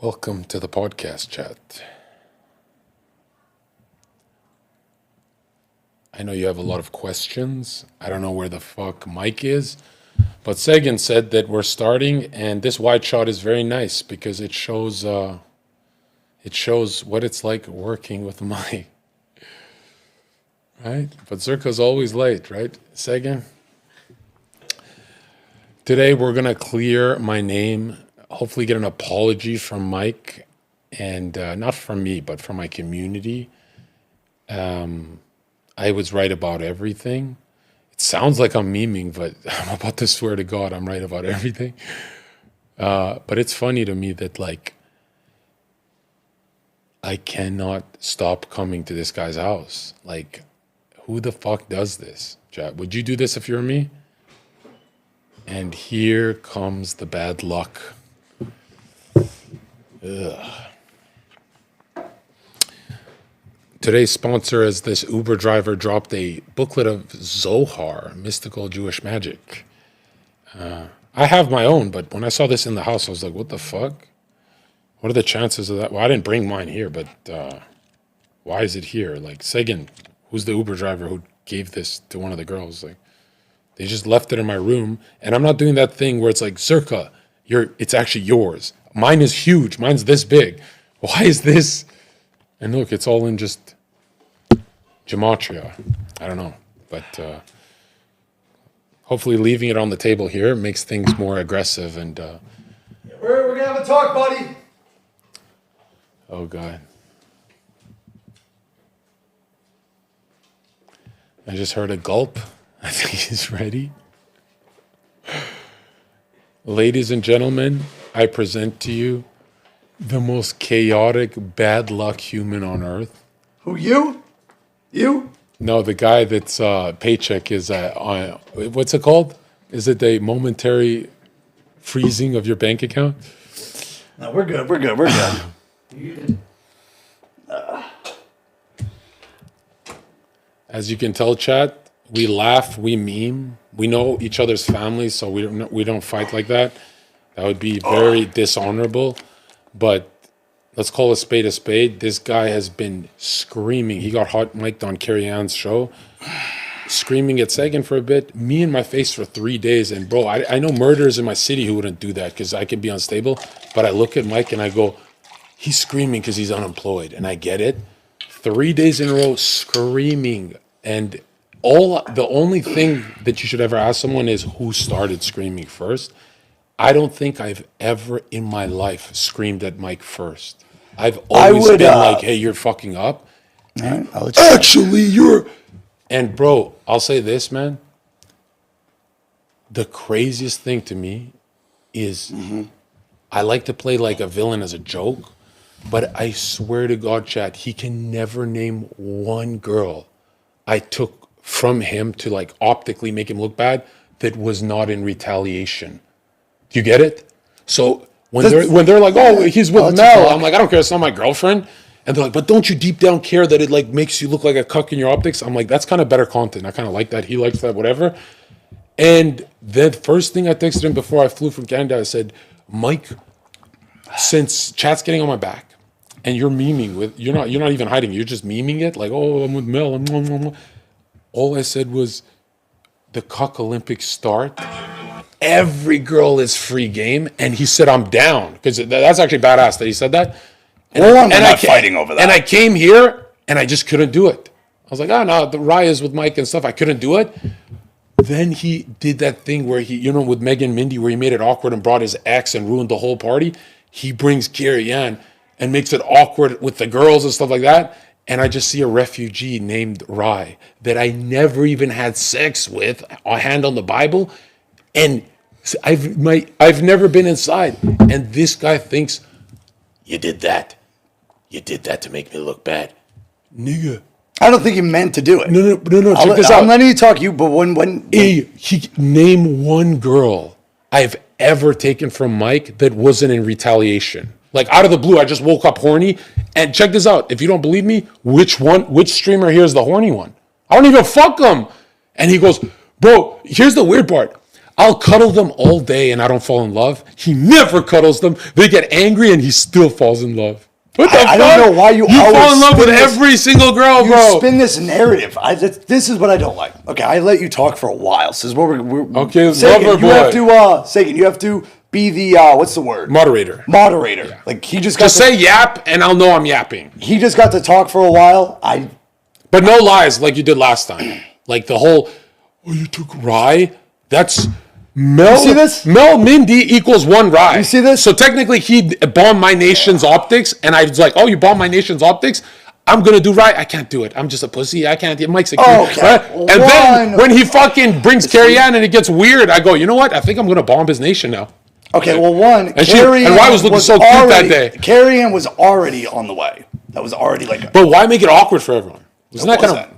Welcome to the podcast chat. I know you have a lot of questions. I don't know where the fuck Mike is, but Sagan said that we're starting, and this wide shot is very nice because it shows what it's like working with Mike. Right? But Zherka's always late, right, Sagan? Today we're gonna clear my name. Hopefully get an apology from Mike, and not from me, but from my community. I was right about everything. It sounds like I'm memeing, but I'm about to swear to God I'm right about everything. But it's funny to me that, like, I cannot stop coming to this guy's house. Like, who the fuck does this, chat? Would you do this if you were me? And here comes the bad luck. Ugh. Today's sponsor is this Uber driver dropped a booklet of Zohar, mystical Jewish magic. I have my own, but when I saw this in the house, I was like, what the fuck? What are the chances of that? Well, I didn't bring mine here, but why is it here? Like, Sagan, who's the Uber driver who gave this to one of the girls? Like, they just left it in my room, and I'm not doing that thing where it's like, Zherka, it's actually yours. Mine is huge. Mine's this big. Why is this? And look, it's all in just gematria. I don't know. But hopefully leaving it on the table here makes things more aggressive. And we're going to have a talk, buddy. Oh, God. I just heard a gulp. I think he's ready. Ladies and gentlemen, I present to you the most chaotic, bad luck human on earth. Who, you? You? No, the guy that's paycheck is on, what's it called? Is it a momentary freezing of your bank account? No, we're good. We're good. As you can tell, chat, we laugh, we meme. We know each other's families, so we don't fight like that. That would be very dishonorable. But let's call a spade a spade. This guy has been screaming. He got hot mic'd on Carrie Ann's show, screaming at Sagan for a bit, me in my face for 3 days. And bro, I know murderers in my city who wouldn't do that because I could be unstable. But I look at Mike and I go, he's screaming because he's unemployed. And I get it. 3 days in a row screaming. And the only thing that you should ever ask someone is who started screaming first. I don't think I've ever in my life screamed at Mike first. I've always been like, hey, you're fucking up. Right, actually, you're... And bro, I'll say this, man. The craziest thing to me is I like to play like a villain as a joke, but I swear to God, chat, he can never name one girl I took from him to like optically make him look bad that was not in retaliation. Do you get it? So when they're like, oh, he's with Mel, I'm like, I don't care, it's not my girlfriend. And they're like, but don't you deep down care that it like makes you look like a cuck in your optics? I'm like, that's kind of better content. I kind of like that. He likes that, whatever. And the first thing I texted him before I flew from Canada, I said, Mike, since chat's getting on my back and you're memeing with, you're not even hiding, you're just memeing it, like, oh, I'm with Mel. All I said was, the cuck Olympics start. Every girl is free game. And he said, I'm down. Because that's actually badass that he said that. And, we're not fighting over that. And I came here and I just couldn't do it. I was like, oh, no, the Raya's with Mike and stuff. I couldn't do it. Then he did that thing where he, with Megan Mindy, where he made it awkward and brought his ex and ruined the whole party. He brings Carrie Ann and makes it awkward with the girls and stuff like that. And I just see a refugee named Rai that I never even had sex with, a hand on the Bible. And I've never been inside. And this guy thinks, you did that. You did that to make me look bad. Nigga. I don't think he meant to do it. No. Check this out. I'm letting you talk, but when name one girl I've ever taken from Mike that wasn't in retaliation. Like out of the blue, I just woke up horny. And check this out. If you don't believe me, which streamer here is the horny one? I don't even fuck him. And he goes, bro, here's the weird part. I'll cuddle them all day and I don't fall in love. He never cuddles them. They get angry and he still falls in love. What the fuck? I don't know why you always fall in love with spin this- every single girl, You bro. spin this narrative. This is what I don't like. Okay, I let you talk for a while. This is what we're Okay, Sagan, lover you have boy. to Sagan, you have to be the what's the word? Moderator. Moderator. Like he just got Just say yap and I'll know I'm yapping. he just got to talk for a while. But no lies like you did last time. Like the whole, oh, you took rye? That's Mel. You see this? Mel Mindy equals one rye. You see this? So technically he bombed my nation's optics and I was like, oh, you bombed my nation's optics? I'm going to do rye. I can't do it. I'm just a pussy. I can't. Mike's a kid. Okay. Right? And then when he fucking brings Carrie Ann and it gets weird, I go, you know what? I think I'm going to bomb his nation now. Okay, well, one, And Carrie and Rye Ann was looking so cute that day. Carrie Ann was already on the way. That was already like. But why make it awkward for everyone? Isn't that kind wasn't. of...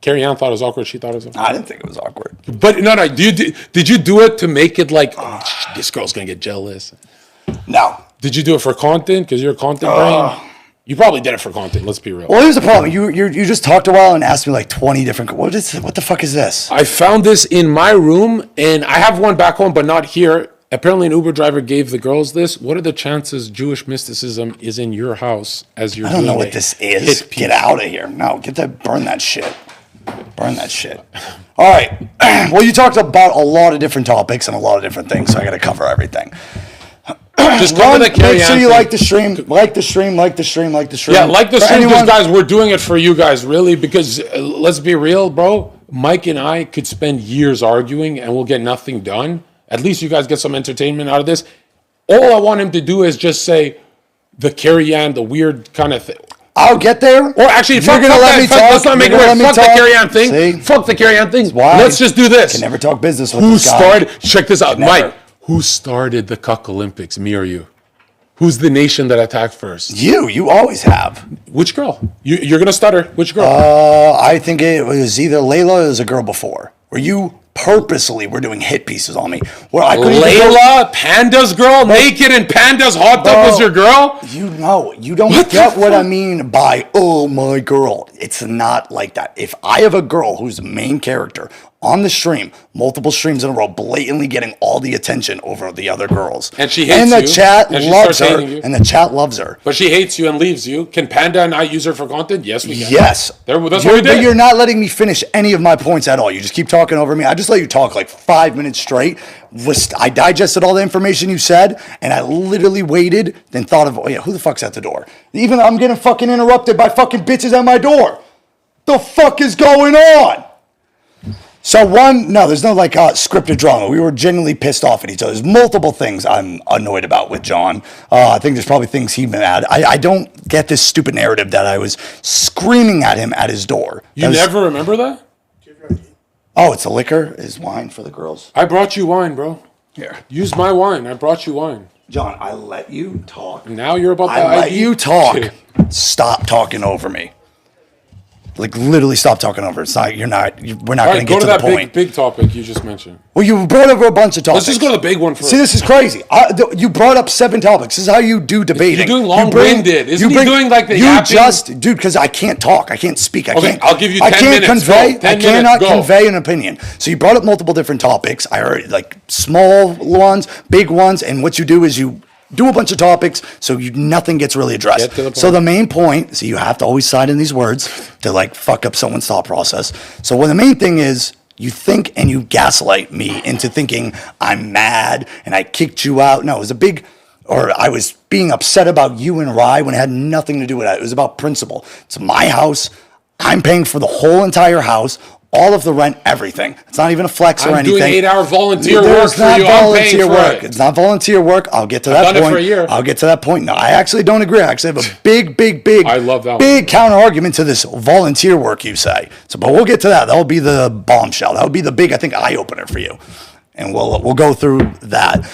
Carrie Ann thought it was awkward. She thought it was awkward. I didn't think it was awkward. But no. Did you do it to make it like, oh, this girl's going to get jealous? No. Did you do it for content? Because you're a content brain? You probably did it for content. Let's be real. Well, here's the problem. You just talked a while and asked me like 20 different. What the fuck is this? I found this in my room, and I have one back home, but not here. Apparently, an Uber driver gave the girls this. What are the chances Jewish mysticism is in your house as you're I don't doing know what a this is. hit piece? Get out of here. No, burn that shit. Burn that shit. All right. Well, you talked about a lot of different topics and a lot of different things, so I got to cover everything. Just cover the Carrie Make sure Ann you thing. like the stream. Like the stream. Like the stream. Like the stream. Yeah, like the For stream, anyone- guys, we're doing it for you guys, really, because let's be real, bro. Mike and I could spend years arguing and we'll get nothing done. At least you guys get some entertainment out of this. All I want him to do is just say the Carrie Ann, the weird kind of thing. I'll get there. Or actually, You're fuck gonna that. let me talk. Let's not make it You're gonna weird. let Fuck me the talk. Carrie Ann thing. See? Fuck the Carrie Ann thing. Why? Let's just do this. Can never talk business with Who this guy. started? Check this out, Never. Mike. Who started the Cuck Olympics? Me or you? Who's the nation that attacked first? You always have. Which girl? You're gonna stutter. Which girl? I think it was either Layla or it was a girl before. Where you purposely were doing hit pieces on me. Where I couldn't even go- Layla, Panda's girl, naked in Panda's hot tub was your girl? You know, you don't What the get what I fuck? mean by, oh, my girl. It's not like that. If I have a girl who's the main character on the stream, multiple streams in a row, blatantly getting all the attention over the other girls. And she hates And the you, chat and she loves starts her. hating you. And the chat loves her. But she hates you and leaves you. Can Panda and I use her for content? Yes, we can. Yes. That's what we But did. you're not letting me finish any of my points at all. You just keep talking over me. I just let you talk like 5 minutes straight. I digested all the information you said, and I literally waited, then thought of, oh yeah, who the fuck's at the door? Even I'm getting fucking interrupted by fucking bitches at my door. The fuck is going on? So there's no like scripted drama. We were genuinely pissed off at each other. There's multiple things I'm annoyed about with John. I think there's probably things he'd been mad. I don't get this stupid narrative that I was screaming at him at his door. You never remember that? Oh, it's a liquor? Is wine for the girls? I brought you wine, bro. Here. Use my wine. I brought you wine. John, I let you talk. Now you're about to I let ID? you talk. Okay. Stop talking over me. Like literally stop talking over. It's not. We're not All going right, to go get to to the that point. big topic you just mentioned. Well, you brought up a bunch of topics. Let's just go to the big one first. See, this is crazy. You brought up 7 topics. This is how you do debating. You're doing You long-winded. Isn't he doing like the yapping? Dude, because I can't talk. I can't speak. I Okay, can't. I'll give you I 10 can't minutes. convey. Go. 10 I cannot minutes. Go. convey an opinion. So you brought up multiple different topics. I already like small ones, big ones, and what you do is you do a bunch of topics so nothing gets really addressed. Get to the point. So the main point, so you have to always sign in these words to like fuck up someone's thought process. So what the main thing is, you think and you gaslight me into thinking I'm mad and I kicked you out. No, it was I was being upset about you and Rye when it had nothing to do with that. It was about principle. It's my house. I'm paying for the whole entire house. All of the rent, everything. It's not even a flex or I'm anything. doing 8-hour volunteer work There's for not you. I'm volunteer paying for work. it. It's not volunteer work. I'll get to that done it point. for a year. I'll get to that point. No, I actually don't agree. I actually have a big, I love that big counter argument to this volunteer work you say. So, but we'll get to that. That'll be the bombshell. That would be the big, I think, eye opener for you, and we'll go through that.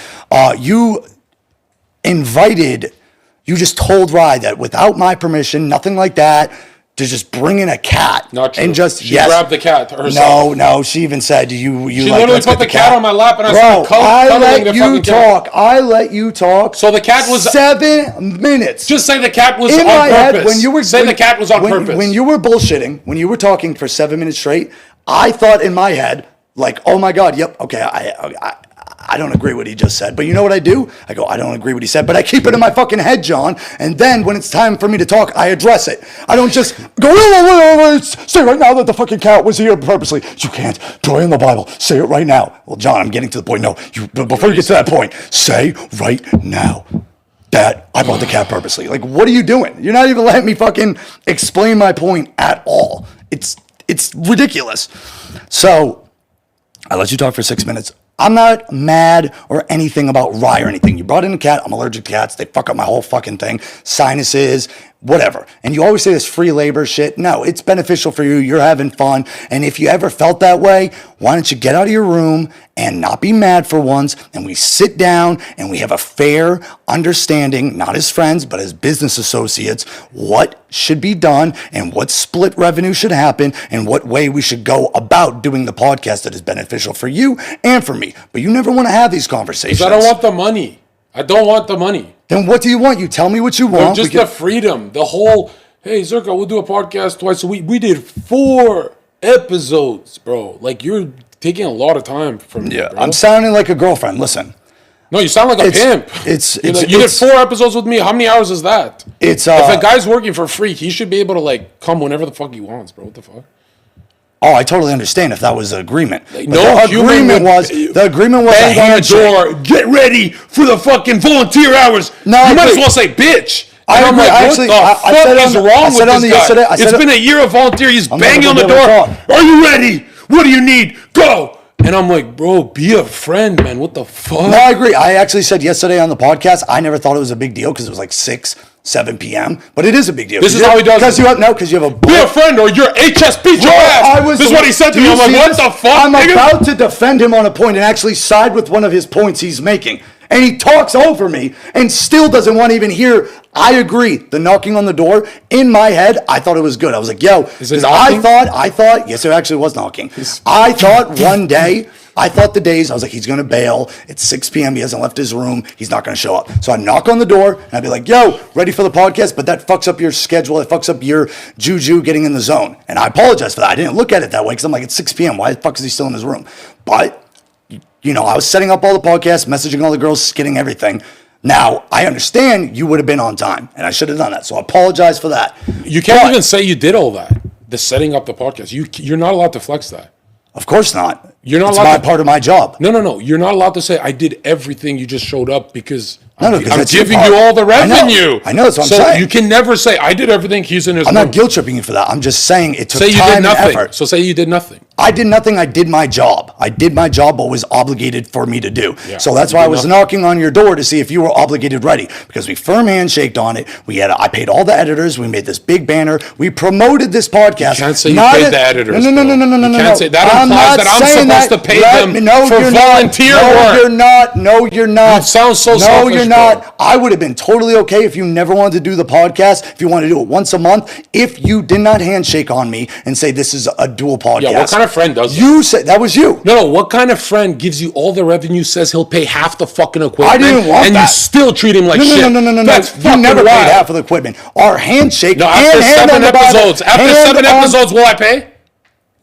You just told Rye that without my permission, nothing like that, to just bring in a cat. Not true. And just, She grabbed the cat herself. No, she even said, you She like, literally let's put get the cat on my lap and I started I cuddling let the you fucking cat. talk. I let you talk. So the cat was 7 minutes. Just say the cat was in on my purpose. head, when you were say the cat was on when, purpose. When you were bullshitting, when you were talking for 7 minutes straight, I thought in my head, Like, oh my God, yep, okay, I don't agree what he just said. But you know what I do? I go, I don't agree what he said, but I keep it in my fucking head, John. And then when it's time for me to talk, I address it. I don't just go, say right now that the fucking cat was here purposely. You can't. Joy in the Bible. Say it right now. Well, John, I'm getting to the point. No, before you get to that point, say right now that I brought the cat purposely. Like, what are you doing? You're not even letting me fucking explain my point at all. It's ridiculous. So I let you talk for 6 minutes. I'm not mad or anything about Rye or anything. You brought in a cat. I'm allergic to cats. They fuck up my whole fucking thing. Sinuses, whatever. And you always say this free labor shit. No, it's beneficial for you. You're having fun. And if you ever felt that way, why don't you get out of your room and not be mad for once, and we sit down and we have a fair understanding, not as friends, but as business associates, what should be done and what split revenue should happen and what way we should go about doing the podcast that is beneficial for you and for me. But you never want to have these conversations. I don't want the money. I don't want the money. Then what do you want? You tell me what you want. Just the freedom. The whole, hey, Zherka, we'll do a podcast twice a week. We did 4 episodes, bro. Like, you're taking a lot of time from me, bro. I'm sounding like a girlfriend. Listen. No, you sound like a pimp. You did 4 episodes with me. How many hours is that? If a guy's working for free, he should be able to, like, come whenever the fuck he wants, bro. What the fuck? Oh, I totally understand if that was the agreement. Like, the agreement was a handshake. On the door, get ready for the fucking volunteer hours. No, you might as well say bitch. I'm like, actually, what the fuck is wrong with this guy? It's been a year of volunteer. He's banging on the door. Are you ready? What do you need? Go. And I'm like, bro, be a friend, man. What the fuck? No, I agree. I actually said yesterday on the podcast, I never thought it was a big deal because it was like 7 p.m. But it is a big deal. This is how he does it. Because you have a... Be a friend or you're HSP. This is what he said to me. I'm like, what the fuck, I'm about to defend him on a point and actually side with one of his points he's making. And he talks over me and still doesn't want to even hear. I agree. The knocking on the door, in my head, I thought it was good. I was like, yo, I thought, yes, it actually was knocking. I thought one day, I was like, he's going to bail. It's 6 p.m. He hasn't left his room. He's not going to show up. So I'd knock on the door and I'd be like, yo, ready for the podcast? But that fucks up your schedule. It fucks up your juju getting in the zone. And I apologize for that. I didn't look at it that way because I'm like, it's 6 p.m. Why the fuck is he still in his room? But I was setting up all the podcasts, messaging all the girls, getting everything. Now, I understand you would have been on time, and I should have done that. So I apologize for that. You can't even say you did all that, the setting up the podcast. You're not allowed to flex that. Of course not. You're not it's allowed part of my job. No. You're not allowed to say, I did everything. You just showed up because I'm that's giving you all the revenue. I know that's what I'm saying. So you can never say, I did everything. He's in his room. I'm not guilt tripping you for that. I'm just saying it took time and effort. So say you did nothing. I did nothing. I did my job. I did my job, what was obligated for me to do. Yeah, so that's why I was knocking on your door to see if you were obligated ready. Because we firm handshaked on it. I paid all the editors. We made this big banner. We promoted this podcast. You can't say you paid the editors. No. You can't say that implies that I'm supposed to pay them for volunteer work. No, you're not. You sound so selfish. No, you're not. I would have been totally okay if you never wanted to do the podcast, if you wanted to do it once a month, if you did not handshake on me and say this is a dual podcast. Yeah, what kind of friend does that? You said that was you. No, what kind of friend gives you all the revenue, says he'll pay half the fucking equipment, I didn't want and that. You still treat him like shit? No. That's you never wild. paid half of the equipment. Our handshake. No, after 7 episodes. After 7 episodes, will I pay?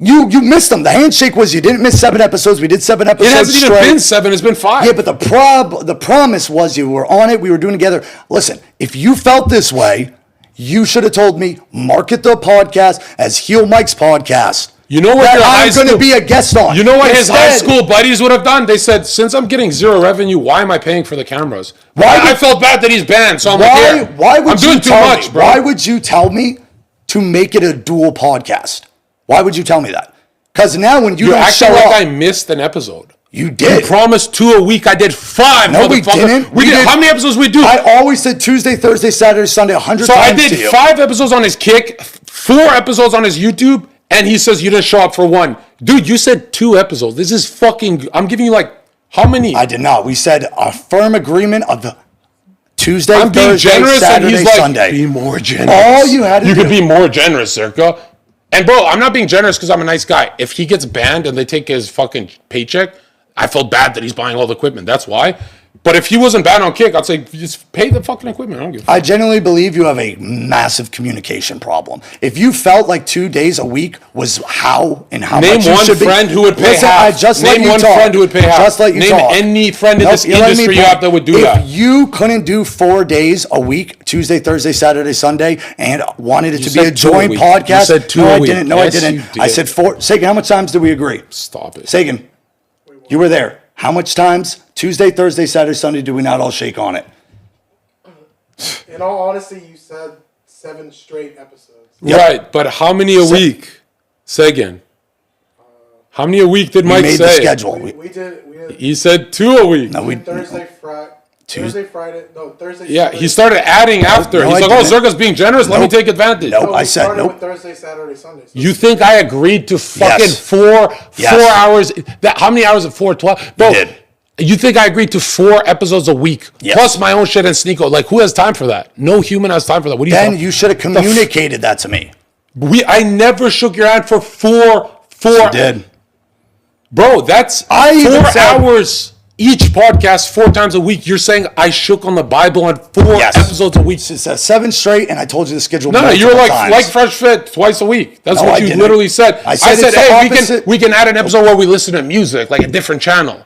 You missed them. The handshake was you didn't miss 7 episodes. We did 7 episodes. It hasn't even been 7. It's been 5. Yeah, but the promise was you were on it. We were doing it together. Listen, if you felt this way, you should have told me market the podcast as Heelmike's podcast. You know what? I'm going to be a guest on. You know what his high school buddies would have done? They said, since I'm getting 0 revenue, why am I paying for the cameras? I felt bad that he's banned, so I'm I'm doing too much, bro. Why would you tell me to make it a dual podcast? Why would you tell me that? Because now when you don't show up, like I missed an episode. You did. You promised 2 a week. I did 5. No, we didn't. We did. How many episodes we do? I always said Tuesday, Thursday, Saturday, Sunday 100 so times. So I did 5 episodes on his Kick, 4 episodes on his YouTube, and he says you didn't show up for 1. Dude, you said 2 episodes. This is fucking. I'm giving you like how many? I did not. We said a firm agreement of the Tuesday, I'm being Thursday, generous, Saturday, and he's like, Sunday. Be more generous. All you had to do. You could be more generous, Zherka. And bro, I'm not being generous because I'm a nice guy. If he gets banned and they take his fucking paycheck, I felt bad that he's buying all the equipment. That's why. But if he wasn't bad on kick, I'd say just pay the fucking equipment. I don't give a fuck. I genuinely believe you have a massive communication problem. If you felt like 2 days a week was how much you should be. Name one friend who would pay Listen, half. I just let Name you one talk. friend who would pay half. Just let you Name talk. any friend in this you're letting me industry you talk. have that would do that. If you couldn't do 4 days a week, Tuesday, Thursday, Saturday, Sunday, and wanted it You to be a said 2 a joint week. podcast. You said 2 no, a I week. didn't. No, Yes, I didn't. you did. I said 4. Sagan, how much times did we agree? Stop it. Sagan, you were there. How much times? Tuesday, Thursday, Saturday, Sunday, do we not all shake on it? In all honesty, you said 7 straight episodes. Yep. Right, but how many a week? Say again. How many a week did We Mike made say? the schedule. We did He said 2 a week. No, we Thursday, Friday. Thursday, Friday. No, Thursday. Yeah, Saturday. he started adding after. no, He's I like, didn't. Zherka's being generous. Let me Nope. take advantage. Nope. No, I we said started nope. with Thursday, Saturday, Sunday. So You think I agreed to fucking Yes. four Yes. hours? How many hours at 4? 12? Bro, did. you think I agreed to 4 episodes a week? Yes. Plus my own shit and Sneeko. Like, who has time for that? No human has time for that. What do you Then think? you should have communicated that to me. I never shook your hand for four. You did. Bro, that's I even 4 said- hours each podcast 4 times a week. You're saying I shook on the Bible on 4 Yes. episodes a week. It's 7 straight, and I told you the schedule. No, you were multiple times. like Fresh Fit twice a week. That's No, what I you didn't. literally said. I said it's the hey, opposite. we can add an episode where we listen to music, like a different channel.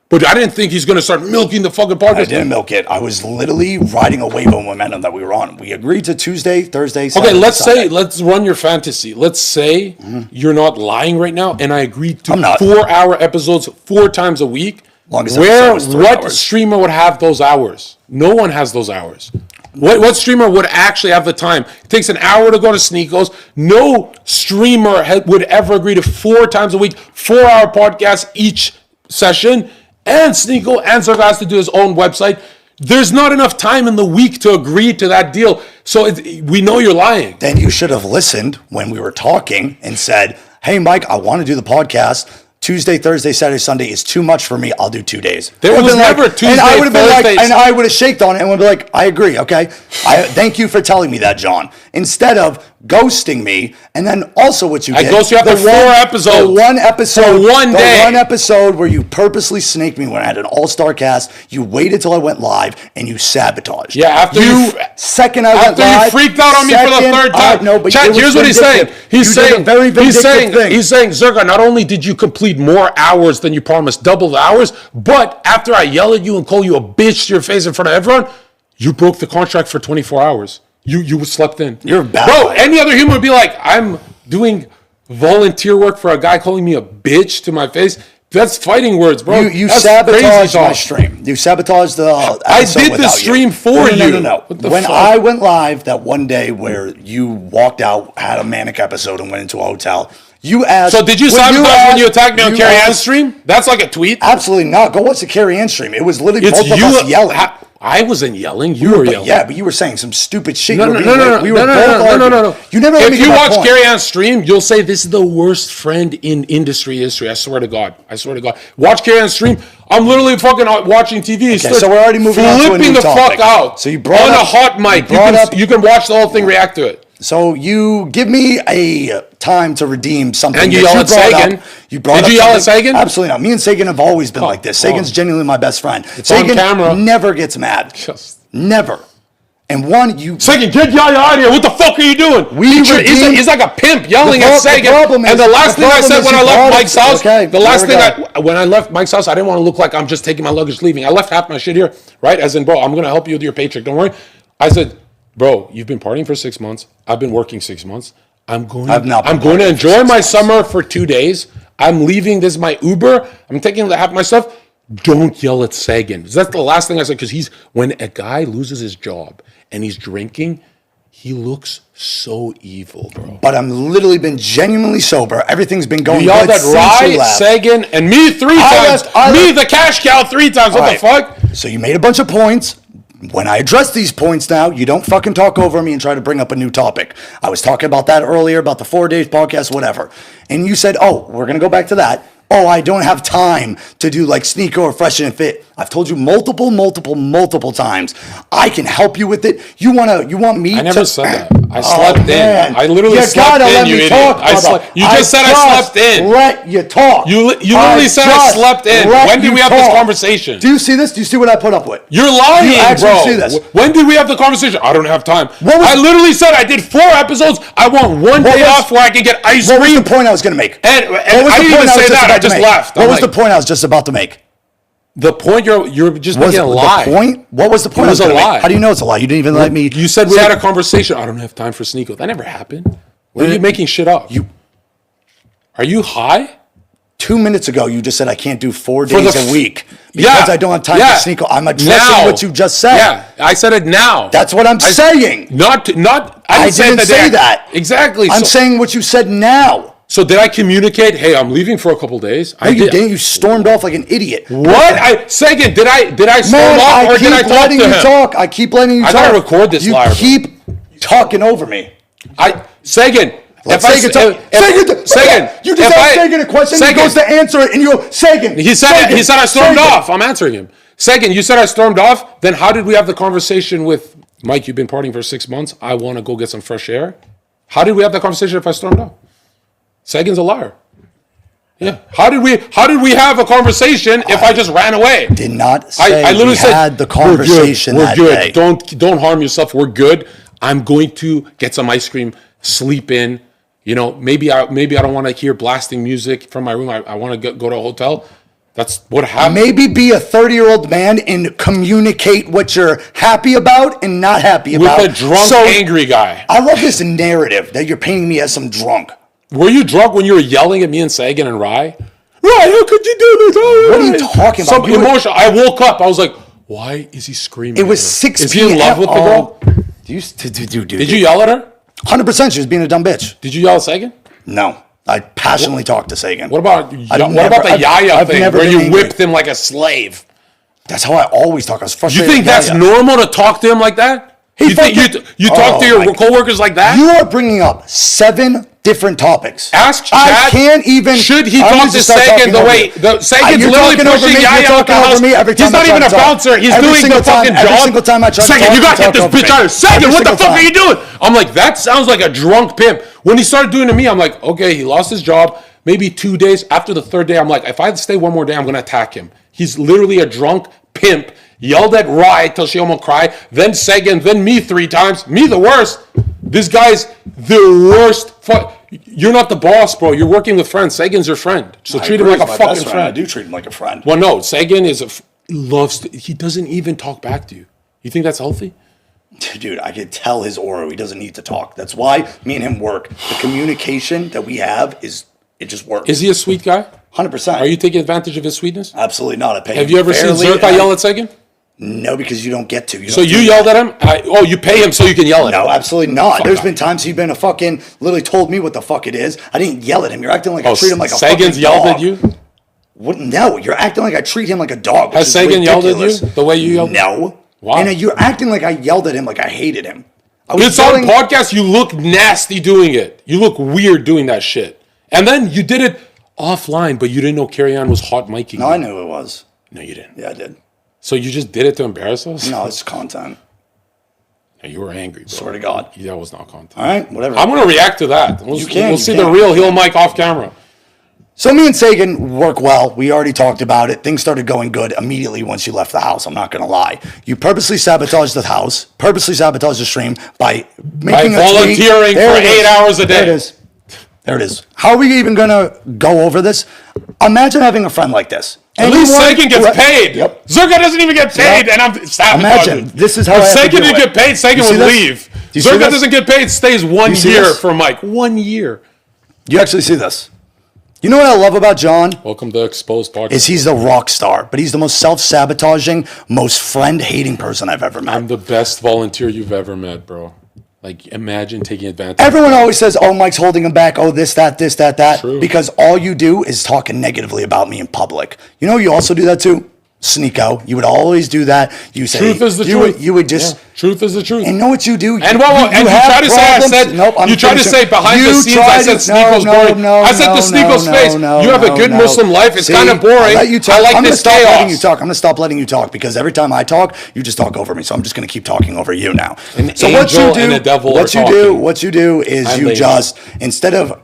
But I didn't think he's going to start milking the fucking podcast. I didn't milk it. I was literally riding a wave of momentum that we were on. We agreed to Tuesday, Thursday, Okay, Saturday, Sunday. let's run your fantasy. Let's say you're not lying right now, and I agreed to I'm not. 4-hour episodes 4 times a week. Longest episode was 3 What hours. streamer would have those hours? No one has those hours. What streamer would actually have the time? It takes an hour to go to Sneeko's. No streamer would ever agree to 4 times a week, 4-hour podcasts each session. And Sneeko and Zherka has to do his own website. There's not enough time in the week to agree to that deal. So we know you're lying. Then you should have listened when we were talking and said, hey, Mike, I want to do the podcast. Tuesday, Thursday, Saturday, Sunday is too much for me. I'll do 2 days. There It would was have been never like, and I Tuesday, would have been like, Thursdays. and I would have shaked on it and would be like, I agree, okay? Thank you for telling me that, John. Instead of ghosting me, and then also what you I did. ghost you after 4 episodes. The one episode. For one day. The one episode where you purposely snaked me when I had an all-star cast. You waited till I went live and you sabotaged. Yeah, after you second I went After you live. freaked out on me for the second, third time. No, but Chat, it was here's what he's saying. vindictive. He's You did saying a very vindictive thing. he's saying, Zherka, not only did you complete more hours than you promised, double the hours, but after I yell at you and call you a bitch to your face in front of everyone, you broke the contract for 24 hours. You slept in. You're a bad Bro, boy. any other human would be like, I'm doing volunteer work for a guy calling me a bitch to my face. That's fighting words, bro. You That's sabotaged crazy my talk. stream. You sabotaged the I episode did the without stream you. for No. you. No. What the When fuck? I went live that one day where you walked out, had a manic episode, and went into a hotel, you asked. So did you sabotage when you attacked me on Carrie Ann's stream? That's like a tweet. Absolutely not. Go watch the Carrie Ann stream. It was literally It's both of us yelling. I wasn't yelling. You were But yelling. yeah, but you were saying some stupid shit. No. We were both arguing. You never let me If get you my watch point. Carrie Ann's stream, you'll say this is the worst friend in industry history. I swear to God. Watch Carrie Ann's stream. I'm literally fucking watching TV. Okay, so we're already moving on to a flipping new the topic. fuck out. So you brought on up- a hot mic. you brought up- You can watch the whole thing, react to it. So you give me a time to redeem something. And you that yell at brought Sagan. up. You brought Did up you yell at something- Sagan? Absolutely not. Me and Sagan have always been like this. Sagan's genuinely my best friend. It's on Sagan camera. never gets mad. Never. And one, you. Sagan, get Yaya out of here. What the fuck are you doing? He's like a pimp yelling at Sagan. And the last thing I said when I left Mike's house, when I left Mike's house, I didn't want to look like I'm just taking my luggage leaving. I left half my shit here, right? As in, bro, I'm going to help you with your paycheck. Don't worry. I said, bro, you've been partying for 6 months. I've been working 6 months. I'm going to enjoy my summer for 2 days. I'm leaving. This is my Uber. I'm taking half my stuff. Don't yell at Sagan. That's the last thing I said, because when a guy loses his job and he's drinking, he looks so evil, bro. But I'm literally been genuinely sober. Everything's been going You yelled good at since Rye, you left. Sagan, and me 3 times. Me, the cash cow, 3 times. What the fuck? So you made a bunch of points. When I address these points now, you don't fucking talk over me and try to bring up a new topic. I was talking about that earlier, about the 4 days podcast, whatever. And you said, oh, we're going to go back to that. Oh, I don't have time to do like Sneeko or Fresh and Fit. I've told you multiple times. I can help you with it. You want me? I never said that. I slept man. in. I literally You slept gotta in, let you me idiot. talk, I brother. slept. You just said I slept in. Let you talk. You literally said I slept in. When did we have this conversation? Do you see this? Do you see what I put up with? You're lying, You actually bro. see this? When did we have the conversation? I don't have time. I literally said I did 4 episodes. I want one day off where I can get ice cream. What was the point I was going to make? And I didn't even say that. I just left. What was the point I was just about to make? The point you're just making a lie. The point? What was the point? It was a lie. How do you know it's a lie? You didn't even let me. You said we had a conversation. I don't have time for Sneeko. That never happened. Why are you making shit up? Are you high? 2 minutes ago, you just said I can't do 4 days a week because I don't have time for Sneeko. I'm addressing what you just said. Yeah, I said it now. That's what I'm saying. I didn't say that. Exactly. I'm saying what you said now. So did I communicate? Hey, I'm leaving for a couple days. No, you didn't. You stormed off like an idiot. What? Sagan, did I storm off or did I talk to him? I keep letting you talk. I gotta record this live. You keep talking over me. Sagan. Sagan, you just asked Sagan a question. He goes to answer it, and you go, Sagan. He said I stormed off. I'm answering him. Sagan, you said I stormed off. Then how did we have the conversation with Mike? You've been partying for 6 months. I want to go get some fresh air. How did we have that conversation if I stormed off? Sagan's a liar. Yeah. How did we have a conversation if I just ran away? Did not say I literally said had the conversation we're that good. day. Don't harm yourself. We're good. I'm going to get some ice cream, sleep in. You know, maybe I don't want to hear blasting music from my room. I want to go to a hotel. That's what happened. Maybe be a 30-year-old man and communicate what you're happy about and not happy about. With a drunk, angry guy. I love this narrative that you're painting me as some drunk. Were you drunk when you were yelling at me and Sagan and Rye? Rye, how could you do this? What are you talking about? Some emotion. I woke up. I was like, why is he screaming? It was 6 p.m. Is he in love with the girl? Did you yell at her? 100%. She was being a dumb bitch. Did you yell at Sagan? No. I passionately talked to Sagan. What about the Yaya thing where you whipped him like a slave? That's how I always talk. I was frustrated. You think that's normal to talk to him like that? You think you talk to your coworkers like that? You are bringing up 7 different topics. Ask Chad. I can't even. Should he talk to Sagan the way Sagan's literally pushing Yaya out the house? He's not even a bouncer. He's doing the fucking job. Every single time I try to Sagan, you gotta get this bitch out of here. Sagan, what the fuck are you doing? I'm like, that sounds like a drunk pimp. When he started doing it to me, I'm like, okay, he lost his job. Maybe 2 days. After the 3rd day, I'm like, if I stay one more day, I'm gonna attack him. He's literally a drunk pimp. Yelled at Rye till she almost cried. Then Sagan, then me 3 times. Me the worst. This guy's the worst. You're not the boss, bro. You're working with friends. Sagan's your friend. So treat him like a fucking friend. I do treat him like a friend. Well, no. Sagan he doesn't even talk back to you. You think that's healthy? Dude, I could tell his aura. He doesn't need to talk. That's why me and him work. The communication that we have it just works. Is he a sweet guy? 100%. Are you taking advantage of his sweetness? Absolutely not. Have you ever seen Zherka yell at Sagan? No, because you don't get to. So you yelled at him? You pay him so you can yell at him? No, absolutely not. There's been times he's been literally told me what the fuck it is. I didn't yell at him. You're acting like I treat him like a fucking dog. Sagan's yelled at you? No, you're acting like I treat him like a dog. Has Sagan yelled at you the way you yelled? No. Why? And you're acting like I yelled at him like I hated him. It's on podcast. You look nasty doing it. You look weird doing that shit. And then you did it offline, but you didn't know Carrie Ann was hot micing. No, I knew it was. No, you didn't. Yeah, I did. So you just did it to embarrass us? No, it's content. No, you were angry, bro. Swear to God. That was not content. All right, whatever. I'm going to react to that. We'll see the real Heelmike off camera. So me and Sagan work well. We already talked about it. Things started going good immediately once you left the house. I'm not going to lie. You purposely sabotaged the house, purposely sabotaged the stream by making volunteering for 8 hours a day. There it is. There it is. How are we even going to go over this? Imagine having a friend like this. At least Sagan gets paid. Yep. Zherka doesn't even get paid, and I'm sabotaging. Imagine, this is how if I have to Sagan do didn't it. get paid, Sagan would leave. Zherka doesn't get paid, stays 1 year for Mike. 1 year. You actually see this. You know what I love about John? Welcome to Exposed Podcast. Is he's the rock star, but he's the most self-sabotaging, most friend-hating person I've ever met. I'm the best volunteer you've ever met, bro. Like, imagine taking advantage. Everyone always says, oh, Mike's holding him back. Oh, this, that. True. Because all you do is talking negatively about me in public. You know you also do that too? Sneeko. You would always do that. You say Truth is the truth. You would just truth is the truth. and know what you do. And you try to say I said. Nope, you try to say behind the scenes I said Sneeko's boring. I said to Sneeko's face, you have a good Muslim life. It's kind of boring. I like this chaos. I'm going to stop letting you talk because every time I talk, you just talk over me. So I'm just going to keep talking over you now. So what you do is you just instead of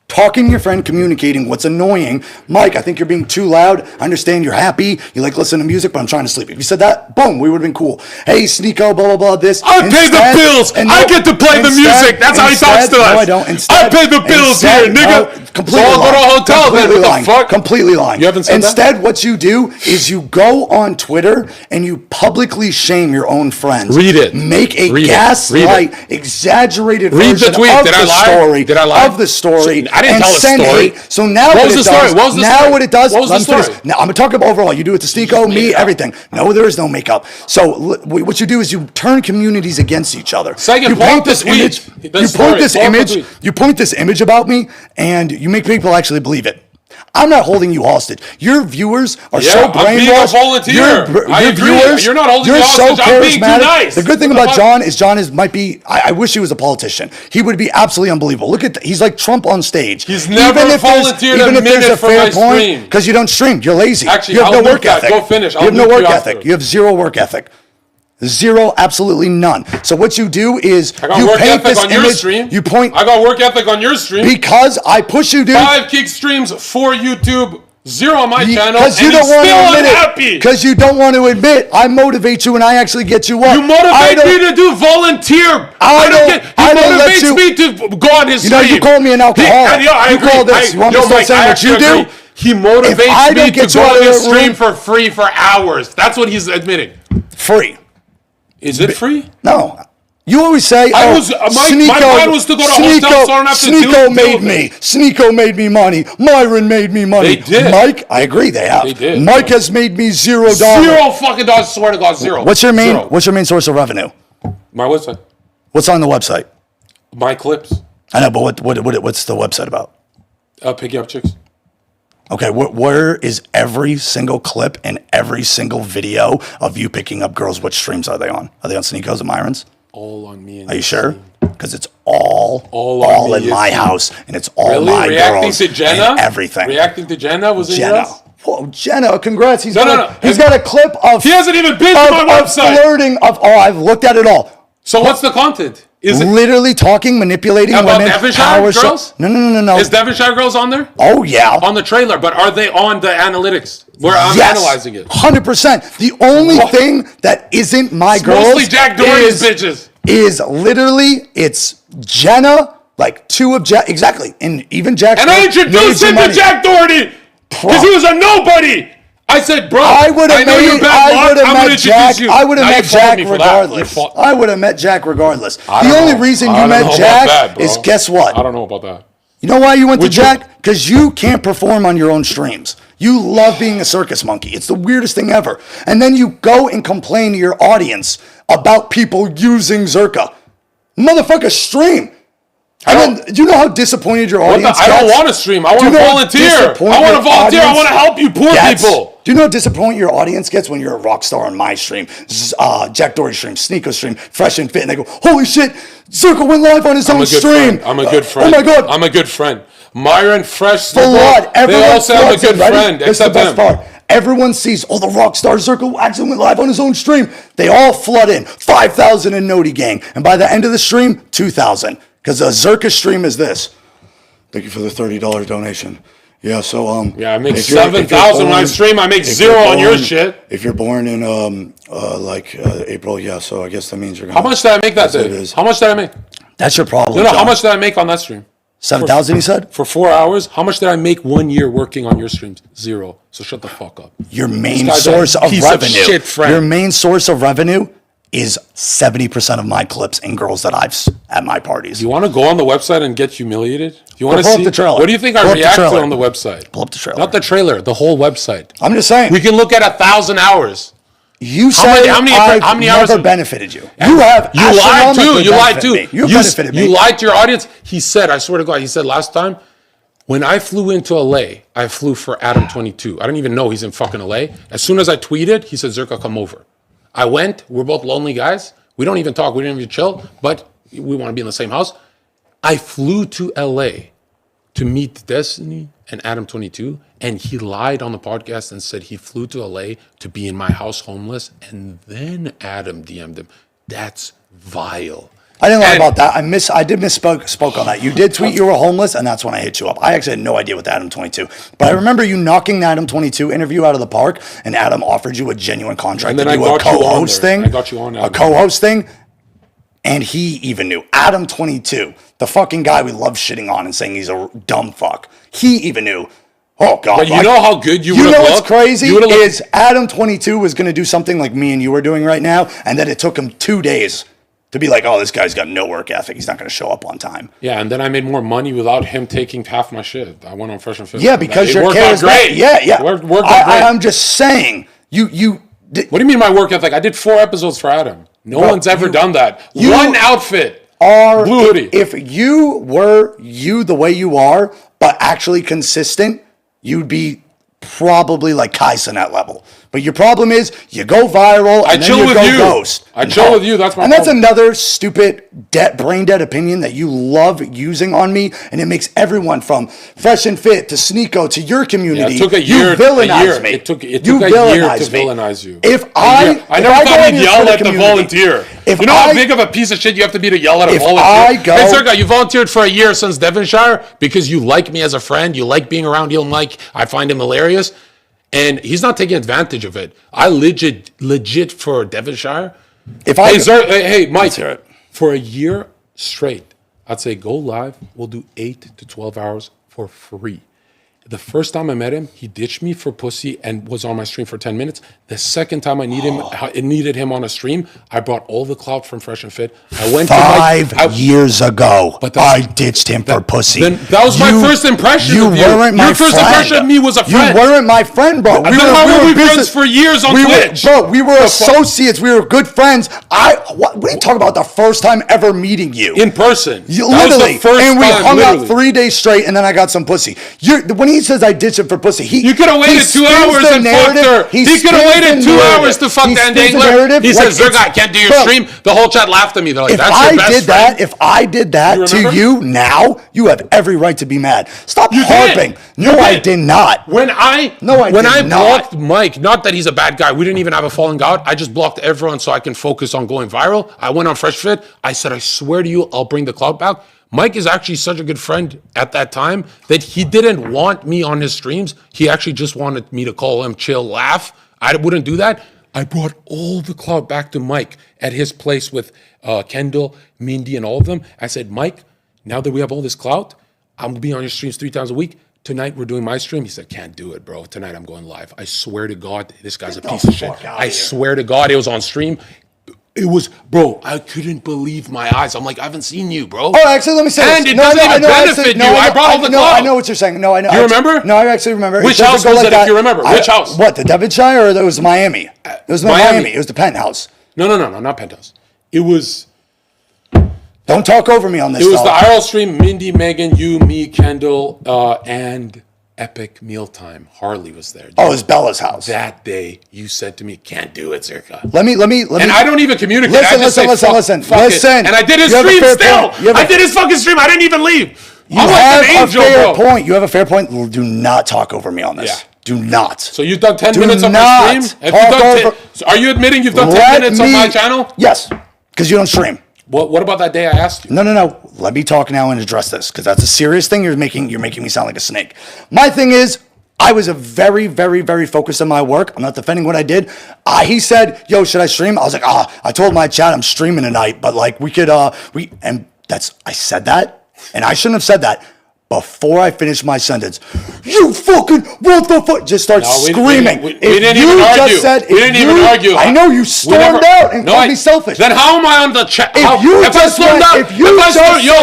talking to your friend, communicating what's annoying. Mike, I think you're being too loud. I understand you're happy. You like listening to music, but I'm trying to sleep. If you said that, boom, we would have been cool. Hey, Sneeko, blah, blah, blah, this. I pay the bills. I get to play the music. That's how he talks to us. No, I don't. I pay the bills here, nigga. Completely so I'll go to a hotel then. What the fuck? Completely lying. You haven't said Instead, that? what you do is you go on Twitter and you publicly shame your own friends. Read it. Make a gaslight, exaggerated Read version the tweet. of Did the I story. Did I lie? Of the story. I didn't tell a story. So now what was the story? What was the story? What it does. What was the story? Now I'm talking about overall. You do it to Sneeko, me, everything. No, there is no makeup. So what you do is you turn communities against each other. Second, you paint this image. You point this image about me, and you make people actually believe it. I'm not holding you hostage. Your viewers are so brainwashed. I'm being a volunteer. I agree. You're not holding me hostage. I'm being too nice. The good thing about John is might be. I wish he was a politician. He would be absolutely unbelievable. Look at he's like Trump on stage. He's never volunteered a minute for my stream because you don't stream. You're lazy. Actually, you have no work ethic. Go finish. You have no work ethic. You have zero work ethic. Zero, absolutely none. So what you do is you paint this image. You point. I got work ethic on your stream because I push you, dude. 5 kick streams for YouTube, 0 on my channel, because you and don't want to admit unhappy. Because you don't want to admit. I motivate you and I actually get you up. You motivate me to do volunteer. He motivates me to go on his stream. You call me an alcoholic. I agree. Call this. You want me to start saying what you do? He motivates me to go on his stream for free for hours. That's what he's admitting. Free. Is it free? No. You always say, my plan was to go to hotels so I don't have to Sneeko made me. Sneeko made me money. Myron made me money. They did. Mike, I agree they have. They did. Mike has made me $0. $0 fucking dollars, swear to God, 0. What's your main source of revenue? My website. What's on the website? My clips. I know, but what's the website about? Picking up chicks. Okay, where is every single clip and every single video of you picking up girls? Which streams are they on? Are they on Sneeko's and Myron's? All on me. Are you sure? Because it's all in my house, and it's all my girls to Jenna? And everything. Reacting to Jenna was in yours? Whoa, Jenna, congrats. He's No. got a clip of. He hasn't even been to my website. Flirting of. Oh, I've looked at it all. So what's the content? Is it literally talking, manipulating about women? Devonshire girls? No. Is Devonshire girls on there? Oh yeah. On the trailer, but are they on the analytics where I'm analyzing it? 100%. The only thing that isn't my girls mostly Jack Doherty's bitches. Is literally it's Jenna, like two of Jack, exactly, and even Jack. And I introduced him to Jack Doherty because he was a nobody. I said, bro, I would have met Jack. I would have met Jack regardless. I would have met Jack regardless. The only reason you met Jack is guess what? I don't know about that. You know why you went to Jack? Because you can't perform on your own streams. You love being a circus monkey. It's the weirdest thing ever. And then you go and complain to your audience about people using Zherka. Motherfucker, stream. And then, do you know how disappointed your audience gets? I don't want to stream. I want to volunteer. I want to help you poor people. Do you know how disappointed your audience gets when you're a rock star on my stream, Jack Doherty stream, Sneeko stream, Fresh and Fit, and they go, holy shit, Zherka went live on his own stream. I'm a good friend. Oh my God. I'm a good friend. Myron, Fresh, for what? They all say I'm a good friend, except him. Part. Everyone sees, the rock star Zherka actually went live on his own stream. They all flood in, 5,000 in Noti Gang. And by the end of the stream, 2,000. Because a Zherka stream is this. Thank you for the $30 donation. Yeah, so I make 7,000 when I stream. I make 0 on your shit. If you're born in April, so I guess that means you're gonna. How much did I make that day? How much did I make? That's your problem. No, how much did I make on that stream? 7,000, you said? For 4 hours. How much did I make 1 year working on your streams? 0. So shut the fuck up. Your main source of revenue. Your main source of revenue is 70% of my clips and girls that I've at my parties. You want to go on the website and get humiliated? You want to see the trailer? What do you think I react to on the website? Pull up the trailer. Not the trailer, the whole website. I'm just saying. We can look at 1,000 hours. You said how many hours never benefited you. You have. You lied too. You lied too. You benefited me. You lied to your audience. He said, I swear to God, he said last time, When I flew into LA, I flew for Adam 22. I don't even know he's in fucking LA. As soon as I tweeted, he said, Zherka, come over. I went. We're both lonely guys. We don't even talk. We don't even chill, but we want to be in the same house. I flew to LA to meet Destiny and Adam 22, and he lied on the podcast and said he flew to LA to be in my house homeless, and then Adam DM'd him. That's vile. I didn't lie about that. I did misspoke on that. You did tweet you were homeless, and that's when I hit you up. I actually had no idea with Adam 22. But I remember you knocking the Adam 22 interview out of the park, and Adam offered you a genuine contract to do a co-host thing. I got you on there. A co-host thing. And he even knew. Adam 22, the fucking guy we love shitting on and saying he's a dumb fuck. He even knew. Oh, God. But you know how good you would have looked? You know what's crazy is Adam 22 was going to do something like me and you are doing right now, and then it took him 2 days to be like, oh, this guy's got no work ethic. He's not going to show up on time. Yeah, and then I made more money without him taking half my shit. I went on Fresh and Fit. Yeah, because your care is great. Yeah. It worked out great. I'm just saying, What do you mean my work ethic? I did 4 episodes for Adam. No one's ever done that. One outfit. Blue hoodie. If you were the way you are, but actually consistent, you'd be probably like Kaisen at level. But your problem is you go viral and then you go ghost. I chill with you. That's my problem. And that's another stupid brain dead opinion that you love using on me, and it makes everyone from Fresh and Fit to Sneeko to your community. Yeah, it took a year. You villainize me. It took a year to villainize you. I never thought you'd yell at the volunteer. You know how big of a piece of shit you have to be to yell at a volunteer? Hey, Zherka, you volunteered for a year since Devonshire because you like me as a friend. You like being around Heelmike. I find him hilarious. And he's not taking advantage of it. I legit for Devonshire. Hey, Mike, for a year straight, I'd say go live. We'll do 8 to 12 hours for free. The first time I met him, he ditched me for pussy and was on my stream for 10 minutes. The second time I needed him on a stream, I brought all the clout from Fresh and Fit. I went 5 years ago. I ditched him for pussy. That was my first impression of you. Weren't my Your first impression of me was a friend. You weren't my friend, bro. We were friends for years on Twitch. We were associates. We were good friends. We talk about the first time ever meeting you. In person. Literally. And we hung out 3 days straight, and then I got some pussy. When he says I ditched him for pussy, you could have waited 2 hours and fucked her. He could have waited 2 hours to fuck Dan Dangler. He says, Zherka, I can't do your stream. The whole chat laughed at me. They're like, that's your best friend. If I did that to you now, you have every right to be mad. Stop harping. No, I did not. When I blocked Mike, not that he's a bad guy. We didn't even have a falling out. I just blocked everyone so I can focus on going viral. I went on Fresh Fit. I said, I swear to you, I'll bring the clout back. Mike is actually such a good friend at that time that he didn't want me on his streams. He actually just wanted me to call him, chill, laugh. I wouldn't do that. I brought all the clout back to Mike at his place with Kendall, Mindy, and all of them. I said, Mike, now that we have all this clout, I'm going to be on your streams 3 times a week. Tonight, we're doing my stream. He said, can't do it, bro. Tonight, I'm going live. I swear to God, this guy's a piece of shit. I swear to God, it was on stream. It was, bro, I couldn't believe my eyes. I'm like, I haven't seen you, bro. Oh, actually, let me say and this. And it doesn't even benefit you. I brought all the clout. I know what you're saying. No, I know. You remember? No, I actually remember. Which house was it, if you remember? Which house? What, the Devonshire or it was Miami? It was Miami. It was the penthouse. No, not penthouse. It was... Don't talk over me on this. It was the IRL stream, Mindy, Megan, you, me, Kendall, and... Epic Mealtime. Harley was there. Oh, it was Bella's house. That day, you said to me, can't do it, Zherka. Let me. And I don't even communicate. Listen. And I did his stream still. I did his fucking stream. I didn't even leave. You have a fair point. You have a fair point. Do not talk over me on this. Yeah. Do not. So you've done 10 minutes on my stream? Are you admitting you've done 10 minutes on my channel? Yes, because you don't stream. What about that day I asked you? No. Let me talk now and address this because that's a serious thing. You're making me sound like a snake. My thing is, I was a very, very, very focused on my work. I'm not defending what I did. He said, "Yo, should I stream?" I was like, I told my chat I'm streaming tonight, but like we could, I said that, and I shouldn't have said that before I finished my sentence. You fucking, what the fuck? Just start screaming. We didn't even argue. We didn't even argue. I know you stormed out and called me selfish. Then how am I on the chat? If I stormed out,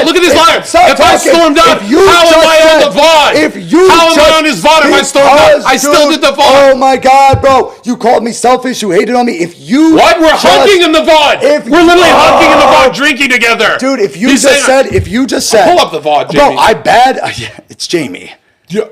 look at this liar. If I stormed out, how am I on the VOD? How am I on his VOD if I stormed out? I still did the VOD. Oh my God, bro. You called me selfish. You hated on me. If you What? We're hugging in the VOD. We're literally hugging in the VOD, drinking together. Dude, if you just said, pull up the VOD, Jamie. Bro, it's Jamie.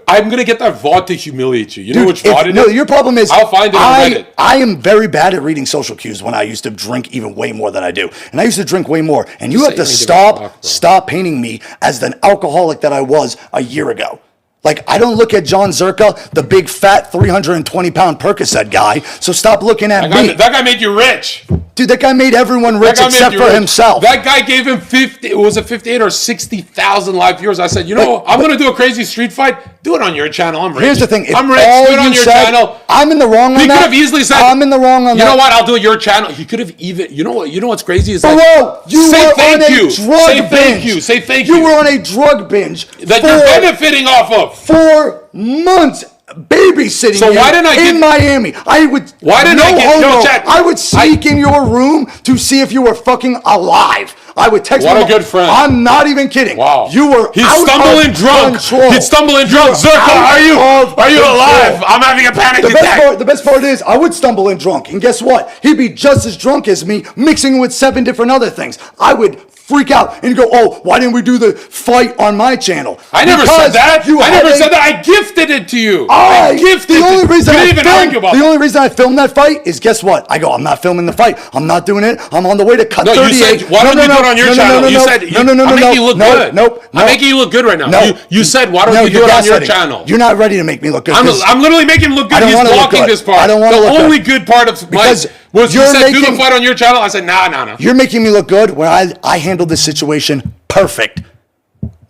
I'm going to get that VOD to humiliate you. You know which VOD it is? No, your problem is I'll find it on Reddit. I am very bad at reading social cues when I used to drink even way more than I do. And I used to drink way more. And you have to stop painting me as the alcoholic that I was a year ago. Like, I don't look at John Zherka, the big fat 320-pound Percocet guy. So stop looking at me. That guy made you rich. Dude, that guy made everyone rich except for himself. That guy gave him 58 or 60,000 live viewers. I said, I'm going to do a crazy street fight. Do it on your channel. I'm rich. Here's the thing. I'm rich. Do it on your channel. I'm in the wrong on that. He could have easily said, I'm in the wrong on that. You know what? I'll do your channel. He could have even, you know what's crazy is Bro, you say were thank on a you. drug Say binge. thank you. Say thank you. You were on a drug binge. That you're benefiting off of. 4 months babysitting so why didn't I in Miami. I would I would sneak in your room to see if you were fucking alive. I would text What a good friend. I'm not even kidding. Wow. You were He'd stumble in drunk. Zherka, are you alive? I'm having a panic attack. The best part is I would stumble in drunk. And guess what? He'd be just as drunk as me, mixing with 7 different other things. I would freak out and go, oh, why didn't we do the fight on my channel? I never said that. I gifted it to you. I gifted it. The only reason I filmed that fight is, guess what? I go, I'm not filming the fight. I'm not doing it. I'm on the way to cut 38. You said, why don't you do it on your channel? You said, I'm making you look good. I'm making you look good right now. You said, why don't you do it on your channel? You're not ready to make me look good. I'm literally making him look good. He's blocking this part. I don't want to look good. The only good part of my was you said do the fight on your channel. I said, no. You're making me look good when I handled this situation perfect.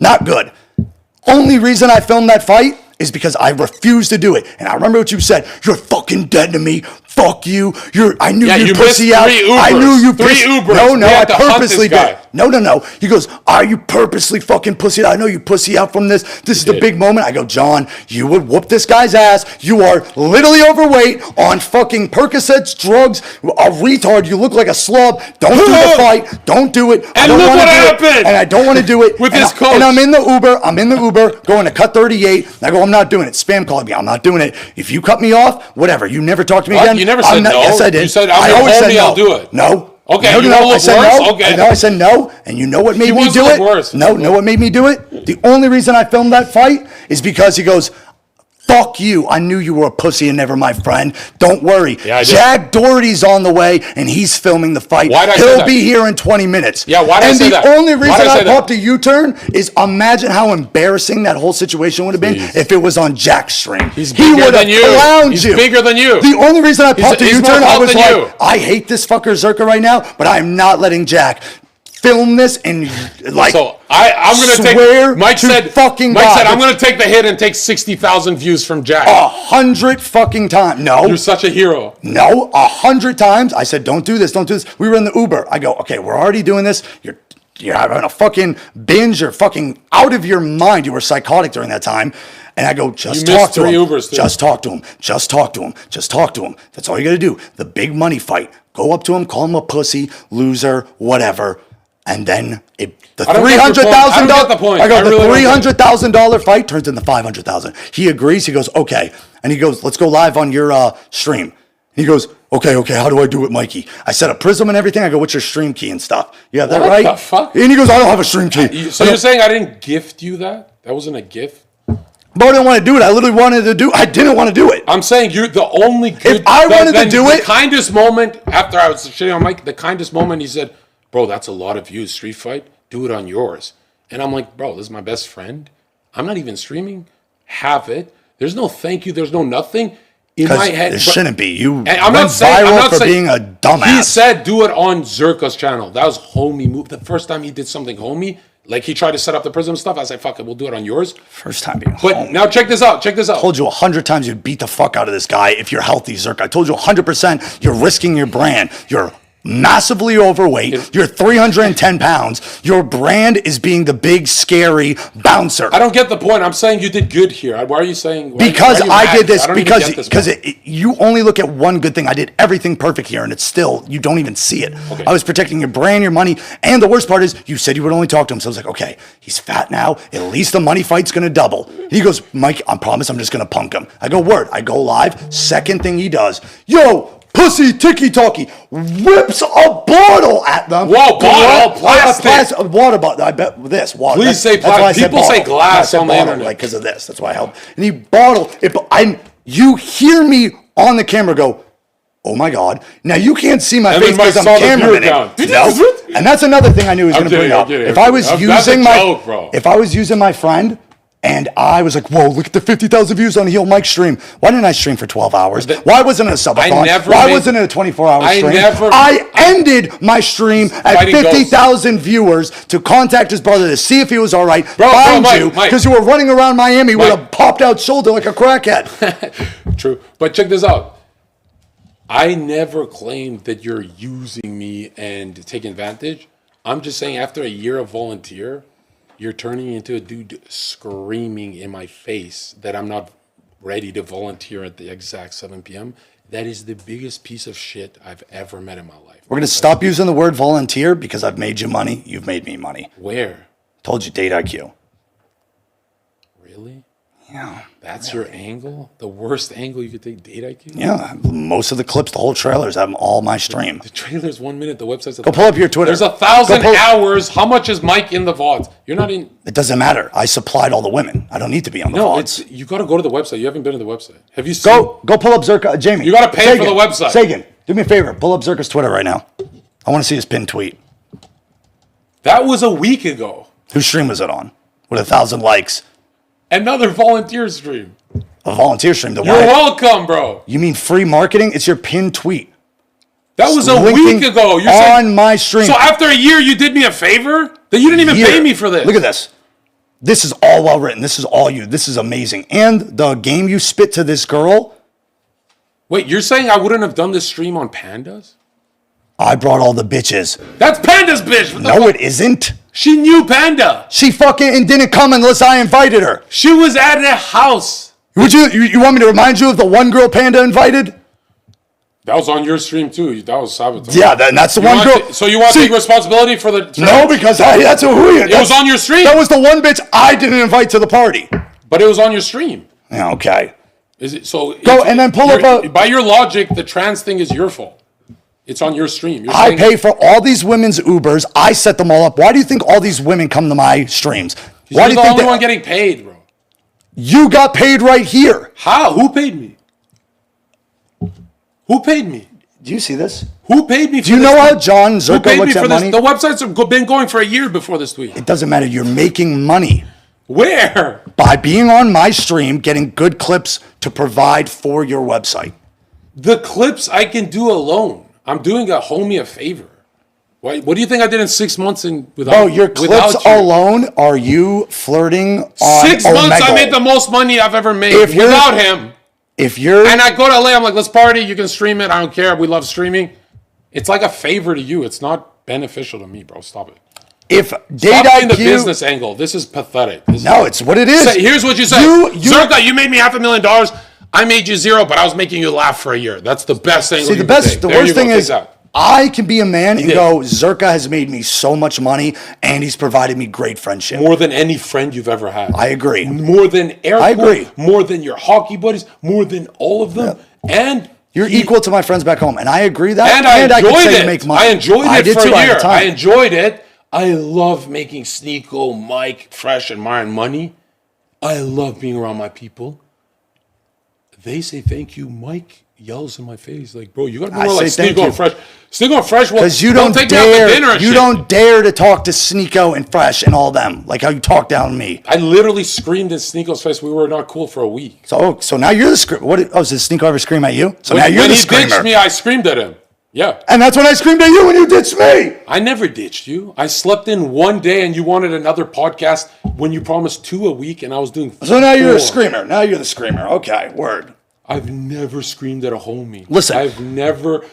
Not good. Only reason I filmed that fight is because I refused to do it. And I remember what you said. You're fucking dead to me. Fuck you. I knew you pussy out. I knew you pussy. No, I purposely did. No. He goes, are you purposely fucking pussy out? I know you pussy out from this. This is the big moment. I go, John, you would whoop this guy's ass. You are literally overweight on fucking Percocets, drugs, a retard. You look like a slub. Don't do the fight. Don't do it. And look what happened. And I don't want to do it. With this coach. And I'm in the Uber going to cut 38. I go, I'm not doing it. Spam called me. I'm not doing it. If you cut me off, whatever. You never talk to me again. You never said no. Yes, I did. You said, I'll do it. No. Okay, I said worse? no. Okay. I said no. And you know what made me do it? Worse. No, know what made me do it? The only reason I filmed that fight is because he goes, fuck you. I knew you were a pussy and never my friend. Don't worry. Yeah, Jack Doherty's on the way and he's filming the fight. He'll be here in 20 minutes. Yeah, why did I say that? And the only reason I popped a U-turn is imagine how embarrassing that whole situation would have been if it was on Jack's stream. He would have clowned you. He's bigger than you. The only reason I popped a U-turn, I was like, I hate this fucker Zherka right now, but I'm not letting Jack film this and like. So I'm gonna take. Mike said I'm gonna take the hit and take 60,000 views from Jack. 100 fucking times. No, you're such a hero. No, 100 times. I said, don't do this. Don't do this. We were in the Uber. I go, okay, we're already doing this. You're having a fucking binge. You're fucking out of your mind. You were psychotic during that time. And I go, just talk to him. Just talk to him. Just talk to him. Just talk to him. That's all you got to do. The big money fight. Go up to him, call him a pussy, loser, whatever. And then the $300,000. I go, the $300,000 fight turns into $500,000. He agrees. He goes, okay. And he goes, let's go live on your stream. He goes, okay. How do I do it, Mikey? I set a prism and everything. I go, what's your stream key and stuff? You have that right? What the fuck? And he goes, I don't have a stream key. So you're saying I didn't gift you that? That wasn't a gift? But I didn't want to do it. I literally wanted to do it. I didn't want to do it. I'm saying you're the only good. If I wanted to do it. The kindest moment after I was shitting on Mike, the kindest moment he said, bro, that's a lot of views, street fight. Do it on yours. And I'm like, bro, this is my best friend. I'm not even streaming. Have it. There's no thank you. There's no nothing in my head. There shouldn't be. You and I'm not saying being a dumbass. He said do it on Zherka's channel. That was homie move. The first time he did something homie, like he tried to set up the prism stuff. I was like, fuck it, we'll do it on yours. First time being But now check this out. I told you 100 times you'd beat the fuck out of this guy if you're healthy, Zherka. I told you 100% you're risking your brand. You're massively overweight. You're 310 pounds. Your brand is being the big, scary bouncer. I don't get the point. I'm saying you did good here. Why are you saying? Because why are you I mad? did this, I don't even get this, because bro. you only look at one good thing. I did everything perfect here, and it's still, you don't even see it. Okay. I was protecting your brand, your money, and the worst part is you said you would only talk to him. So I was like, okay, he's fat now. At least the money fight's going to double. He goes, Mike, I promise I'm just going to punk him. I go, word. I go live. Second thing he does, yo, pussy ticky-talkie, whips a bottle at them. Whoa, bottle, plastic. Water bottle. I bet this water. Please say that's why I plastic. said People say bottle. glass I said on the bottle, internet. like because of this. That's why I helped. And he bottle it. You hear me on the camera go, oh my God. Now you can't see my And face then Mike because I'm saw the cameraman viewer count. it. No. And that's another thing I knew he was I'm going to bring kidding, up. I'm kidding, If I'm I was kidding. That's a using my, joke, bro. if I was using my friend, and I was like, whoa, look at the 50,000 views on Heelmike stream. Why didn't I stream for 12 hours? Why wasn't it a subathon? Why wasn't it a 24-hour stream? I ended my stream at 50,000 viewers to contact his brother to see if he was all right. Find you, because you were running around Miami with a popped out shoulder like a crackhead. True. But check this out. I never claimed that you're using me and taking advantage. I'm just saying after a year of volunteer, you're turning into a dude screaming in my face that I'm not ready to volunteer at the exact 7 p.m. That is the biggest piece of shit I've ever met in my life. We're going to stop using the word volunteer because I've made you money. You've made me money. Where? Told you, date IQ. Really? Yeah. That's your angle? The worst angle you could take, date IQ? Yeah. Most of the clips, the whole trailers, have them all my stream. The trailer's 1 minute, the website's... Go pull up your Twitter. There's 1,000 hours. How much is Mike in the VODs? You're not in... It doesn't matter. I supplied all the women. I don't need to be on the VODs. You got to go to the website. You haven't been to the website. Have you seen... Go pull up Zherka. Jamie. You got to pay for the website. Sagan, do me a favor. Pull up Zherka's Twitter right now. I want to see his pinned tweet. That was a week ago. Whose stream was it on? With 1,000 likes. Another volunteer stream. A volunteer stream. You're welcome, bro. You mean free marketing? It's your pinned tweet. That was a week ago. You're on my stream. So after a year, you did me a favor? That you didn't even pay me for this. Look at this. This is all well written. This is all you. This is amazing. And the game you spit to this girl. Wait, you're saying I wouldn't have done this stream on Pandas? I brought all the bitches. That's Panda's bitch. What the No, fuck? it isn't. She knew Panda. She fucking didn't come unless I invited her. She was at a house. Would you want me to remind you of the one girl Panda invited? That was on your stream too. That was sabotage. Yeah, that's the one girl. So you want to take responsibility for the... No, because that's who we... It was on your stream. That was the one bitch I didn't invite to the party. But it was on your stream. Yeah, okay. Is it so? Go and then pull up a... By your logic, the trans thing is your fault. It's on your stream. You're I pay for all these women's Ubers. I set them all up. Why do you think all these women come to my streams? Why do you the think only one getting paid, bro? You got paid right here. How? Who paid me? Who paid me? Do you see this? Who paid me for this? Do you know how John Zherka looks at money? The websites have been going for a year before this tweet. It doesn't matter. You're making money. Where? By being on my stream, getting good clips to provide for your website. The clips I can do alone. I'm doing a homie a favor. What do you think I did in 6 months Bro, your clips alone, are you flirting on 6 months I made the most money I've ever made without him. And I go to LA, I'm like, let's party, you can stream it, I don't care, we love streaming. It's like a favor to you. It's not beneficial to me, bro. Stop it. If Stop data the business angle. This is pathetic. It's what it is. Here's what you say. Zherka, you made me $500,000. I made you $0, but I was making you laugh for a year. That's the best thing. See, the worst thing is I can be a man and go, Zherka has made me so much money and he's provided me great friendship. More than any friend you've ever had. I agree. More than I agree. More than your hockey buddies. More than all of them. Yeah. And you're equal to my friends back home. And I agree that. And I enjoyed it. Make money. I enjoyed it for a year. I enjoyed it. I love making Sneeko, Mike, Fresh, and Myron money. I love being around my people. They say thank you. Mike yells in my face like, "Bro, you got to be more like Sneeko and Fresh." Sneeko and Fresh, because you don't dare. You don't dare to talk to Sneeko and Fresh and all them like how you talk down to me. I literally screamed in Sneeko's face. We were not cool for a week. So now you're the screamer. What? Oh, did Sneeko ever scream at you? So now you're the screamer. When he ditched me, I screamed at him. Yeah. And that's when I screamed at you when you ditched me. I never ditched you. I slept in one day and you wanted another podcast when you promised 2 a week and I was doing 4. So now you're a screamer. Now you're the screamer. Okay, word. I've never screamed at a homie. Listen. I've never...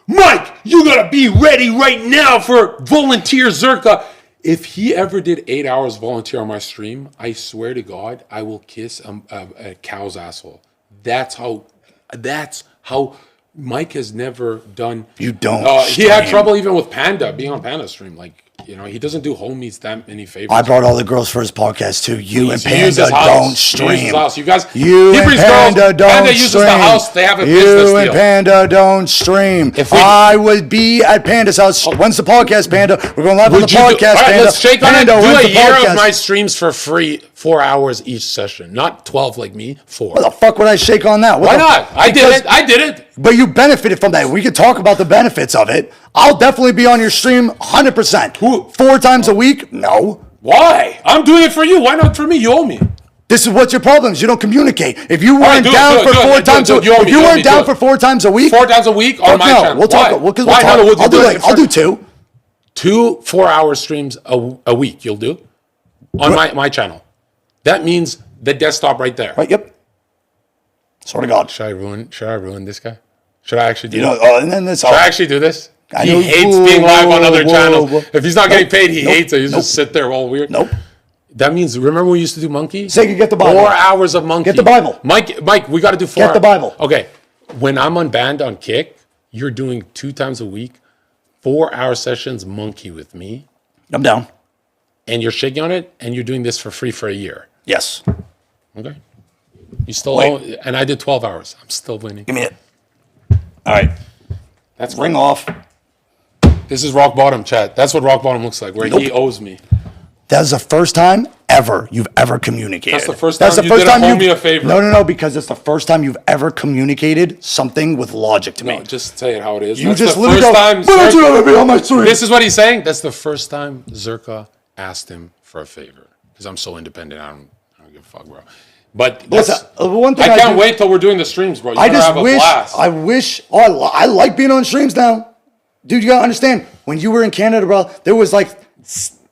Mike, you gotta be ready right now for volunteer Zherka. If he ever did 8 hours volunteer on my stream, I swear to God, I will kiss a cow's asshole. That's how Mike has never done. You don't. He had trouble even with Panda, being on Panda's stream. Like, he doesn't do homies that many favors. I brought all the girls for his podcast too. You and He Panda don't stream. He uses his house. You guys, You he and brings Panda girls. don't Panda uses stream. the house. They have a business You and deal. Panda don't stream. I would be at Panda's house. When's the podcast, Panda? We're going live on the podcast, All right, Panda. let's shake on it. Panda, Do when's a the year podcast? of my streams for free, 4 hours each session, not 12 like me. 4. Why the fuck would I shake on that? Why not? I did it. But you benefited from that. We could talk about the benefits of it. I'll definitely be on your stream 100%. 4 times a week? No. Why? I'm doing it for you. Why not for me? You owe me. This is what's your problems. You don't communicate. If you weren't down for 4 times a week, if you weren't down for 4 times a week, 4 times a week on my channel. We'll talk. I'll do 2. 2 4-hour streams a week. You'll do on my channel. That means the desktop right there. Right. Yep. Swear to God. Should I ruin this guy? Should I actually do this? And then this. Should I actually do this? He know- hates being live on other channels. whoa. If he's not getting paid, he hates it. He's just sit there all weird. Nope. That means, remember we used to do Monkey? Say, get the Bible. 4 hours of Monkey. Get the Bible. Mike, we got to do 4 Get the Bible. Okay. When I'm unbanned on Kick, you're doing 2 times a week, 4-hour sessions Monkey with me. I'm down. And you're shaking on it, and you're doing this for free for a year. Yes. Okay. You still owe, and I did 12 hours. I'm still winning. Give me it. All right. That's Ring off. This is rock bottom, chat. That's what rock bottom looks like, where he owes me. That's the first time ever you've ever communicated. That's the first time you did owe me a favor. No, because it's the first time you've ever communicated something with logic to me. No, just say it how it is. You That's just the literally first go, time "Why don't you ever be on my stream?" This is what he's saying. That's the first time Zherka asked him for a favor. Because I'm so independent, I don't give a fuck, bro. But one thing I can't wait till we're doing the streams, bro. I just wish, I like being on streams now. Dude, you gotta understand, when you were in Canada, bro, there was like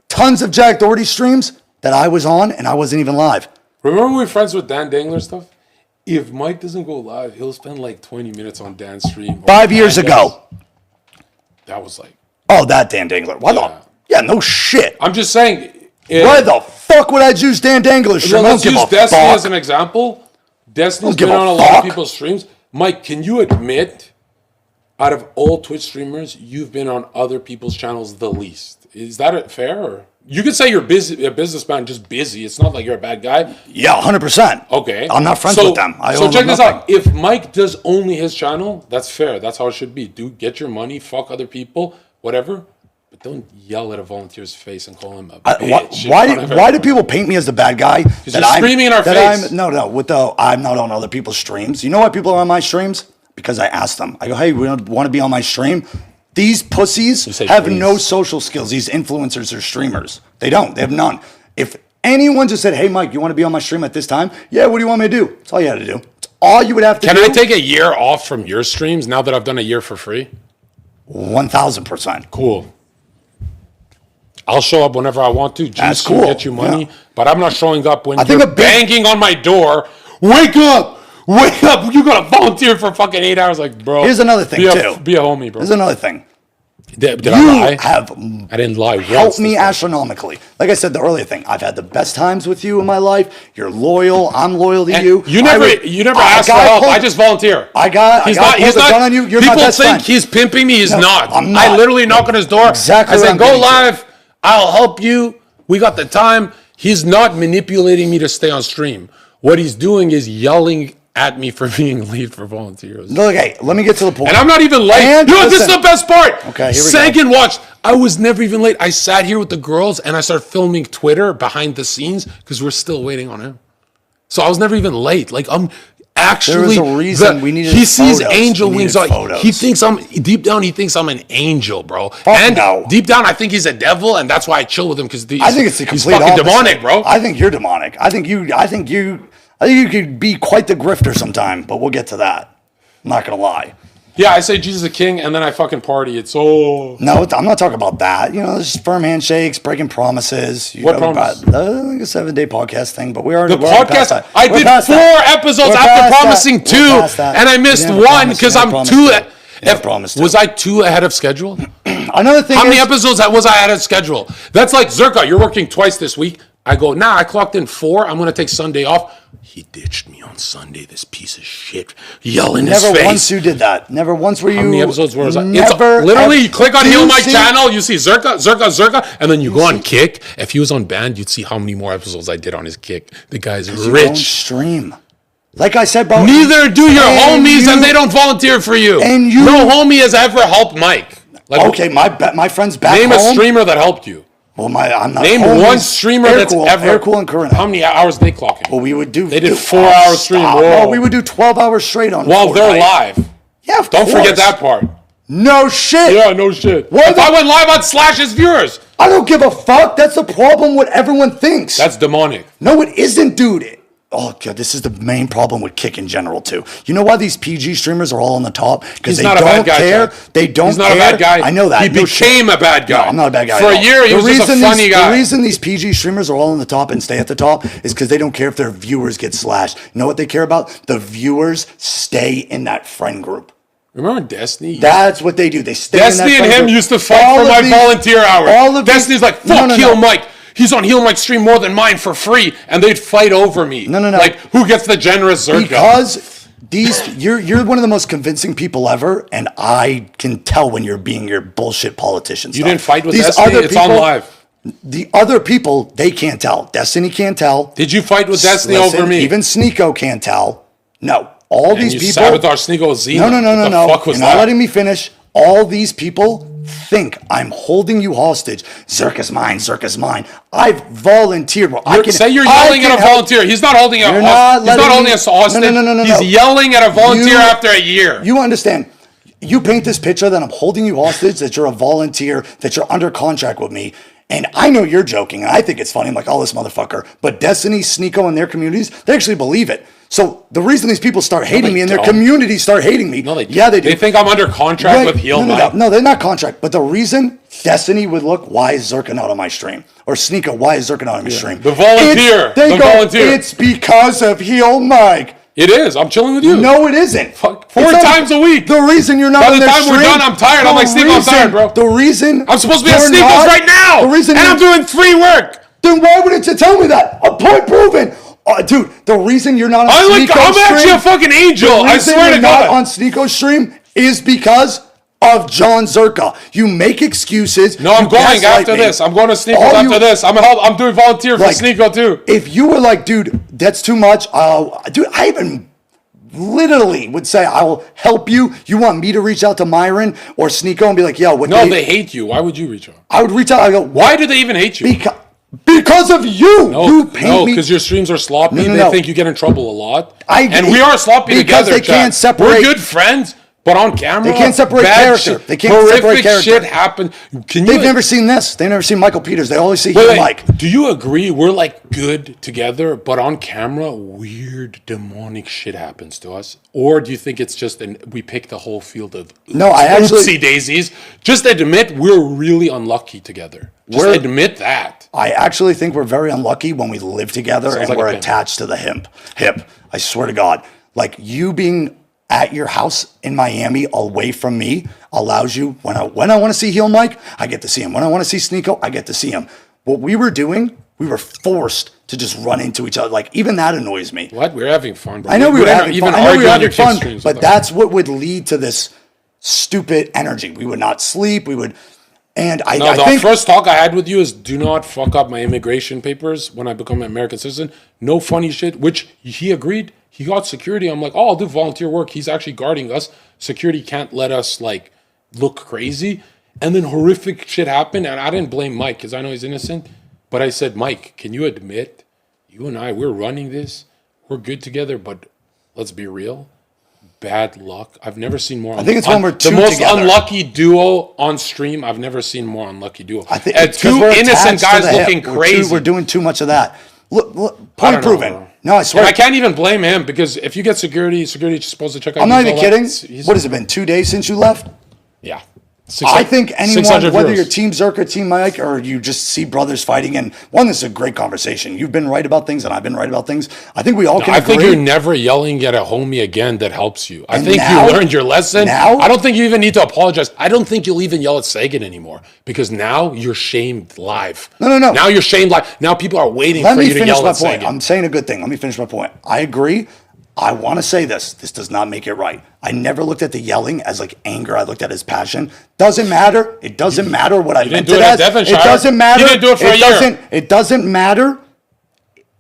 tons of Jack Doherty streams that I was on and I wasn't even live. Remember we were friends with Dan Dangler stuff? If Mike doesn't go live, he'll spend like 20 minutes on Dan's stream. 5 years ago. That was like... Oh, that Dan Dangler. Yeah, no shit. I'm just saying... Why the fuck would I choose Dan Dangler's stream? Let's use Destiny fuck. as an example. Destiny's Don't been give on a a lot of fuck. people's streams. Mike, can you admit, out of all Twitch streamers, you've been on other people's channels the least? Is that fair? Or? You could say you're busy, a businessman, just busy. It's not like you're a bad guy. Yeah, 100%. Okay. I'm not friends with them. So check this out. If Mike does only his channel, that's fair. That's how it should be. Dude, get your money, fuck other people, whatever. But don't yell at a volunteer's face and call him a bitch. Why do people paint me as the bad guy? Because you're screaming in our face. I'm not on other people's streams. You know why people are on my streams? Because I asked them. I go, hey, we want to be on my stream? These pussies have no social skills. These influencers or streamers. They don't. They have none. If anyone just said, hey, Mike, you want to be on my stream at this time? Yeah, what do you want me to do? That's all you had to do. It's all you would have to do. Can I take a year off from your streams now that I've done a year for free? 1,000%. Cool. I'll show up whenever I want to. That's Juice cool. You, get you money. Yeah. But I'm not showing up when you're banging on my door. Wake up! Wake up! You gotta volunteer for fucking 8 hours. Like, bro. Here's another thing, too. Be a homie, bro. Here's another thing. Did I lie? I didn't lie. Help me astronomically. Like I said, the earlier thing. I've had the best times with you in my life. You're loyal. I'm loyal to you. You never asked for help. I just volunteer. He's not. Gun on you. You're my best friend. People think he's pimping me. He's not. I'm not. I literally knock on his door. Exactly. I said, go live. I'll help you. We got the time. He's not manipulating me to stay on stream. What he's doing is yelling at me for being late for volunteers. Okay, let me get to the point. And I'm not even late. This is the best part. Okay, here we Sank go. and watched. I was never even late. I sat here with the girls and I started filming Twitter behind the scenes because we're still waiting on him. So I was never even late. Like, I'm actually. There was a reason we needed He sees photos. angel We wings. needed photos. He thinks deep down, he thinks I'm an angel, bro. No. Deep down, I think he's a devil, and that's why I chill with him because I think it's the he's complete fucking opposite. demonic, bro. I think you're demonic. I think you could be quite the grifter sometime, but we'll get to that. I'm not gonna lie. Yeah, I say Jesus is a king, and then I fucking party. No, I'm not talking about that. There's firm handshakes, breaking promises. What promise? Like a 7-day podcast thing, but we already the podcast. I did 4 episodes after promising 2, and I missed 1 because I'm too. I promise to. Was I too ahead of schedule? Another thing How many is, episodes was I ahead of schedule? That's like, Zherka, you're working twice this week. I go, nah, I clocked in 4. I'm going to take Sunday off. He ditched me on Sunday, this piece of shit. Yell in his face. never once you did that. Never once were you. How many episodes were it? Never. It's literally, you click on Do you Heelmike see- channel, you see Zherka, and then you go on Kick. If he was on band, you'd see how many more episodes I did on his Kick. The guy's You don't rich. stream. Like I said, bro. Neither do your homies, and you- they don't volunteer for you. And you- no homie has ever helped Mike. Like, Okay, my friends back name home. a streamer that helped you. Well, I'm not. Name homies. one streamer that's ever. Air Cool and Current. How many hours they clocking? Well, we would do. They did dude, 4 hour stream. stop. Whoa. No, we would do 12 hours straight on. While they're Fortnite. live. Yeah, of Don't forget course. that part. No shit. Yeah, no shit. Why If the- I went live on Slash's viewers, I don't give a fuck. That's the problem. What everyone thinks. that's demonic. No, it isn't, dude. Oh god, this is the main problem with Kick in general too. You know why these PG streamers are all on the top? Because He's they not a don't bad guy, care. Chad. They don't. He's not care. a bad guy. I know that. He No shit. became a bad guy. No, I'm not a bad guy. For at a all. year, he was just a funny guy. The reason these PG streamers are all on the top and stay at the top is because they don't care if their viewers get slashed. You know what they care about? The viewers stay in that friend group. Remember Destiny? That's what they do. They stay Destiny in that and friend him group. used to fight All for of my these- volunteer hours. all of these- Destiny's like, No, fuck no, no. Heelmike. He's on Heelmike's stream more than mine for free, and they'd fight over me. No. Like, who gets the generous Zherka? Because you're one of the most convincing people ever, and I can tell when you're being your bullshit politician. You didn't fight with Destiny? It's on live. The other people, they can't tell. Destiny can't tell. Did you fight with Destiny Listen, over me? Even Sneeko can't tell. No. All And these you people. sabotage Sneeko Xena. No. What the fuck was You're not that? letting me finish. All these people think I'm holding you hostage. Zherka's mine. Zherka's mine. I've volunteered. Bro. Say you're yelling at a volunteer. He's not holding You're a not He's not letting holding me- us hostage. No. He's yelling at a volunteer You- after a year. You understand. You paint this picture that I'm holding you hostage, that you're a volunteer, that you're under contract with me. And I know you're joking, and I think it's funny. I'm like, oh, this motherfucker. But Destiny, Sneeko, and their communities, they actually believe it. So the reason these people start hating they me and their don't. communities start hating me, No, they yeah, they do. They think I'm under contract Right. with Heelmike. No, they're not contract. But the reason Destiny would look, why is Zherka not on my stream? Or Sneeko, why is Zherka not on my stream? The volunteer. They The go, volunteer. it's because of Heelmike. It is. I'm chilling with you. No, it isn't. Fuck, It's 4 not- times a week. The reason you're not By on the their time we're stream, done, I'm tired. I'm the like, Sneeko, I'm tired, bro. The reason I'm supposed to be at you're Sneeko's not- right now. The reason and you- I'm doing free work. Then why wouldn't you tell me that? A point proven. Dude, the reason you're not on I'm Sneeko's actually stream, a fucking angel. the I reason swear you're to not God. on Sneeko's stream is because of John Zherka. You make excuses. No, I'm you going gaslight after me. this. I'm going to Sneeko's All after you- this. I'm doing volunteer for Like, Sneeko too. If you were like, dude, that's too much. Dude, I even literally would say, I will help you. You want me to reach out to Myron or Sneeko and be like, yo, what? No, they hate you. Why would you reach out? I would reach out. I go, Why do they even hate you? Because of you. You paint me. because your streams are sloppy. No. They think you get in trouble a lot. I and agree. we are sloppy Because together. they can't Chad. separate- We're good friends, but on camera, They can't separate bad character. shit- They can't horrific separate character. shit happen. Can They've you? never seen this. They've never seen Michael Peters. They always see Wait, Heelmike. do you agree we're like good together, but on camera, weird demonic shit happens to us? Or do you think it's just we pick the whole field of No, I actually- oopsie daisies? Just admit we're really unlucky together. Just admit that. I actually think we're very unlucky when we live together Sounds and like a we're pimp. attached to the hip. I swear to God. Like you being at your house in Miami away from me allows you, when I want to see Heelmike, I get to see him. When I want to see Sneeko, I get to see him. What we were doing, we were forced to just run into each other. Like even that annoys me. What? We're having fun, bro. I know we were don't having even fun. I know we argue were on your having kids' fun, streams but with us. that's what would lead to this stupid energy. We would not sleep. We would, and I No, the think first talk I had with you is do not fuck up my immigration papers when I become an American citizen. No funny shit, which he agreed. He got security. I'm like, oh, I'll do volunteer work. He's actually guarding us. Security can't let us like look crazy. And then horrific shit happened. And I didn't blame Mike because I know he's innocent. But I said, Mike, can you admit you and I, we're running this. We're good together, but let's be real. Bad luck. I've never seen more. I think it's when we're the two most together. unlucky duo on stream. I've never seen more unlucky duo. I think And it's 'cause two we're innocent attached to guys the hip. looking We're crazy. we're doing too much of that. Look, I point don't know, proven. bro. No, I swear. And I can't even blame him because if you get security is supposed to check out. I'm not these even all that. kidding. He's- What has it been? 2 days since you left? Yeah. I think anyone, 600 whether viewers. you're Team Zherka, Team Mike, or you just see brothers fighting, and one, this is a great conversation. You've been right about things, and I've been right about things. I think we all can I agree. think you're never yelling at a homie again that helps you. I And think now- you learned your lesson. now- I don't think you even need to apologize. I don't think you'll even yell at Sagan anymore because now you're shamed live. No. Now you're shamed live. Now people are waiting Let for me you to finish yell my at point. Sagan. I'm saying a good thing. Let me finish my point. I agree. I want to say this. This does not make it right. I never looked at the yelling as like anger. I looked at it as passion. Doesn't matter. It doesn't matter what I meant do it it at as. Devonshire. It doesn't matter. You didn't do it for a year. It doesn't matter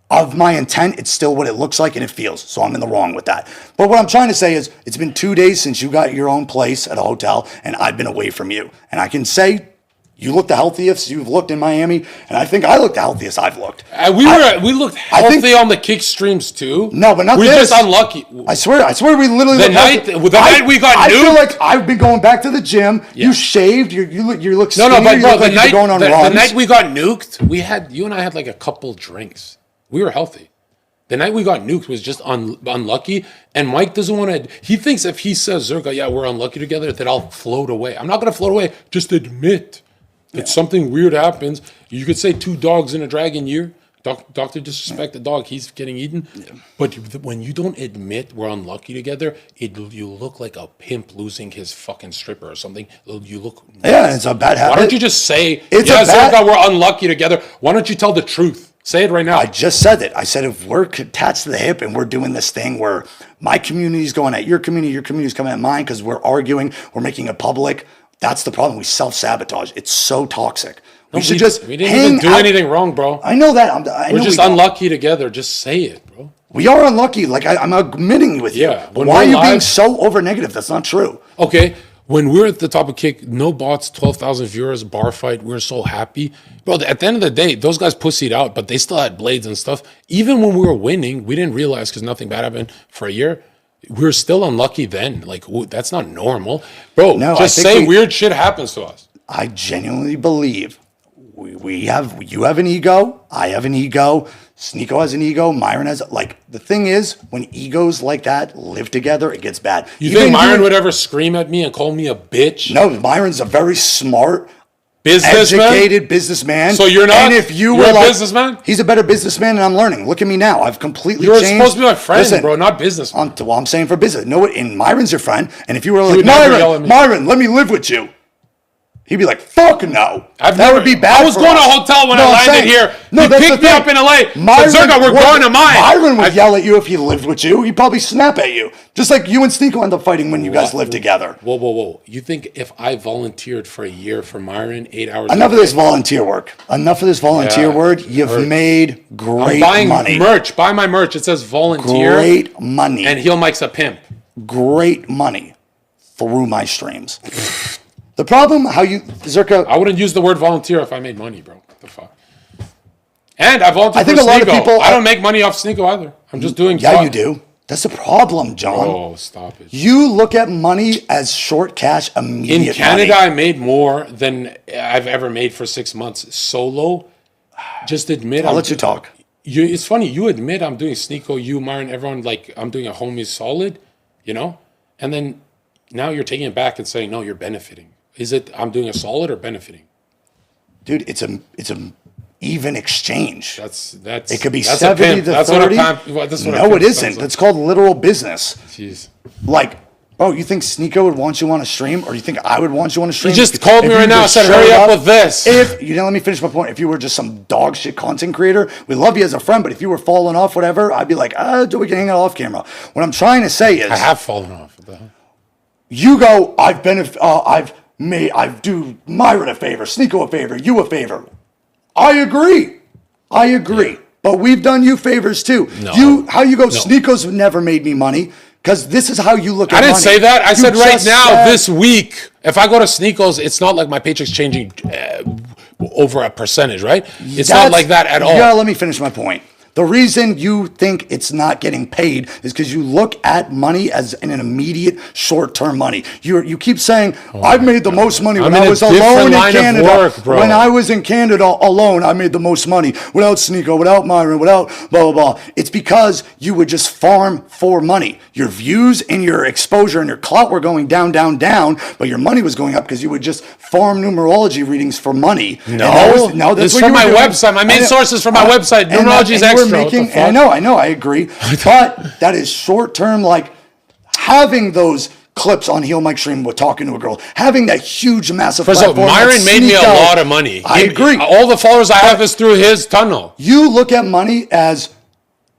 of my intent. It's still what it looks like and it feels. So I'm in the wrong with that. But what I'm trying to say is it's been 2 days since you got your own place at a hotel and I've been away from you. And I can say you look the healthiest you've looked in Miami, and I think I look the healthiest I've looked. We looked I think- healthy on the kick streams too. No, but not We're this. just unlucky. I swear, we literally The look night- healthy. the night we got I feel nuked- like I've been going back to the gym. Yeah. You shaved. You look No, skinnier. but you bro, look like you've been going on the runs. night we got nuked, you and I had like a couple drinks. We were healthy. The night we got nuked was just unlucky. And Mike doesn't want to. He thinks if he says, Zherka, yeah, we're unlucky together, that I'll float away. I'm not going to float away. Just admit that something weird happens. You could say 2 dogs in a dragon year. Doctor disrespect the dog. He's getting eaten. Yeah. But when you don't admit we're unlucky together, you look like a pimp losing his fucking stripper or something. You look. Yeah, it's a bad habit. Why don't you just say, It's yeah, a bad- Zherka, we're unlucky together. Why don't you tell the truth? Say it right now. I just said it. I said if we're attached to the hip and we're doing this thing where my community's going at your community's coming at mine because we're arguing, we're making it public. That's the problem. We self-sabotage. It's so toxic. We should just we didn't hang even do out. anything wrong, bro. I know that. I We're know just we don't. unlucky together. Just say it, bro. We are unlucky. Like I'm admitting with you. Yeah, But when why are we're you being live- so over negative? That's not true. Okay, when we're at the top of Kick, no bots, 12,000 viewers, bar fight, we're so happy. Bro, at the end of the day, those guys pussied out, but they still had blades and stuff. Even when we were winning, we didn't realize because nothing bad happened for a year. We were still unlucky then. Like, that's not normal. Bro, No, just I think say weird shit happens to us. I genuinely believe you have an ego. I have an ego. Sneeko has an ego. Myron has, like, the thing is, when egos like that live together, it gets bad. You Even think Myron you- would ever scream at me and call me a bitch? No, Myron's a very smart, Businessman? educated businessman. So you're not? And if you You're were a like, businessman? he's a better businessman, and I'm learning. Look at me now. I've completely You're changed. supposed to be my friend, Listen, bro, not businessman. I'm saying for business. No, and Myron's your friend. And if you were like, would never yell at me. Myron, let me live with you. He'd be like, fuck no. That would be bad. I was for going to us. a hotel when I I'm landed saying- here. No, He that's picked the me up thing. in LA. Said, Zherka, we're going to mine. Myron would yell at you if he lived with you. He'd probably snap at you. Just like you and Sneeko end up fighting when you guys live together. Whoa. You think if I volunteered for a year for Myron, 8 hours Enough a of this day- volunteer work. Enough of this volunteer Yeah, word. it You've hurts. made I'm great buying money. merch. Buy my merch. It says volunteer. Great money. And Heelmike's a pimp. Great money through my streams. The problem, Zherka, I wouldn't use the word volunteer if I made money, bro. What the fuck? And I volunteer I think for a lot of Sneeko. people- I don't make money off Sneeko either. I'm just doing yeah, fun. you do. That's the problem, John. Oh, stop it. You look at money as short cash, immediate In Canada, money. I made more than I've ever made for 6 months solo. Just admit. I'll let you talk. It's funny. You admit I'm doing Sneeko, you, Myron, everyone, like I'm doing a homie solid, you know? And then now you're taking it back and saying, no, you're benefiting. Is it I'm doing a solid or benefiting? Dude, it's a even exchange. That's It could be that's 70 a pimp. to That's 30. What a pimp, that's what a No, pimp it sounds isn't. like. It's called literal business. Jeez. Like, oh, you think Sneeko would want you on a stream, or you think I would want you on a stream? You just If called me you right now and just said, showed hurry up with this. Let me finish my point. If you were just some dog shit content creator, we love you as a friend, but if you were falling off, whatever, I'd be like, we can hang out off camera. What I'm trying to say is, I have fallen off. What the hell? you go, I do Myron a favor, Sneeko a favor, you a favor. I agree. But we've done you favors too. No. How you go, Sneeko's never made me money, because this is how you look at I money. didn't say that. I You said right just now, said- this week, if I go to Sneeko's, it's not like my paycheck's changing over a percentage, right? It's not like that at all. You gotta let me finish my point. The reason you think it's not getting paid is because you look at money as an immediate short-term money. You keep saying, I've made the most money when I was alone in Canada. When I was in Canada alone, I made the most money without Sneeko, without Myron, without blah, blah, blah. It's because you would just farm for money. Your views and your exposure and your clout were going down, down, down, but your money was going up because you would just farm numerology readings for money. No, that's from my website. My main source is from my website. Numerology is extra. I know, I agree. But that is short-term, like having those clips on Heelmike stream with talking to a girl, having that huge, massive platform. Myron made me a lot of money. I agree. All the followers I have is through his tunnel. You look at money as,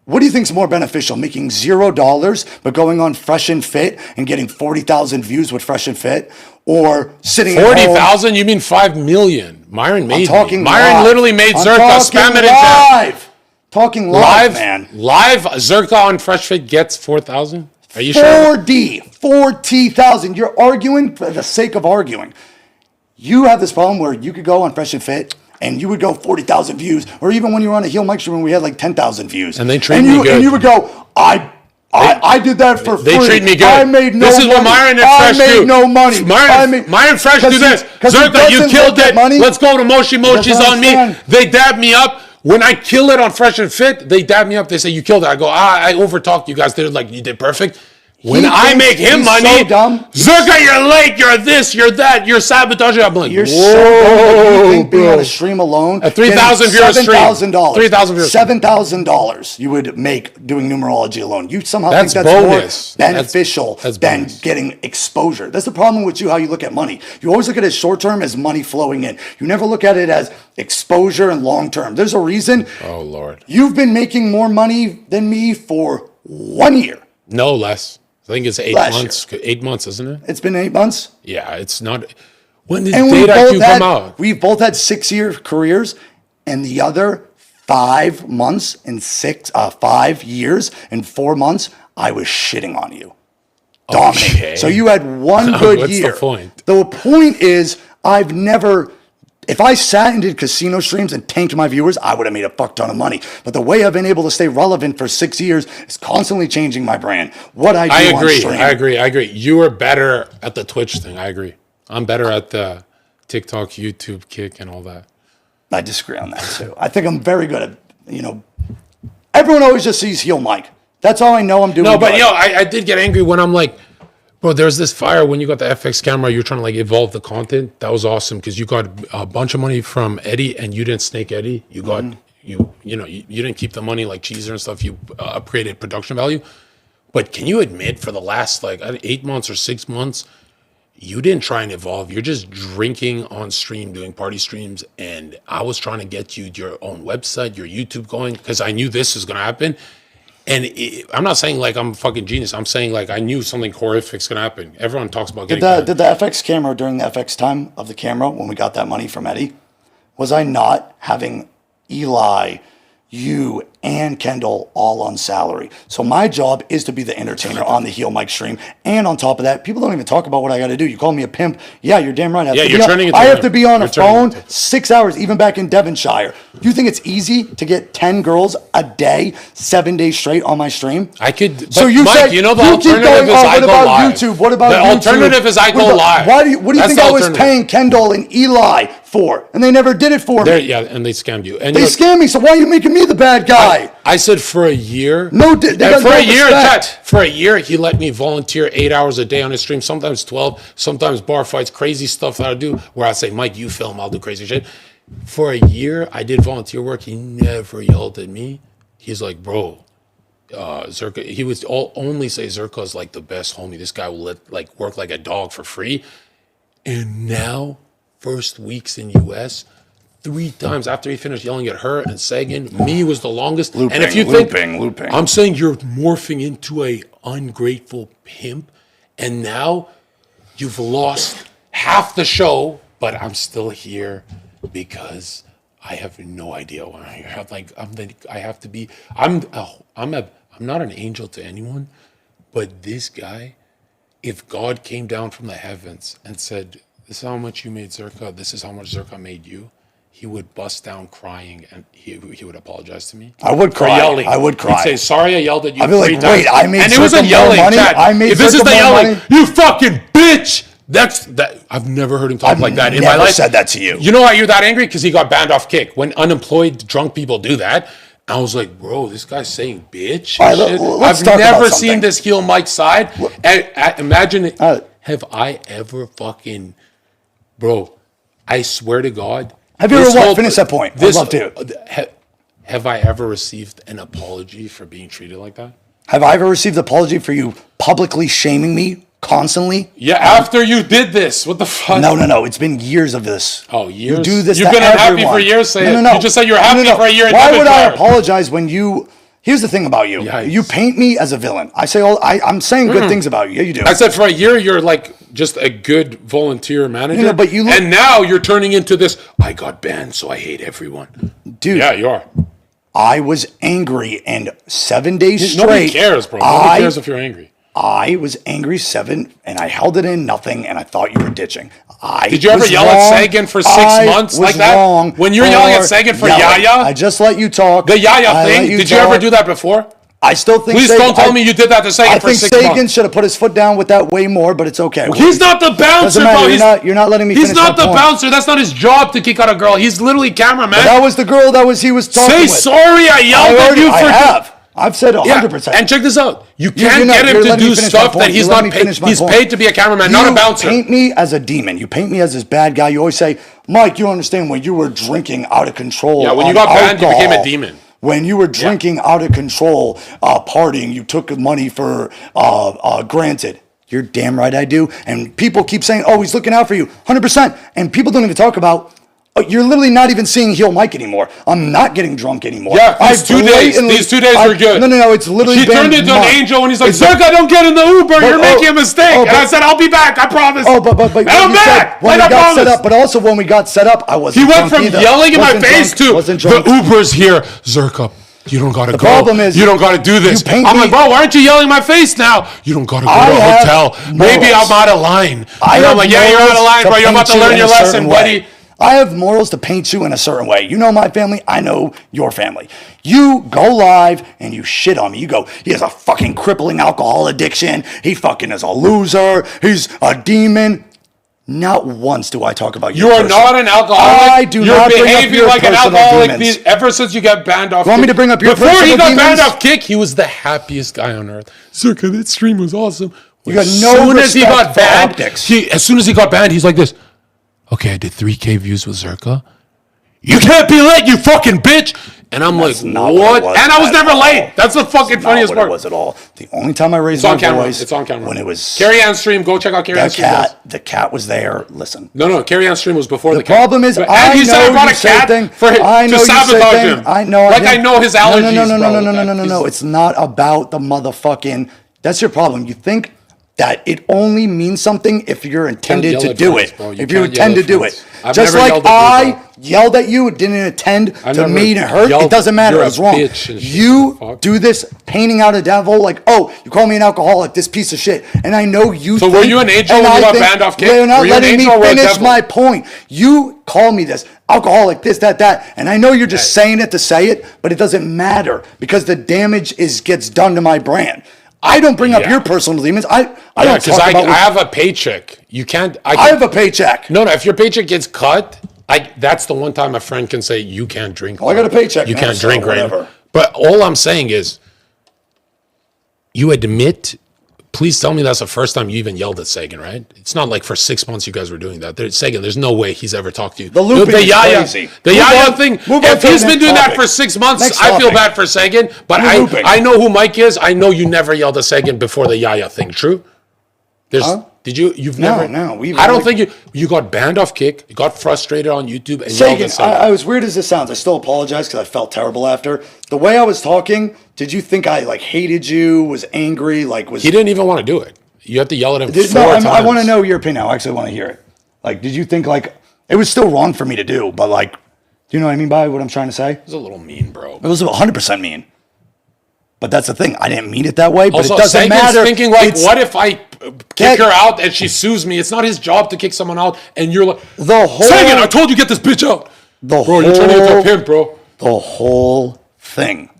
what do you think is more beneficial? Making $0, but going on Fresh and Fit and getting 40,000 views with Fresh and Fit, or sitting 40,000? You mean 5 million? Myron made me. Myron live. literally made Zherka spam it in live. Talking live, man. Live Zherka on Fresh Fit gets 4,000. Are you sure? 40,000. You're arguing for the sake of arguing. You have this problem where you could go on Fresh and Fit and you would go 40,000 views, or even when you were on a Heelmike stream, we had like 10,000 views. And they treat me good. And you would go, I did that for free. They treat me good. I made no money. This is what Myron and Fresh do. I made no money. Myron Fresh do this. Zherka, you killed it. Let's go to Moshi. Moshi's on me. They dab me up. When I kill it on Fresh and Fit, they dab me up. They say, you killed it. I go, I overtalked you guys. They're like, you did perfect. When I make him money, so dumb. Zherka, you're late, you're this, you're that, you're sabotaging. I'm like, you're so dumb. You think being on a stream alone, a 3,000 viewer stream, $7,000, 3,000 viewers, $7,000 you would make doing numerology alone. You somehow think that's bonus. More beneficial than getting exposure. That's the problem with you, how you look at money. You always look at it short term as money flowing in. You never look at it as exposure and long term. There's a reason. Oh Lord, you've been making more money than me for 1 year. No less. I think it's 8 months. 8 months, isn't it? It's been 8 months? Yeah, it's not. When did Data IQ come out? We've both had 6-year careers, and the other 5 months and 5 years and 4 months, I was shitting on you. Dominating. Okay. So you had one good year. What's the point? The point is, I've never... If I sat and did casino streams and tanked my viewers, I would have made a fuck ton of money. But the way I've been able to stay relevant for 6 years is constantly changing my brand. What I do on stream. I agree. You are better at the Twitch thing. I agree. I'm better at the TikTok, YouTube, Kick, and all that. I disagree on that too. I think I'm very good at, everyone always just sees Heelmike. That's all I know I'm doing. No, but I did get angry when I'm like, bro, there's this fire when you got the FX camera, you're trying to like evolve the content. That was awesome because you got a bunch of money from Eddie and you didn't snake Eddie. You got you didn't keep the money like Cheezer and stuff. You upgraded production value. But can you admit for the last like 8 months or 6 months, you didn't try and evolve. You're just drinking on stream, doing party streams. And I was trying to get you your own website, your YouTube going because I knew this was going to happen. And I'm not saying like I'm a fucking genius. I'm saying like I knew something horrific's gonna happen. Everyone talks about getting. Did the FX camera during the FX time of the camera when we got that money from Eddie? Was I not having Eli, you, and Kendall all on salary? So my job is to be the entertainer on the Heelmike stream. And on top of that, people don't even talk about what I got to do. You call me a pimp. Yeah, you're damn right. I have to be on a phone 6 hours, even back in Devonshire. You think it's easy to get 10 girls a day, 7 days straight on my stream? I could. So you Mike, said, the alternative is I go live. YouTube? What about the YouTube? alternative is I go live. What do you think I was paying Kendall and Eli for? And they never did it for me. Yeah, and they scammed you. And they scammed me, so why are you making me the bad guy? I said for a year. No, they got for no a year, respect. for a year, he let me volunteer 8 hours a day on his stream, sometimes 12, sometimes bar fights, crazy stuff that I do, where I say, Mike, you film, I'll do crazy shit. For a year, I did volunteer work. He never yelled at me. He's like, bro, Zherka, he would only say Zherka is like the best homie. This guy will work like a dog for free. And now, first weeks in US, 3 times after he finished yelling at her and Sagan, me was the longest. Looping, and if you looping. I'm saying you're morphing into a ungrateful pimp, and now you've lost half the show, but I'm still here because I have no idea why I'm here. I'm not an angel to anyone, but this guy, if God came down from the heavens and said, "This is how much you made Zherka, this is how much Zherka made you," he would bust down crying and he would apologize to me. I would For cry. yelling. I would cry. He'd say, sorry, I yelled at you I'd be 3 like, times. wait, I made and it wasn't Zherka more yelling, money? Chad. I made If this is Zherka the more yelling, money? you fucking bitch. I've never heard him talk like that in my never life. said that to you. You know why you're that angry? Because he got banned off Kick. When unemployed drunk people do that, I was like, bro, this guy's saying bitch. All And right, shit. let's I've talk about never something. seen this Heelmike side. And imagine it. Have I ever fucking, bro? I swear to God. Have you ever this what? whole- Finish that point. I'd love to. Have I ever received an apology for being treated like that? Have I ever received apology for you publicly shaming me constantly? Yeah, after you did this, what the fuck? No. It's been years of this. Oh, years? You do this. You've to been unhappy everyone. for years, say it. No. You just said you were happy for a year and Why never would I tried. apologize when you? Here's the thing about you. Yikes. You paint me as a villain. I'm saying good things about you. Yeah, you do. I said for a year you're like just a good volunteer manager. You know, but you look- and now you're turning into this. I got banned, so I hate everyone. Dude, Yeah, you are. I was angry and 7 days straight. Nobody cares, bro. Nobody cares if you're angry. I was angry 7, and I held it in nothing, and I thought you were ditching. Did you ever yell at Sagan for 6 months like that? Wrong When you're yelling at Sagan for Yaya? I just let you talk. The Yaya I thing? let you Did you ever talk. do that before? I still think Please don't tell me you did that to Sagan I for think 6 Sagan months. should have put his foot down with that way more, but it's okay. He's not the bouncer, Doesn't matter. bro. You're not letting me He's finish not my the point. bouncer. That's not his job to kick out a girl. He's literally cameraman. That was the girl he was talking Say with. sorry, I yelled at you for... I have. I've said Yeah, 100%. and check this out. You You're can't not- get him you're to letting do me finish my stuff point. that he's You're letting not me paid. finish my He's point. paid to be a cameraman, not a bouncer. You paint me as a demon. You paint me as this bad guy. You always say, Mike, you don't understand when you were drinking out of control. Yeah, when you on got banned, you became a alcohol. demon. When you were drinking out of control, partying, you took money for granted. You're damn right I do. And people keep saying, oh, he's looking out for you. 100%. And people don't even talk about, you're literally not even seeing Heelmike anymore. I'm not getting drunk anymore. Yeah, these 2 days were good. No, it's literally He been turned into months. an angel and he's like, It's Zherka, don't get in the Uber. You're making a mistake. oh, And I said, I'll be back. I promise. Oh, but and when I'm you said back. when Like we I got set promised. up, but also when we got set up, I wasn't. He went drunk from either. yelling in my Wasn't face drunk, to wasn't the drunk. Uber's here. Zherka, you don't gotta go. problem is you don't gotta do this. you paint I'm me- like, bro, why aren't you yelling in my face now? You don't gotta go I to a have hotel. Maybe morals. I'm out of line. I And I'm have like, yeah, you're out of morals line, to bro. You're about paint to you learn in your a lesson, certain buddy. way. I have morals to paint you in a certain way. You know my family, I know your family. You go live and you shit on me. You go, he has a fucking crippling alcohol addiction. He fucking is a loser. He's a demon. Not once do I talk about You are not an alcoholic. I do You're not bring up behaving your like an personal alcoholic demons. ever since you got banned off. You want me Kick. to bring up your Before he personal got demons? banned off Kick, he was the happiest guy on earth. Zherka, that stream was awesome. You got As no soon as he respect got for banned, optics. as soon as he got banned, he's like this. Okay, I did 3K views with Zherka. You can't be late, you fucking bitch. And I'm That's like, not what? it was And I was at never all. late. That's the fucking Not funniest what part. it was at all. The only time I raised It's on my camera. voice It's on camera. when it was Carry On stream. Go check out Carry On stream. guys. the cat was there. Listen. No, Carry On stream was before the The problem is, And I he said know I brought you a say cat thing. for him I know to you say sabotage thing. him. I know. Like I know his allergies. No. It's not about the motherfucking. That's your problem. You think that it only means something if you're intended yell to at do friends, it. bro. You If you can't intend yell to at do friends. it. I've Just never like yelled at you, bro. yelled at you, it didn't intend I've to never mean to hurt. yelled, It doesn't matter. "You're a It's wrong. bitch," and shit. You Fuck. do this painting out a devil like, oh, you call me an alcoholic, this piece of shit. And I know you So were you an angel and when you I got think banned off Kick? You're not Were you an letting me angel or a finish devil? my point. You call me this alcoholic, this, that, and I know you're just saying it to say it, but it doesn't matter because the damage gets done to my brand. I don't bring up Yeah. your personal demons. I Yeah, don't because talk I about. have a paycheck. You can't. I have a paycheck. No, if your paycheck gets cut, that's the one time a friend can say you can't drink. Well, I got a paycheck You now, can't so drink right whatever. now. But all I'm saying is, you admit. Please tell me that's the first time you even yelled at Sagan, right? It's not like for 6 months you guys were doing that. Sagan, there's no way he's ever talked to you. The looping is Yaya, crazy. the Move Yaya on- thing. move on If to he's the been next doing that topic. for 6 months, Next I feel topic. bad for Sagan. But You're looping. I know who Mike is. I know you never yelled at Sagan before the Yaya thing. True? Did you? You've never? No. I don't think you got banned off Kick. You got frustrated on YouTube and yelled Sagan, at Sagan. I was weird as this sounds. I still apologize because I felt terrible after. The way I was talking, did you think I hated you, was angry, was... He didn't even want to do it. You have to yell at him No, four times. I want to know your opinion. I actually want to hear it. Did you think it was still wrong for me to do, but do you know what I mean by what I'm trying to say? It was a little mean, bro. It was 100% mean. But that's the thing. I didn't mean it that way, but Also, it doesn't Sagan's matter. thinking what if I kick her out and she sues me? It's not his job to kick someone out, and you're like, The whole... Sagan, I told you get this bitch out. Bro, you're turning into a pimp, bro. The whole thing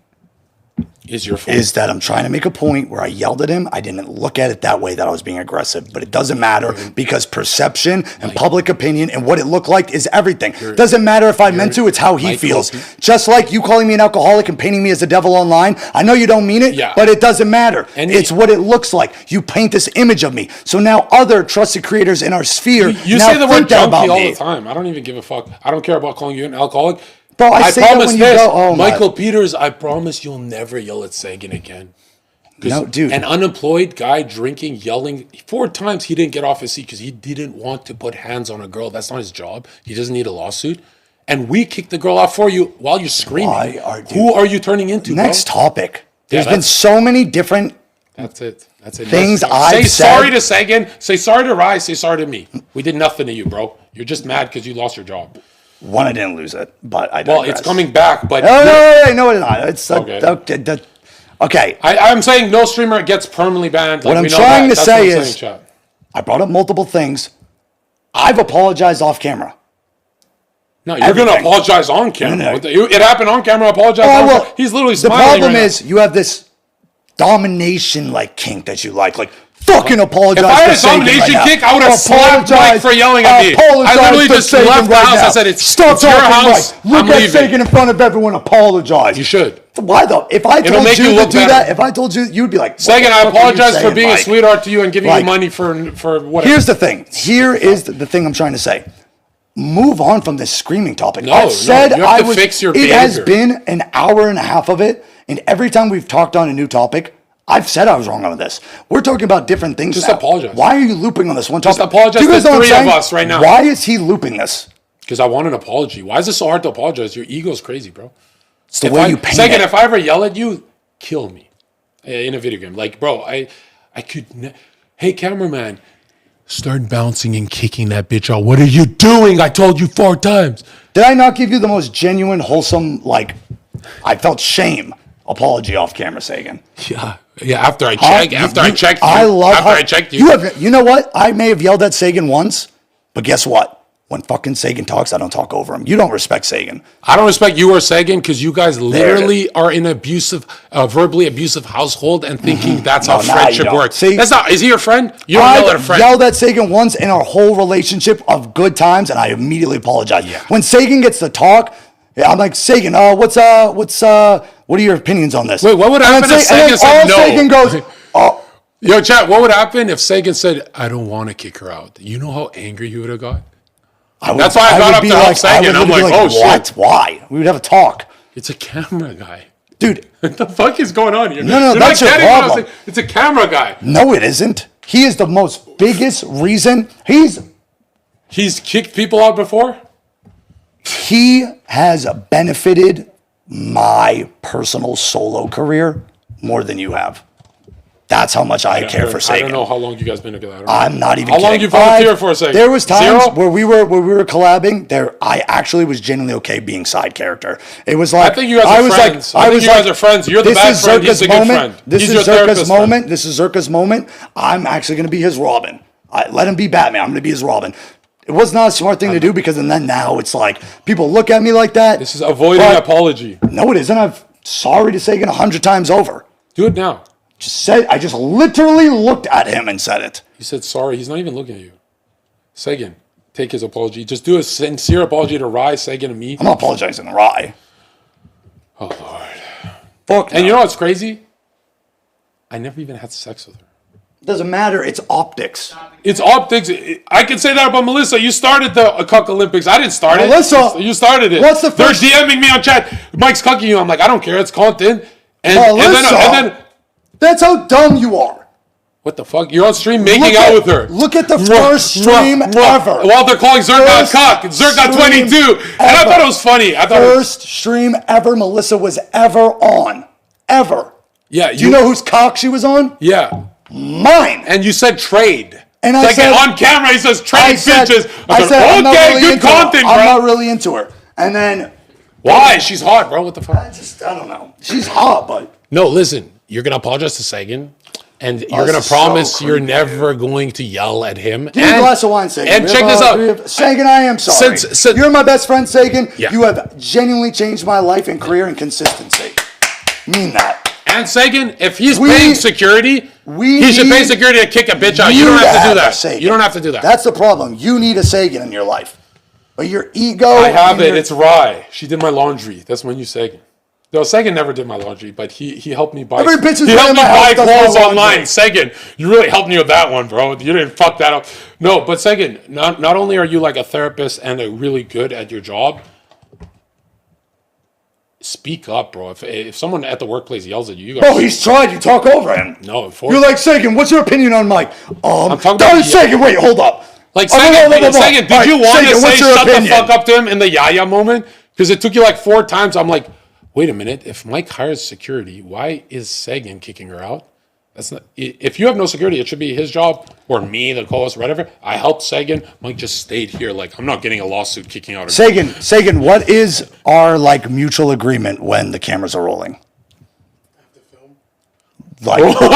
Is your fault. is that I'm trying to make a point where I yelled at him. I didn't look at it that way, that I was being aggressive, but it doesn't matter because perception and public opinion and what it looked like is everything. Doesn't matter if I meant to, it's how he feels. Just like you calling me an alcoholic and painting me as a devil online. I know you don't mean it, but it doesn't matter. And it's what it looks like. You paint this image of me. So now other trusted creators in our sphere You now say the word think that junkie about all me. the time. I don't even give a fuck. I don't care about calling you an alcoholic. Bro, I say that promise when you this, go, oh my- Michael Peters, I promise you'll never yell at Sagan again. No, dude. An unemployed guy drinking, yelling 4 times, he didn't get off his seat because he didn't want to put hands on a girl. That's not his job. He doesn't need a lawsuit. And we kicked the girl out for you while you're screaming. Who are you turning into, Next bro? topic. There's been that's- so many different That's it. That's it. things Say I've sorry said. to Sagan. Say sorry to Rye. Say sorry to me. We did nothing to you, bro. You're just mad because you lost your job. One, I didn't lose it, but I Well, digress. it's coming back, but... No, it's not. It's Okay. okay. I'm saying no streamer gets permanently banned. What I'm we know trying that. to That's say what I'm is, saying, chat. I brought up multiple things. I've apologized off camera. No, you're going to Everything. apologize on camera. No. What it happened on camera, apologize on well, camera. He's literally the smiling problem right is you have this domination like kink that you like fucking apologize. If I had to a Sagan domination right now. kick, I would have slapped Mike for yelling at me. Apologize I literally to just Sagan left the right house. now. I said, it's Stop your talking house. right. Look I'm at leaving. Sagan in front of everyone. Apologize. You should. Why though? If I told make you you to look do better. that, if I told you, you'd be like, Sagan, I apologize for being a Mike? sweetheart to you and giving Like, you money for whatever. Here's the thing. Here is the thing I'm trying to say. Move on from this screaming topic. No, I've said you have I to was. fix your it has behavior. been an hour and a half of it, and every time we've talked on a new topic, I've said I was wrong on this. We're talking about different things. Just now. apologize. Why are you looping on this one topic? Just apologize Do you guys to know what I'm 3 of saying? us right now. Why is he looping this? Because I want an apology. Why is it so hard to apologize? Your ego's crazy, bro. It's the way you paint Sagan, it. if I ever yell at you, kill me in a video game. Like, bro, I could. Hey, cameraman, start bouncing and kicking that bitch out. What are you doing? I told you 4 times. Did I not give you the most genuine, wholesome, like, I felt shame apology off camera, Sagan? Yeah. After I checked, I checked you. I love after how, I checked you. You know what? I may have yelled at Sagan once, but guess what? When fucking Sagan talks, I don't talk over him. You don't respect Sagan. I don't respect you or Sagan because you guys literally are in abusive, verbally abusive household and thinking that's how No, nah, friendship you don't. works. See? That's not. Is he your friend? You don't yell at a I friend. yelled at Sagan once in our whole relationship of good times, and I immediately apologize. Yeah. When Sagan gets to talk, I'm like, Sagan, what are your opinions on this? Wait, what would And happen then if Sagan said all no? Sagan goes, oh, Yo, chat, what would happen if Sagan said, I don't want to kick her out? You know how angry he would have got? That's why I got up to help Sagan. I'm like, oh, what? shit. Why? We would have a talk. It's a camera guy. Dude, What the fuck is going on here? No, You're that's not your getting what I was problem. saying. It's a camera guy. no, it isn't. He is the most biggest reason. He's kicked people out before? He has benefited my personal solo career more than you have. That's how much I care for I Sagan. don't know how long you guys been together. I don't know. I'm not even How long kidding. you volunteered for a second? There was times 0? where we were collabing. I actually was genuinely okay being side character. It was like I think you guys are friends. I think you guys are friends. You're the this bad is friend. He's Zherka's the good moment. friend. This He's is your Zherka's therapist friend. moment. This is Zherka's moment. I'm actually going to be his Robin. Let him be Batman. I'm going to be his Robin. It was not a smart thing to do because then now it's like people look at me like that. This is avoiding but- apology. No, it isn't. I'm sorry to Sagan 100 times over. Do it now. I just literally looked at him and said it. He said sorry. He's not even looking at you. Sagan, take his apology. Just do a sincere apology to Rye, Sagan, and me. I'm not apologizing to Rye. Oh, Lord. Fuck And no. you know what's crazy? I never even had sex with her. Doesn't matter. It's optics. It's optics. I can say that about Melissa. You started the Cuck Olympics. I didn't start it. Melissa, You started it. what's the first- They're DMing me on chat. Mike's cucking you. I'm like, I don't care. It's content. And Melissa, then that's how dumb you are. what the fuck? You're on stream making out with her. Look at the first stream ever. While they're calling Zherka a First cuck. Zherka stream 22. And I ever. thought it was funny. I thought it was, First stream ever Melissa was ever on. Ever. yeah. Do you know whose cock she was on? Yeah. Mine. And you said trade. And I It's like said- on camera, he says trade bitches. I said, I'm not okay, really good into her. content, bro. I'm not really into her. And then, Why? She's hot, bro. What the fuck? I don't know. She's hot, but No, listen. You're gonna apologize to Sagan, And you're going to promise you're never going to yell at him. Give me a glass of wine, Sagan. And check this out. Sagan, I am sorry. You're my best friend, Sagan. Yeah. You have genuinely changed my life and career and consistency. Mean that. And Sagan, if he's paying security, he should pay security to kick a bitch out. You don't have to do that. You don't have to do that. That's the problem. You need a Sagan in your life. But your ego... I have it. It's Rye. She did my laundry. That's my new Sagan. No, Sagan never did my laundry, but he helped me buy. He helped me buy clothes online. Sagan, you really helped me with that one, bro. You didn't fuck that up. No, but Sagan, not only are you like a therapist and a really good at your job, speak up, bro. If someone at the workplace yells at you, bro, he's tried. You talk over him. No, you're like, Sagan, what's your opinion on Mike? I'm talking about Sagan. Wait, hold up. Like Sagan, did you want to say shut the fuck up to him in the Yaya moment? Because it took you like 4 times. I'm like, wait a minute. If Mike hires security, why is Sagan kicking her out? That's not. If you have no security, it should be his job or me, the co-host, whatever. I helped Sagan. Mike just stayed here. Like, I'm not getting a lawsuit kicking out. Sagan, what is our like mutual agreement when the cameras are rolling? Like, no. What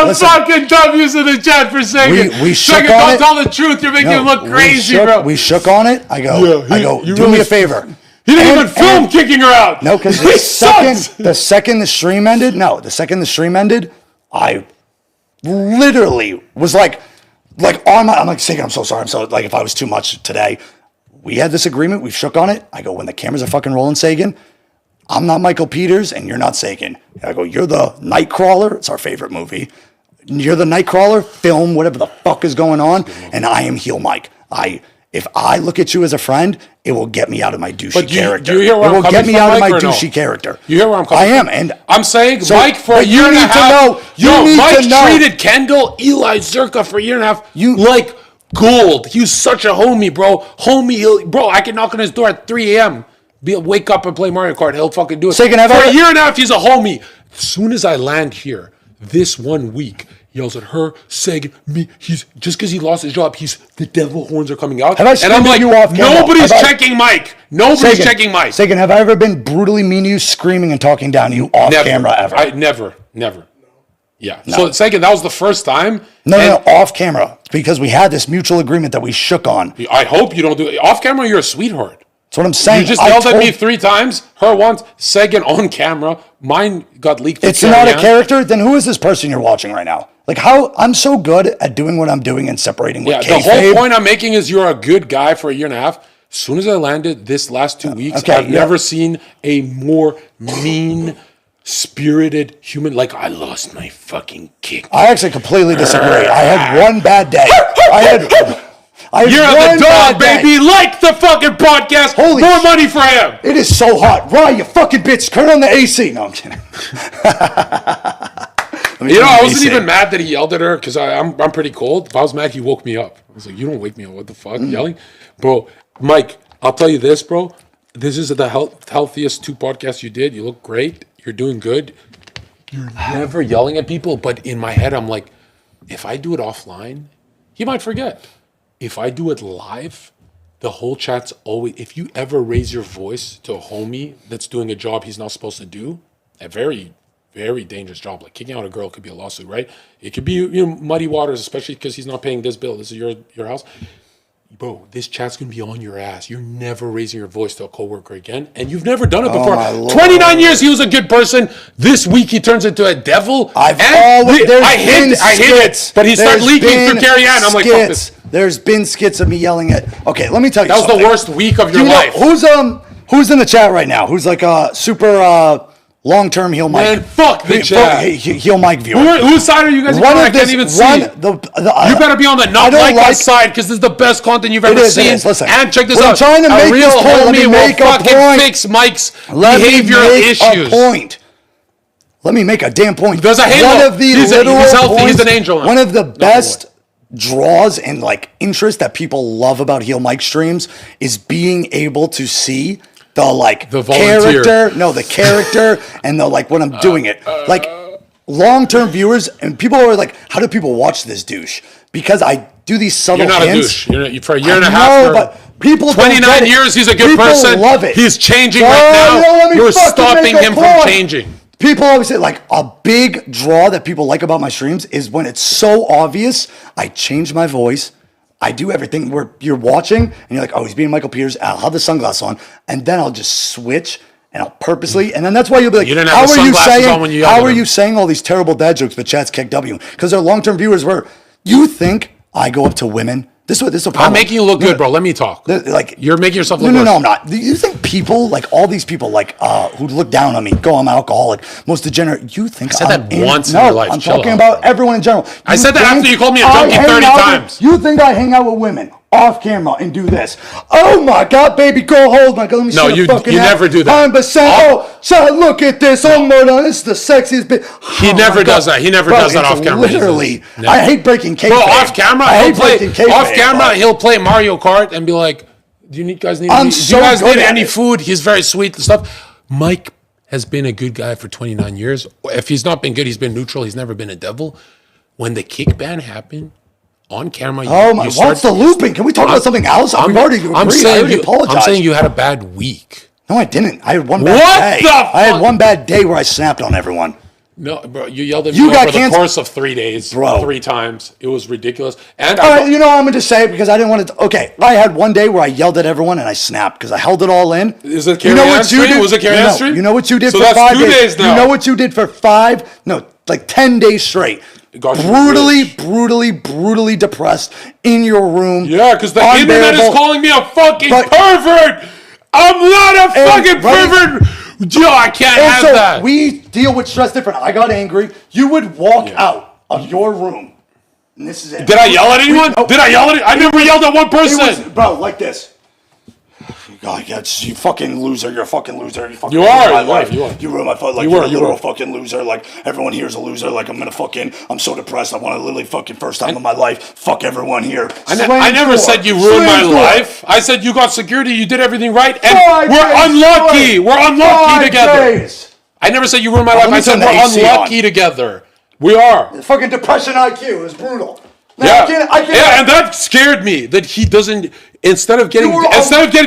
the fucking W's in the chat for Sagan? We shook Sagan, on don't tell the truth. You're making him look crazy, bro. We shook on it. I go, do me a favor. He didn't even film kicking her out. No, because the second the stream ended, I literally was like on my, I'm like, Sagan, I'm so sorry. I'm so, like, if I was too much today. We had this agreement. We shook on it. I go, when the cameras are fucking rolling, Sagan, I'm not Michael Peters and you're not Sagan. I go, you're the Nightcrawler. It's our favorite movie. You're the Nightcrawler. Film whatever the fuck is going on. And I am Heelmike. If I look at you as a friend, it will get me out of my douchey character. Do you hear where I'm coming from, Mike, douchey character. You hear where I'm coming from? I am. And I'm saying, Mike, for a year and a half. Mike treated Kendall, Eli, Zherka for a year and a half like gold. He was such a homie, bro. Bro, I can knock on his door at 3 a.m. Wake up and play Mario Kart. He'll fucking do it. For a year and a half, he's a homie. As soon as I land here, this 1 week, yells at her, Sagan, me. He's just because he lost his job. The devil horns are coming out. And I'm like, nobody's checking Mike. Nobody's checking Mike. Sagan, have I ever been brutally mean to you, screaming and talking down to you off camera ever? Never. Yeah. No. So Sagan, that was the first time. No, off camera, because we had this mutual agreement that we shook on. I hope you don't do it off camera. You're a sweetheart. That's what I'm saying. You just yelled at me 3 times. Her once. Sagan on camera. Mine got leaked. It's not a character. Then who is this person you're watching right now? Like, how I'm so good at doing what I'm doing and separating with kayfabe. The whole point I'm making is you're a good guy for a year and a half. As soon as I landed this last 2 weeks, I've never seen a more mean-spirited human. Like, I lost my fucking kick. I actually completely disagree. I had one bad day. You're the dog, baby. Like the fucking podcast. More money for him. It is so hot. Ryan, you fucking bitch. Turn on the AC. No, I'm kidding. I wasn't even mad that he yelled at her because I'm pretty cold. If I was mad, he woke me up. I was like, you don't wake me up. What the fuck? Yelling? Bro, Mike, I'll tell you this, bro. This is the healthiest 2 podcasts you did. You look great. You're doing good. You're never yelling at people. But in my head, I'm like, if I do it offline, he might forget. If I do it live, the whole chat's always... If you ever raise your voice to a homie that's doing a job he's not supposed to do, a very, very dangerous job. Like kicking out a girl could be a lawsuit, right? It could be muddy waters, especially because he's not paying this bill. This is your house. Bro, this chat's going to be on your ass. You're never raising your voice to a coworker again. And you've never done it before. 29 years, he was a good person. This week, he turns into a devil. I hate it. But he started leaking through Carrie Ann. I'm like, fuck this. There's been skits of me yelling at... Okay, let me tell you something. That was the worst week of your life. Who's in the chat right now? Who's like a super... long-term Heelmike. Man, fuck the chat. Heelmike viewer. Whose side are you guys on? I can't even see. You better be on the not like us side because this is the best content you've ever seen. Listen, and check this out. I'm trying to make this point. Let me make a point. Fix Mike's behavioral issues. Let me make a damn point. There's a halo. One of the he's healthy. He's an angel. One of the best draws and like interest that people love about Heelmike streams is being able to see the character and when I'm doing it. Like long-term viewers and people are like, how do people watch this douche? Because I do these subtle hints. You're not a douche. You're for a year and a half. But people 29 years, he's a good person. Love it. He's changing right now. You're stopping him from changing. People always say, like, a big draw that people like about my streams is when it's so obvious, I change my voice. I do everything where you're watching and you're like, oh, he's being Michael Peters. I'll have the sunglasses on, and then I'll just switch and I'll purposely, and then that's why you'll be like, You didn't have the sunglasses on when you yelled how at are him. you saying all these terrible dad jokes, but chat's kick W? Because they're long-term viewers where you think I go up to women. This is a problem. I'm making you look good, bro. Let me talk. Like, You're making yourself look no, worse. I'm not. You think people, like all these people, like who look down on me, go, I'm alcoholic, most degenerate. You think I said that once in your life. I'm Chill talking out, about bro. everyone in general. I said that after you called me a junkie 30 times. You think I hang out with women off camera and do this? Oh my God, baby, go hold my God. Let me No, see you the fucking never do that. 100%. Oh, child, look at this. Oh my God, this is the sexiest bit. He never does that. He never does that it's off camera. Literally, Never. I hate breaking kayfabe. Bro, off camera, I he'll hate play. breaking kayfabe, Off camera, but- he'll play Mario Kart and be like, "Do you guys need? I'm Do so you guys good need at any it. food?" He's very sweet and stuff. Mike has been a good guy for 29 years. If he's not been good, he's been neutral. He's never been a devil. When the kick ban happened on camera, Oh my! What's the looping? Can we talk about something else? We've already agreed. I'm I saying already you. apologized. I'm saying you had a bad week. No, I didn't. I had one bad What day. the I had fuck? one bad day where I snapped on everyone. No, bro, you yelled at You me got over the canceled. course of 3 days, Bro. 3 times. It was ridiculous. And All right, you know what, I'm going to say it because I didn't want to. Okay, I had one day where I yelled at everyone and I snapped because I held it all in. Is it You know Carrie Ann what you Street? did? Was it Carrie Ann Street? You know what you did So for that's 5 2 days now. You know what you did for 10 days straight. Got you Brutally, rich. brutally depressed in your room. Yeah, because the internet is Unbearable. calling me a fucking But- pervert. I'm not a fucking right- pervert. Yo, I can't And have so that. we deal with stress different. I got angry. You would walk out of your room, and this is it. Did I yell at anyone? no. Did I yell at? I never yelled at one It was, person. bro, like this. God, yeah, you fucking loser. You're a fucking loser. You fucking You ruined are, my you life. are, you are. You ruined my life. Like, You you're were, a you literal were. fucking loser. Like, everyone here is a loser. Like, I'm so depressed. I want to literally fucking first time in my life. Fuck everyone here. I never said you ruined my life. I said you got security. You did everything right, and we're unlucky. We're unlucky together. I never said you ruined my life. let me I said turn the we're AC unlucky on. together. We are. Fucking depression IQ is brutal. Man, Yeah, I can't. yeah, and that scared me that he doesn't. Instead of getting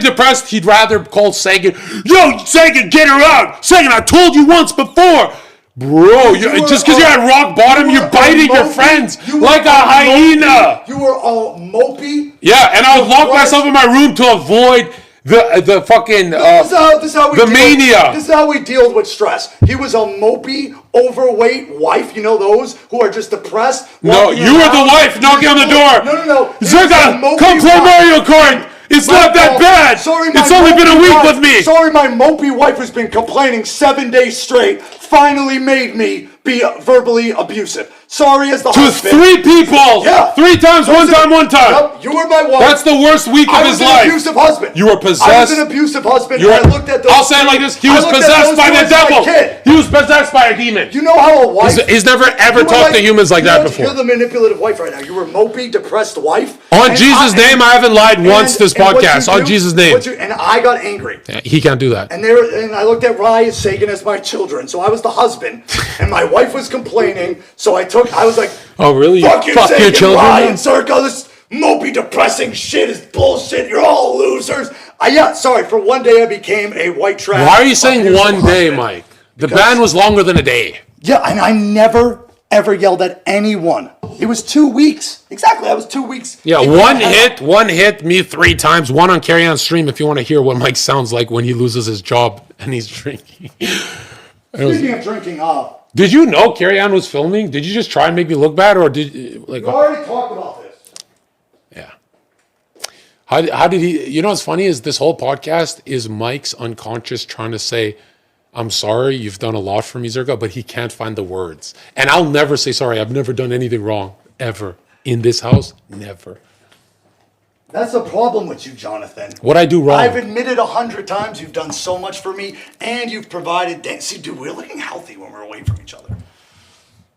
depressed, he'd rather call Sagan. Yo, Sagan, get her out. Sagan, I told you once before, bro. Just because you're at rock bottom, you're biting your friends like a hyena. You were all mopey. Yeah, and I would lock myself in my room to avoid the fucking This is how we the deal- mania. This is how we deal with stress. He was a mopey, overweight wife. You know those who are just depressed. No, walking you were the around. wife knocking on the door. No. He was a Zherka, mopey come play wife. Mario Kart. It's not that bad. It's only been a week with me. Sorry, my mopey wife who's been complaining 7 days straight finally made me be verbally abusive. Sorry as the To husband. 3 people. Yeah. 3 times, one time. Yep, you were my wife. That's the worst week of I his was life. an abusive husband. You were I was possessed. an abusive husband. You were- and I looked at those. I'll say it like this. He I was looked at possessed those by two the as my devil. kid. He was possessed by a demon. You know how a wife. He's never ever you were talked to humans like that you're- before. You're the manipulative wife right now. You were mopey, depressed wife. On And Jesus' name, I haven't lied once this and what podcast. you On do- Jesus' name. and I got angry. He can't do that. And I looked at Rye and Sagan as my children. So I was the husband, and my wife was complaining. So I was like, Oh, really? You fuck you, fuck Sagan, your children? Rye and Zherka. This mopey, depressing shit is bullshit. You're all losers. Sorry. For one day, I became a white trash. Why are you saying abusive one day, husband. Mike? The ban was longer than a day. Yeah, and I never ever yelled at anyone. It was 2 weeks. Exactly, I was 2 weeks. Yeah, one hit, me 3 times, one on Carrie Ann's stream if you want to hear what Mike sounds like when he loses his job and he's drinking. Speaking of drinking, Did you know Carrie Ann was filming? Did you just try and make me look bad or did you, like... we already talked about this. Yeah. How did he... You know what's funny is this whole podcast is Mike's unconscious trying to say, I'm sorry, you've done a lot for me, Zherka, but he can't find the words. And I'll never say sorry. I've never done anything wrong, ever. In this house, never. That's the problem with you, Jonathan. What I do wrong? I've admitted 100 times you've done so much for me, and you've provided... See, dude, we're looking healthy when we're away from each other.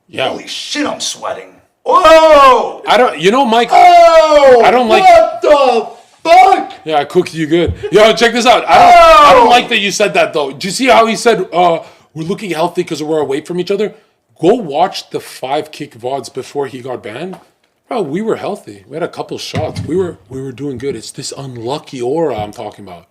Yeah. Holy shit, I'm sweating. Whoa! I don't... You know, Mike... Oh! I don't like... What the fuck? Yeah, I cooked you good. Yo, check this out. I don't like that you said that, though. Do you see how he said, we're looking healthy because we're away from each other? Go watch the 5 kick VODs before he got banned. Bro, we were healthy. We had a couple shots. We were doing good. It's this unlucky aura I'm talking about.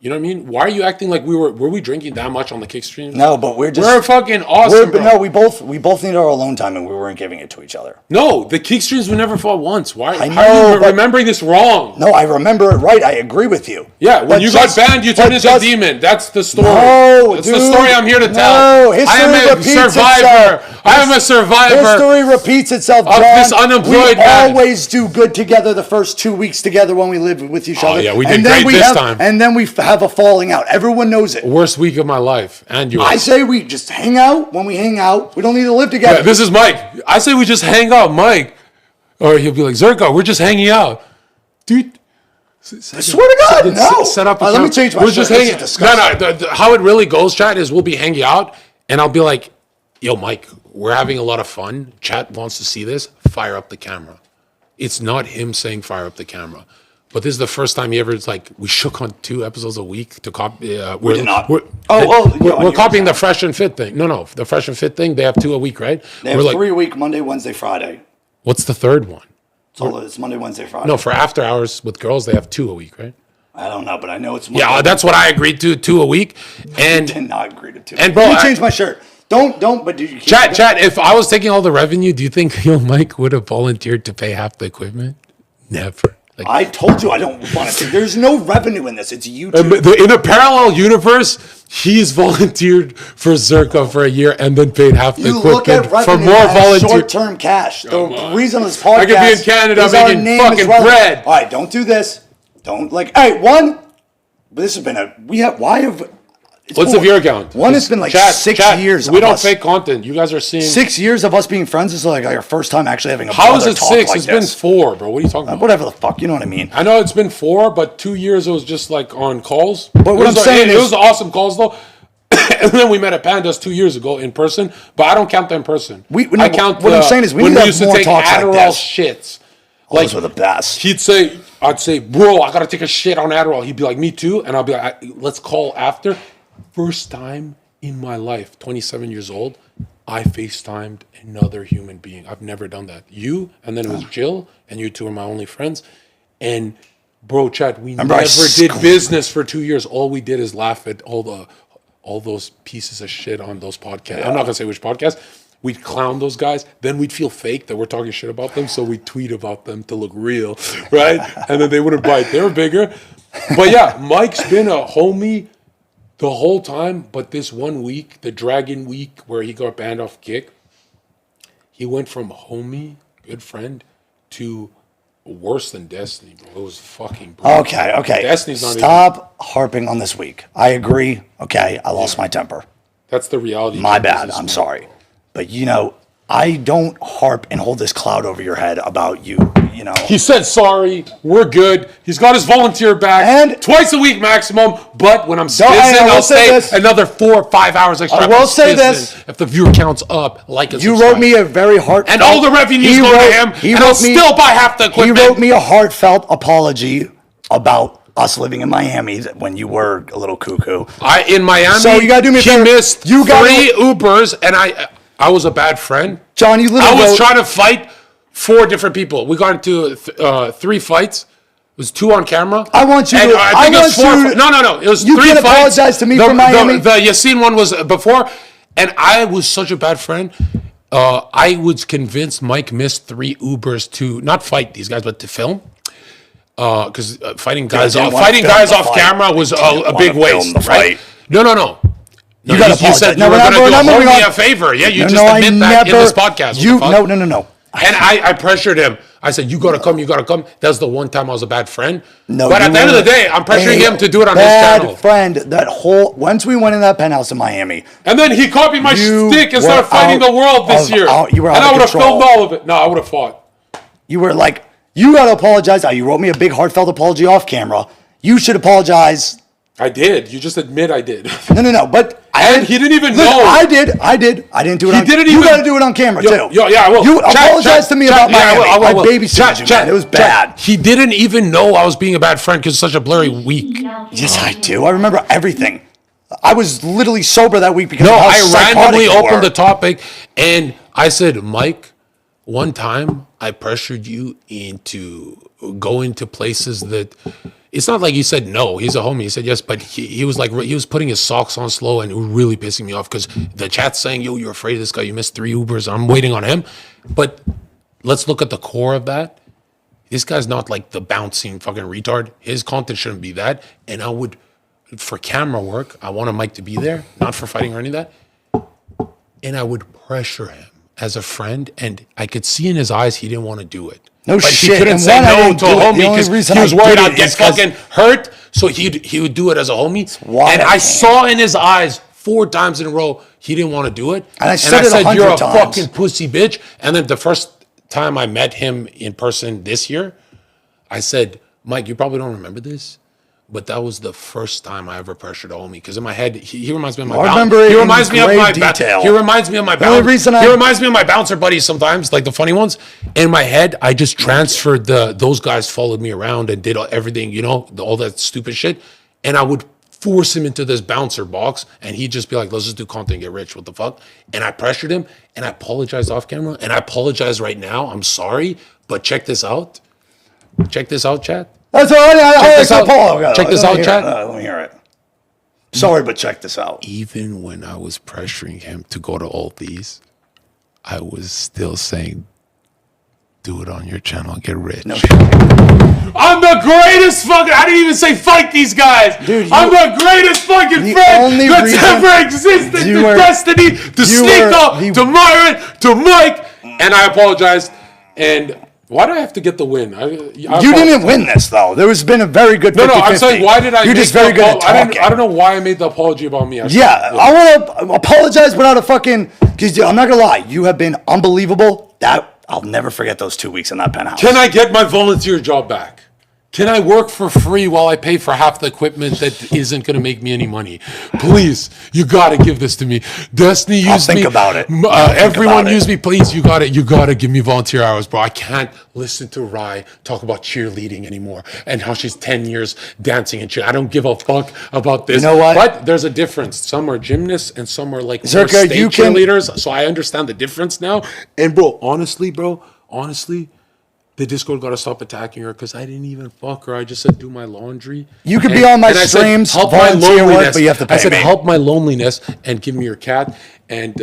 You know what I mean? Why are you acting like were we drinking that much on the kick stream? No, but we're fucking awesome, bro. No, we both need our alone time, and we weren't giving it to each other. No, the kick streams we never fought once. Why? I know, how are you but- remembering this wrong? No, I remember it right. I agree with you. Yeah, when But you just- got banned, you turned but into a just- demon. That's the story. No, That's dude. the story I'm here to No, tell. history I am a repeats survivor. itself. I am a survivor. History repeats itself, of John. this unemployed we man. always do good together the first 2 weeks together when we live with each other. yeah, we did and then great we this have, time. And then we have a falling out. Everyone knows it. Worst week of my life and yours. I say we just hang out when we hang out. We don't need to live together. Yeah, this is Mike. I say we just hang out, Mike. Or he'll be like, Zherka, we're just hanging out. Dude. I swear to God, no. Set up a Let me camera. change my We're shirt. just This hanging. is disgusting. No. How it really goes, chat, is we'll be hanging out, and I'll be like, yo, Mike, we're having a lot of fun. Chat wants to see this. Fire up the camera. It's not him saying fire up the camera. But this is the first time he ever, it's like, we shook on 2 episodes a week to copy. We did not. We're copying the Fresh and Fit thing. No, the Fresh and Fit thing, they have 2 a week, right? They have 3 a week, Monday, Wednesday, Friday. What's the third one? It's Monday, Wednesday, Friday. No, for after hours with girls, they have 2 a week, right? I don't know, but I know it's Monday. Yeah, that's what I agreed to, 2 a week. And did not agree to 2. And bro, Let me change my shirt. Don't, but do you chat, if I was taking all the revenue, do you think Mike would have volunteered to pay half the equipment? Never. Like, I told you I don't want to. There's no revenue in this. It's YouTube. in a parallel universe, he's volunteered for Zherka for a year and then paid half the You equipment look at for revenue more as volunteer. short-term cash. The on. reason of this podcast I could be in Canada is our making name fucking is relevant. bread. All right, don't do this. Don't Hey, one. But this has been Why have? What's the viewer count? One has been like Chat, 6 years. We of don't us. fake content. You guys are seeing. 6 years of us being friends is like our first time actually having a How is brother it talk 6? like It's this. been 4, bro. What are you talking about? Whatever the fuck, you know what I mean. I know it's been 4, but 2 years it was just like on calls. But what I'm saying it is- was awesome calls though. And then we met at Pandas 2 years ago in person, but I don't count them in person. I count. What I'm saying is we when need to have used to more take talks like Adderall this. shits. Those were the best. I'd say, bro, I gotta take a shit on Adderall. He'd be like, me too, and I'll be like, let's call after. First time in my life, 27 years old, I FaceTimed another human being. I've never done that. You, and then it was Jill, and you two are my only friends. And bro, chat, we never did business for 2 years. All we did is laugh at all those pieces of shit on those podcasts. I'm not gonna say which podcast. We'd clown those guys, then we'd feel fake that we're talking shit about them, so we'd tweet about them to look real, right? And then they wouldn't bite. They were bigger. But yeah, Mike's been a homie the whole time, but this 1 week, the Dragon Week, where he got banned off Kick, he went from homie, good friend, to worse than Destiny, bro. It was fucking brutal. Okay. Destiny's not Stop harping on this week. I agree. Okay, I lost my temper. That's the reality. My bad. I'm sorry. But, I don't harp and hold this cloud over your head about you, He said sorry. We're good. He's got his volunteer back. And twice a week maximum. But when I'm spizzing, I will I'll say stay this. another 4 or 5 hours extra. I will say this. If the viewer count's up, like and You subscribe. wrote me a very heartfelt... And all the revenue's going to him. And I'll still buy half the equipment. He wrote me a heartfelt apology about us living in Miami when you were a little cuckoo. In Miami, So you gotta do me a he favor. missed You gotta- 3 Ubers, and I was a bad friend. John, you literally I was wrote- trying to fight 4 different people. We got into 3 fights. It was 2 on camera. I want you And, to... I think it was 4. No. It was You 3 can fights. apologize to me for Miami. The Yassine one was before, and I was such a bad friend. I was convinced Mike missed 3 Ubers to not fight these guys, but to film. Because fighting guys didn't off wanna film the off fight. camera was Didn't a big wanna film waste, the right? fight. No. You gotta You said apologize. you were going to do not moving me on. a favor. Yeah, you No, just I admit that in never- this podcast. You What the fuck? no. And I pressured him. I said, you got to come, you got to come. That's the one time I was a bad friend. No, but you at the end of the were day, I'm pressuring a him to do it on his channel. Bad friend. Once we went in that penthouse in Miami, And then he copied my You stick and were started fighting out the world this of- year. you were out and I of would have control. filmed all of it. No, I would have fought. you were like, you got to apologize. You wrote me a big heartfelt apology off camera. You should apologize. I did. You just admit I did. No. But And he didn't even know. I did. I didn't do it. He on, didn't You even- got to do it on camera too. Yeah, I will. You Chat, apologize chat, to me chat, about yeah, Miami. I will. I babysat you, man. It was bad. He didn't even know I was being a bad friend because it's such a blurry week. Yes, I do. I remember everything. I was literally sober that week because No, of how I psychotic randomly you opened were. the topic and I said, Mike, one time I pressured you into going to places that it's not like he said no. He's a homie. He said yes, but he was like, he was putting his socks on slow, and it was really pissing me off because the chat's saying, yo, you're afraid of this guy. You missed 3 Ubers. I'm waiting on him. But let's look at the core of that. This guy's not like the bouncing fucking retard. His content shouldn't be that. And I would, for camera work, I want a mic to be there, not for fighting or any of that. And I would pressure him as a friend, and I could see in his eyes he didn't want to do it. No but shit. He couldn't And say one, I no didn't to a do it. The homie only because reason he was I worried did I'd it get is 'cause- fucking hurt. So he would do it as a homie. why And I I can't. saw in his eyes 4 times in a row he didn't want to do it. And I said it 100 you're a times. fucking pussy bitch. And then the first time I met him in person this year, I said, Mike, you probably don't remember this, but that was the first time I ever pressured a homie. Because in my head, he reminds me of my I remember it He in reminds me of great my detail. He reminds me of my only reason I- He reminds me of my bouncer buddies sometimes, like the funny ones. In my head, I just transferred those guys followed me around and did everything, all that stupid shit. And I would force him into this bouncer box, and he'd just be like, let's just do content and get rich. What the fuck? And I pressured him, and I apologized off camera, and I apologize right now. I'm sorry, but check this out. Check this out, chat. That's all right. Check this out, chat. Let me hear it. Sorry, but check this out. Even when I was pressuring him to go to all these, I was still saying, do it on your channel and get rich. No. I'm the greatest fucking, I didn't even say fight these guys. Dude, I'm the greatest fucking the friend only that's reason- ever existed you to were- Destiny, to you were Sneeko, the- to Myron, to Mike, and I apologize. And why do I have to get the win? You didn't win this, though. There has been a very good 50-50. No, I'm saying, why did I You're make just very the good at talking. I don't know why I made the apology about me. Yeah, I want to apologize without a fucking... Because I'm not going to lie. You have been unbelievable. I'll never forget those 2 weeks in that penthouse. Can I get my volunteer job back? Can I work for free while I pay for half the equipment that isn't going to make me any money? Please, you got to give this to me. Destiny used me. I'll think about it. Everyone about it. use me, please. You got to give me volunteer hours, bro. I can't listen to Rye talk about cheerleading anymore and how she's 10 years dancing and shit. I don't give a fuck about this. You know what? But there's a difference. Some are gymnasts and some are like more Zherka, state you can- cheerleaders. So I understand the difference now. And bro, honestly, the Discord got to stop attacking her because I didn't even fuck her. I just said do my laundry. You could be on my and I said, streams, help my volunteer work, loneliness. but you have to pay I said me. help my loneliness and give me your cat. And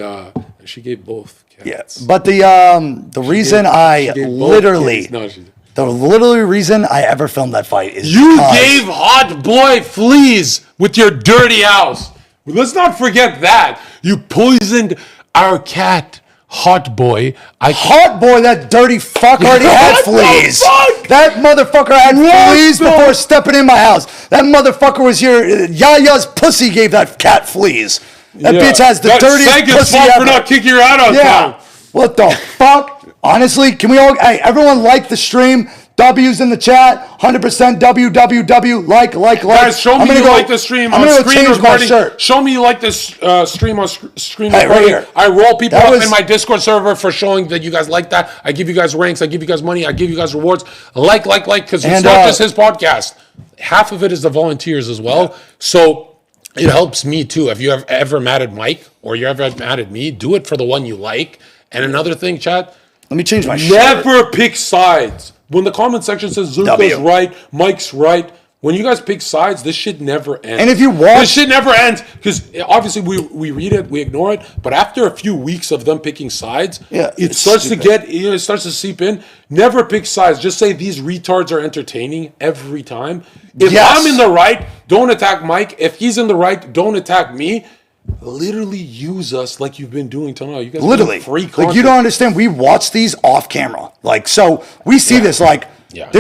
she gave both cats. Yes. But the reason I She gave both literally... kitties. No, she The literally reason I ever filmed that fight is You because- gave Hot Boy fleas with your dirty house. Let's not forget that. You poisoned our cat, Hot Boy. Hot Boy, that dirty fuck already had What the fleas. fuck? That motherfucker had fleas before stepping in my house. That motherfucker was here. Yaya's pussy gave that cat fleas. That bitch has the dirtiest Second pussy fault ever. for not kicking her out on Yeah. time. What the fuck? Honestly, can we all? Hey, everyone, like the stream. W's in the chat. 100% WWW. Like. Guys, show me you like the stream I'm on gonna go screen change my recording. shirt. Show me you like this stream on screen Hey, right recording. here. I roll people That up was- in my Discord server for showing that you guys like that. I give you guys ranks. I give you guys money. I give you guys rewards. Like, because it's And, not just his podcast. Half of it is the volunteers as well. So it helps me too. If you have ever mad at Mike or you're ever mad at me, do it for the one you like. And another thing, chat, Let me change my shirt. never pick sides. When the comment section says Zherka's W. right, Mike's right, when you guys pick sides, this shit never ends. And if you watch- this shit never ends because obviously we read it, we ignore it, but after a few weeks of them picking sides, Yeah, it it's starts stupid. to get, it starts to seep in. Never pick sides. Just say these retards are entertaining every time. If Yes. I'm in the right, don't attack Mike. If he's in the right, don't attack me. Literally use us like you've been doing till now. You guys are Literally, doing free content. like you don't understand. We watch these off camera, like so. We see this, like Yeah.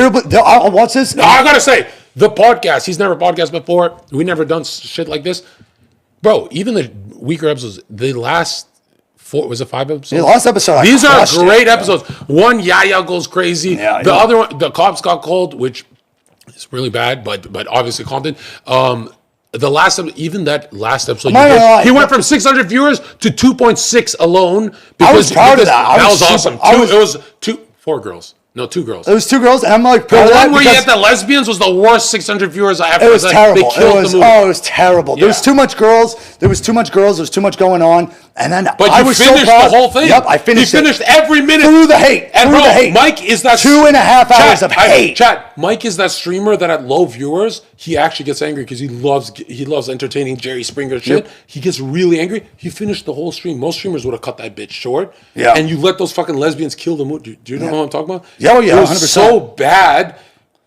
I'll watch this. No, I gotta say, the podcast, he's never podcast before. We never done shit like this. Bro, even the weaker episodes, the last 4, was it 5 episodes? The last episode, I These are crushed it, great bro. episodes. One, Yaya goes crazy. Yeah, the yeah. other one, the cops got cold, which is really bad, but obviously content. The last, even that last episode, not gonna lie. he went from 600 viewers to 2.6 alone. I was proud of that. That was super- awesome. I was- It was 4 girls. No, 2 girls. It was 2 girls, and I'm like, The one where you had the lesbians was the worst 600 viewers I ever. It was terrible. They killed the movie. It was terrible. Yeah. There was too much girls. There was too much going on. And then But I you was finished so proud. the whole thing. Yep, I finished it. You finished every minute. Through the hate. And through bro, the hate. Mike is that 2.5 hours of hate. Chat. Mike is that streamer that at low viewers, he actually gets angry because he loves entertaining Jerry Springer shit. Yep. He gets really angry. He finished the whole stream. Most streamers would have cut that bitch short. Yeah. And you let those fucking lesbians kill the movie. Do you know what I'm talking about? Yeah, It was 100%. so bad.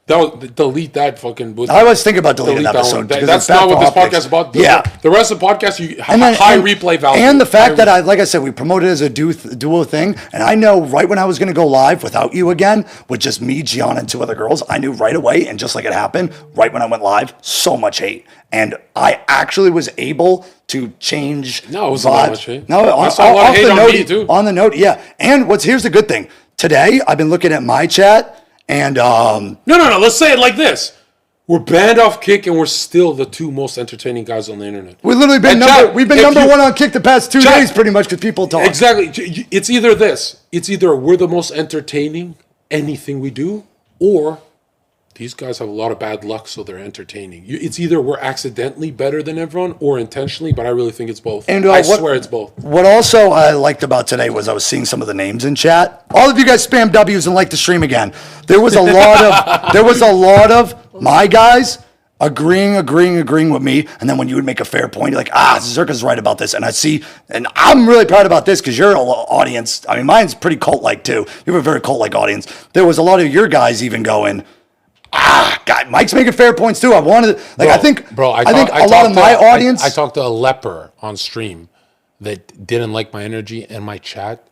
Delete that fucking. I was thinking about deleting that episode. one. because That's it's bad not what for this optics. podcast is about. Yeah. The rest of the podcast, you And then, high replay value. And the fact that like I said, we promoted it as a duo thing. And I know right when I was going to go live without you again, with just me, Gianna, and 2 other girls, I knew right away. And just like it happened, right when I went live, so much hate. And I actually was able to change. No, it wasn't that much hate. No, I saw a lot of hate on me, too. On the note, yeah. And here's the good thing. Today, I've been looking at my chat. And No. Let's say it like this: we're banned off Kick, and we're still the 2 most entertaining guys on the internet. we've literally been we've been number 1 on Kick the past 2 days, pretty much, because people talk. Exactly. It's either this. It's either we're the most entertaining anything we do, or these guys have a lot of bad luck, so they're entertaining. It's either we're accidentally better than everyone or intentionally, but I really think it's both. And I swear it's both. What also I liked about today was I was seeing some of the names in chat. All of you guys spam W's and like the stream again. There was a lot of my guys agreeing with me. And then when you would make a fair point, you're like, Zherka's right about this. And I'm really proud about this because your audience, I mean, mine's pretty cult-like too. You have a very cult-like audience. There was a lot of your guys even going, God, Mike's making fair points too. I wanted, I think a lot of my audience. I talked to a leper on stream that didn't like my energy, and my chat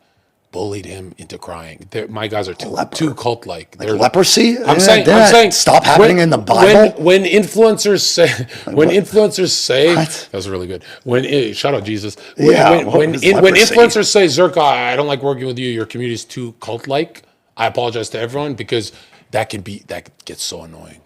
bullied him into crying. My guys are too cult-like. Like leprosy? I'm saying, stop happening in the Bible. When influencers say, that was really good. Shout out Jesus. When influencers say, Zherka, I don't like working with you. Your community is too cult-like. I apologize to everyone because that gets so annoying.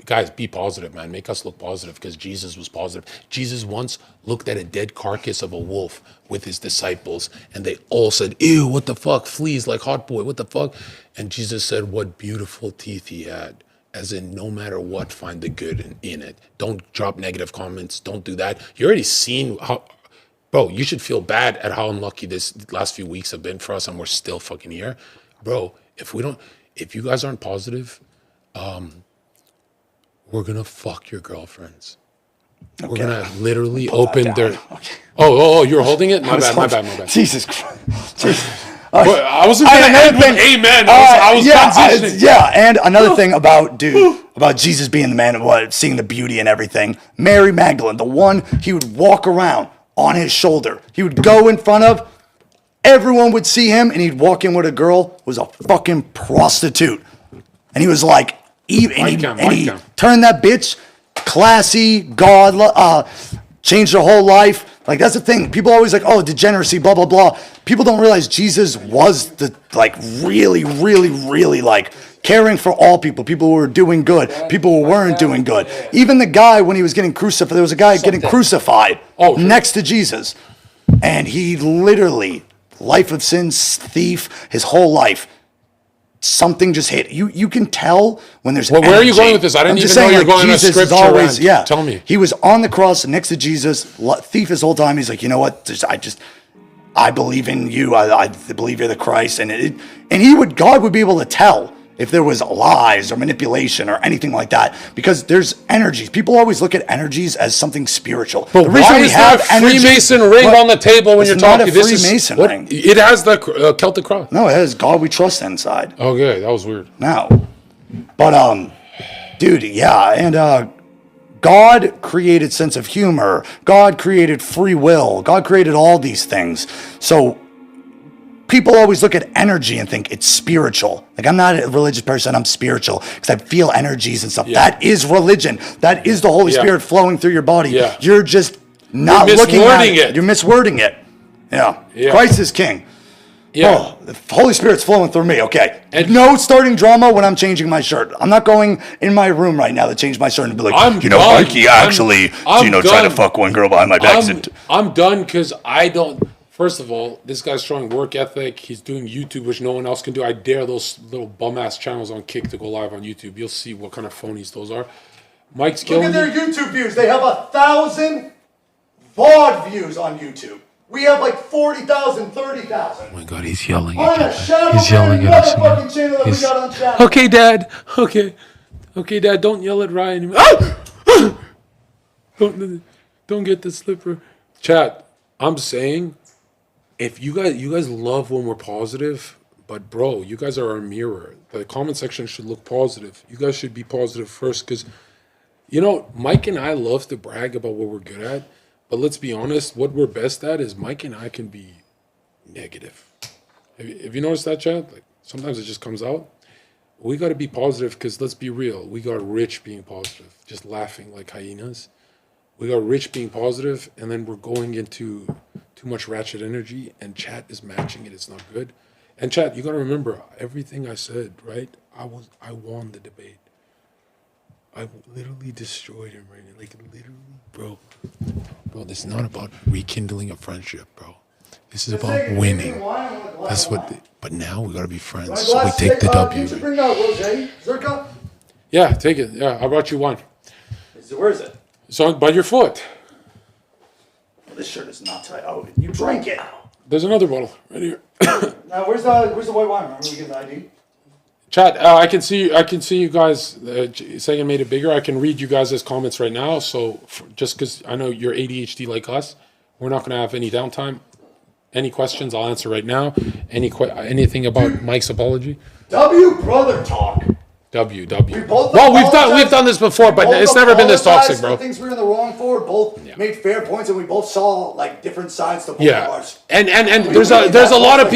Guys, be positive, man. Make us look positive because Jesus was positive. Jesus once looked at a dead carcass of a wolf with his disciples, and they all said, ew, what the fuck? Fleas like hot boy, what the fuck? And Jesus said, what beautiful teeth he had. As in, no matter what, find the good in it. Don't drop negative comments. Don't do that. You already seen how... Bro, you should feel bad at how unlucky this last few weeks have been for us, and we're still fucking here. Bro, if you guys aren't positive, we're gonna fuck your girlfriends. Okay. We're gonna literally open their. Okay. Oh, you're holding it? My bad. Jesus Christ. I wasn't gonna end with amen. I was transitioning. And another thing about Jesus being the man, seeing the beauty and everything. Mary Magdalene, the one he would walk around on his shoulder. He would go in front of. Everyone would see him, and he'd walk in with a girl who was a fucking prostitute. And he was like, he turned that bitch classy, changed her whole life. Like, that's the thing. People always like, oh, degeneracy, blah, blah, blah. People don't realize Jesus was really, really, really, caring for all people who were doing good, people who weren't doing good. Even the guy, when he was getting crucified, there was a guy getting crucified next to Jesus. And he literally, life of sin, thief, his whole life, something just hit. You can tell when there's energy. Where are you going with this? I didn't even know you were going on a scripture always, rant. Tell me. He was on the cross next to Jesus, thief his whole time. He's like, you know what? I believe in you. I believe you're the Christ. And God would be able to tell if there was lies or manipulation or anything like that, because there's energies. People always look at energies as something spiritual. But the reason why is there a Freemason ring on the table when you're talking? It's not a Freemason ring. It has the Celtic cross. No, it has God we trust inside. Okay, that was weird. No. But, dude, yeah, and God created sense of humor. God created free will. God created all these things. So people always look at energy and think it's spiritual. Like, I'm not a religious person, I'm spiritual because I feel energies and stuff. Yeah. That is religion. That is the Holy Spirit flowing through your body. Yeah. You're just not looking at it. You're miswording it. Yeah. Christ is king. Yeah. Oh, the Holy Spirit's flowing through me. Okay. And no starting drama when I'm changing my shirt. I'm not going in my room right now to change my shirt and be like, Mikey actually, tried to fuck one girl behind my back. I'm done because I don't. First of all, this guy's showing work ethic. He's doing YouTube, which no one else can do. I dare those little bum-ass channels on Kick to go live on YouTube. You'll see what kind of phonies those are. Mike's killing Look at their YouTube views. They have 1,000 VOD views on YouTube. We have like 40,000, 30,000. Oh my God, he's yelling On at a shadow He's yelling at us. fucking channel that we got on shadow. Okay, Dad. Okay. Okay, Dad, don't yell at Ryan. Ah! Don't get the slipper. Chat, I'm saying, if you guys love when we're positive, but bro, you guys are our mirror. The comment section should look positive. You guys should be positive first, because, you know, Mike and I love to brag about what we're good at, but let's be honest, what we're best at is Mike and I can be negative. Have you noticed that, chat? Like, sometimes it just comes out. We got to be positive, because let's be real. We got rich being positive, just laughing like hyenas. We got rich being positive, and then we're going into too much ratchet energy, and chat is matching it. It's not good. And chat, you got to remember, everything I said, right? I won the debate. I literally destroyed him right now. Like, literally, bro. Bro, this is not about rekindling a friendship, bro. This is about winning. That's what. But now we gotta be friends. So we take the W. Did you bring out Rosé, Zherka? Yeah, take it. Yeah, I brought you one. Where is it? It's on by your foot. Well, this shirt is not tight. Oh, you drank it. There's another bottle right here. Now, where's the white wine? Remember we give the ID? Chat, I can see you guys saying I made it bigger. I can read you guys' comments right now. So just because I know you're ADHD like us, we're not gonna have any downtime. Any questions, I'll answer right now. Anything about Mike's apology? W brother talk. W. Well, we've done this before, but it's never been this toxic, bro. Things we were in the wrong for. Both made fair points, and we both saw like different sides to both of us. And there's a lot of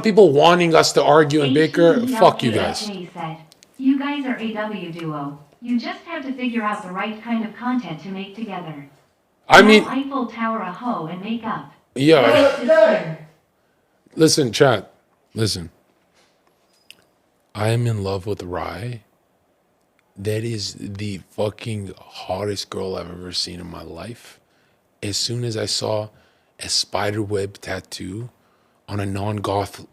people wanting us to argue and bicker. Fuck you guys. Said, you guys are a W duo. You just have to figure out the right kind of content to make together. I mean, Eiffel Tower a hoe and make up. Yeah. Listen, chat. Listen. I am in love with Rye. That is the fucking hottest girl I've ever seen in my life. As soon as I saw a spiderweb tattoo on a non-goth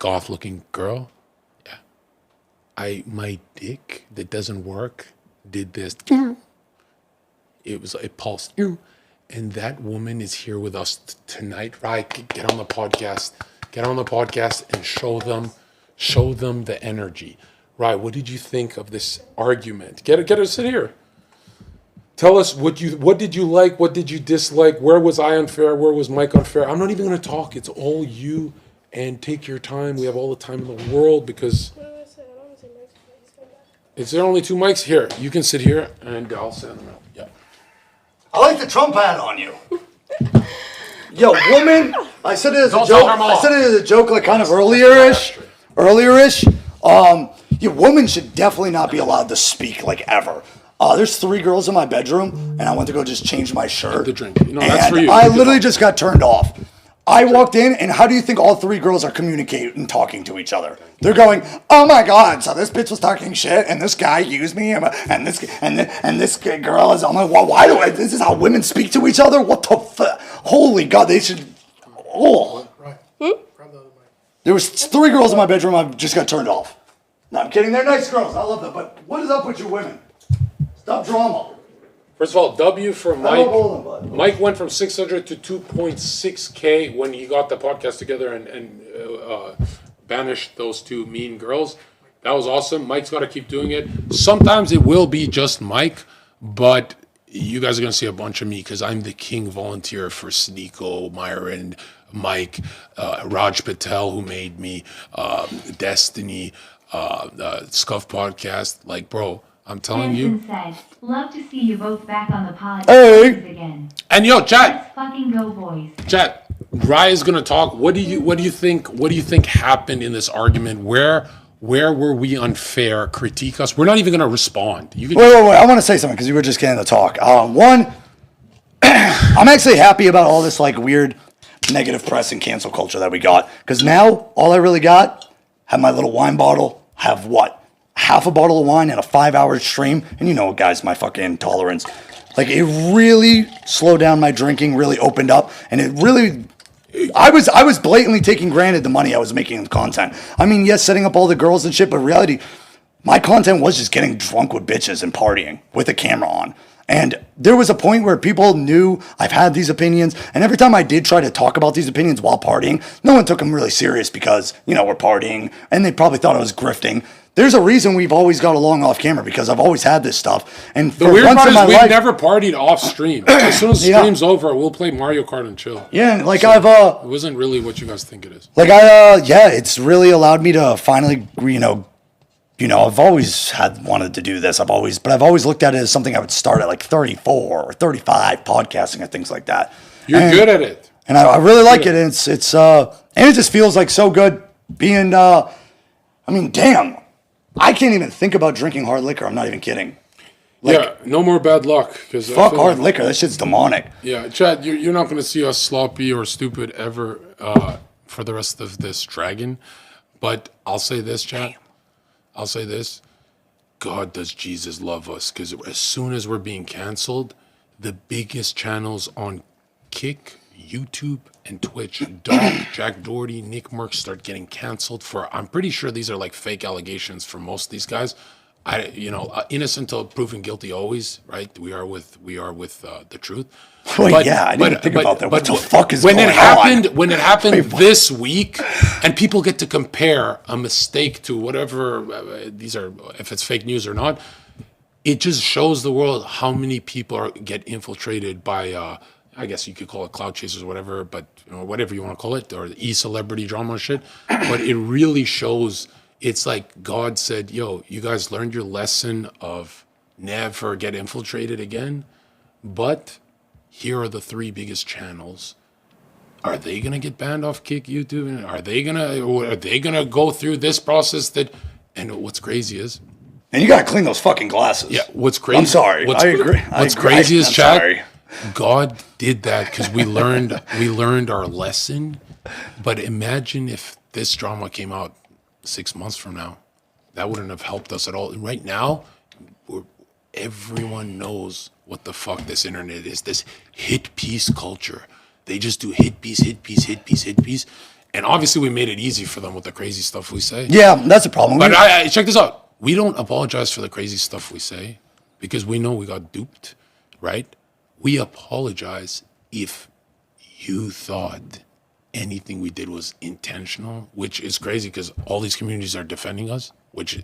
looking girl, yeah. My dick that doesn't work did this. It pulsed. And that woman is here with us tonight. Right, get on the podcast. Get on the podcast and show them the energy. Right, what did you think of this argument? Get her sit here. Tell us what did you like, what did you dislike, where was I unfair, where was Mike unfair? I'm not even gonna talk, it's all you, and take your time. We have all the time in the world because is there only 2 mics? Here, you can sit here and I'll sit in the middle. Yeah. I like the Trump hat on you. Yo, woman, I said it as a Don't joke. tell her mom. I said it as a joke, like kind of earlier-ish. Women should definitely not be allowed to speak, like, ever. There's 3 girls in my bedroom, and I went to go just change my shirt. The drink. No, that's for you. I literally just got turned off. I walked in, and how do you think all 3 girls are communicating and talking to each other? They're going, "Oh my God! So this bitch was talking shit, and this guy used me, and this girl is." I'm like, "Well, why do I? This is how women speak to each other? What the fuck? Holy God! They should." Oh, there was 3 girls in my bedroom. I just got turned off. No, I'm kidding. They're nice girls. I love them. But what is up with you women? Stop drama. First of all, W for I Mike. love all of them, bud. Mike went from 600 to 2.6K when he got the podcast together and banished those 2 mean girls. That was awesome. Mike's got to keep doing it. Sometimes it will be just Mike, but you guys are going to see a bunch of me because I'm the king volunteer for Sneeko, Myron, Mike, Raj Patel, who made me, Destiny, Scuff Podcast. Like, bro, I'm telling you. Said, love to see you both back on the pod again. And yo, chat. Let's fucking go, boys. Chat. Rye is gonna talk. What do you think happened in this argument? Where were we unfair? Critique us. We're not even gonna respond. Wait. I want to say something because you were just getting to talk. One, I'm actually happy about all this like weird negative press and cancel culture that we got. Because now all I really got, have my little wine bottle, have what? Half a bottle of wine in a 5-hour stream. And you know, guys, my fucking tolerance. Like, it really slowed down my drinking, really opened up, and it really... I was blatantly taking granted the money I was making in content. I mean, yes, setting up all the girls and shit, but in reality, my content was just getting drunk with bitches and partying with a camera on. And there was a point where people knew I've had these opinions, and every time I did try to talk about these opinions while partying, no one took them really serious because, we're partying, and they probably thought I was grifting. There's a reason we've always got along off camera, because I've always had this stuff. And the weird part is we've never partied off stream. As soon as the stream's over, we'll play Mario Kart and chill. Yeah, like so I've it wasn't really what you guys think it is. Like it's really allowed me to finally, I've always wanted to do this. I've always looked at it as something I would start at like 34 or 35, podcasting and things like that. You're good at it. And I really like it. And it's and it just feels like so good being, damn. I can't even think about drinking hard liquor. I'm not even kidding. No more bad luck. Fuck hard liquor. That shit's demonic. Yeah, Chad, you're not going to see us sloppy or stupid ever for the rest of this dragon. But I'll say this, Chad. I'll say this. God, does Jesus love us? Because as soon as we're being canceled, the biggest channels on Kick, YouTube, and Twitch, Doc, Jack Doherty, Nick Merck start getting canceled for, I'm pretty sure these are like fake allegations for most of these guys. Innocent till proven guilty always, right? We are with the truth. Wait, I didn't think about that. What the fuck is going on? When it happened this week, and people get to compare a mistake to whatever these are, if it's fake news or not, it just shows the world how many people get infiltrated by, I guess you could call it cloud chasers or whatever, but whatever you want to call it, or e-celebrity drama shit. But it really shows. It's like God said, yo, you guys learned your lesson of never get infiltrated again. But here are the 3 biggest channels. Are they going to get banned off Kick, YouTube? Are they going to go through this process and what's crazy is... And you got to clean those fucking glasses. Yeah, what's crazy... I'm sorry. I agree. What's crazy is, Chad, God did that because we learned our lesson. But imagine if this drama came out 6 months from now, that wouldn't have helped us at all. And right now, everyone knows what the fuck this internet is. This hit piece culture. They just do hit piece. And obviously we made it easy for them with the crazy stuff we say. Yeah, that's a problem. But I check this out. We don't apologize for the crazy stuff we say because we know we got duped, right? We apologize if you thought anything we did was intentional, which is crazy because all these communities are defending us, which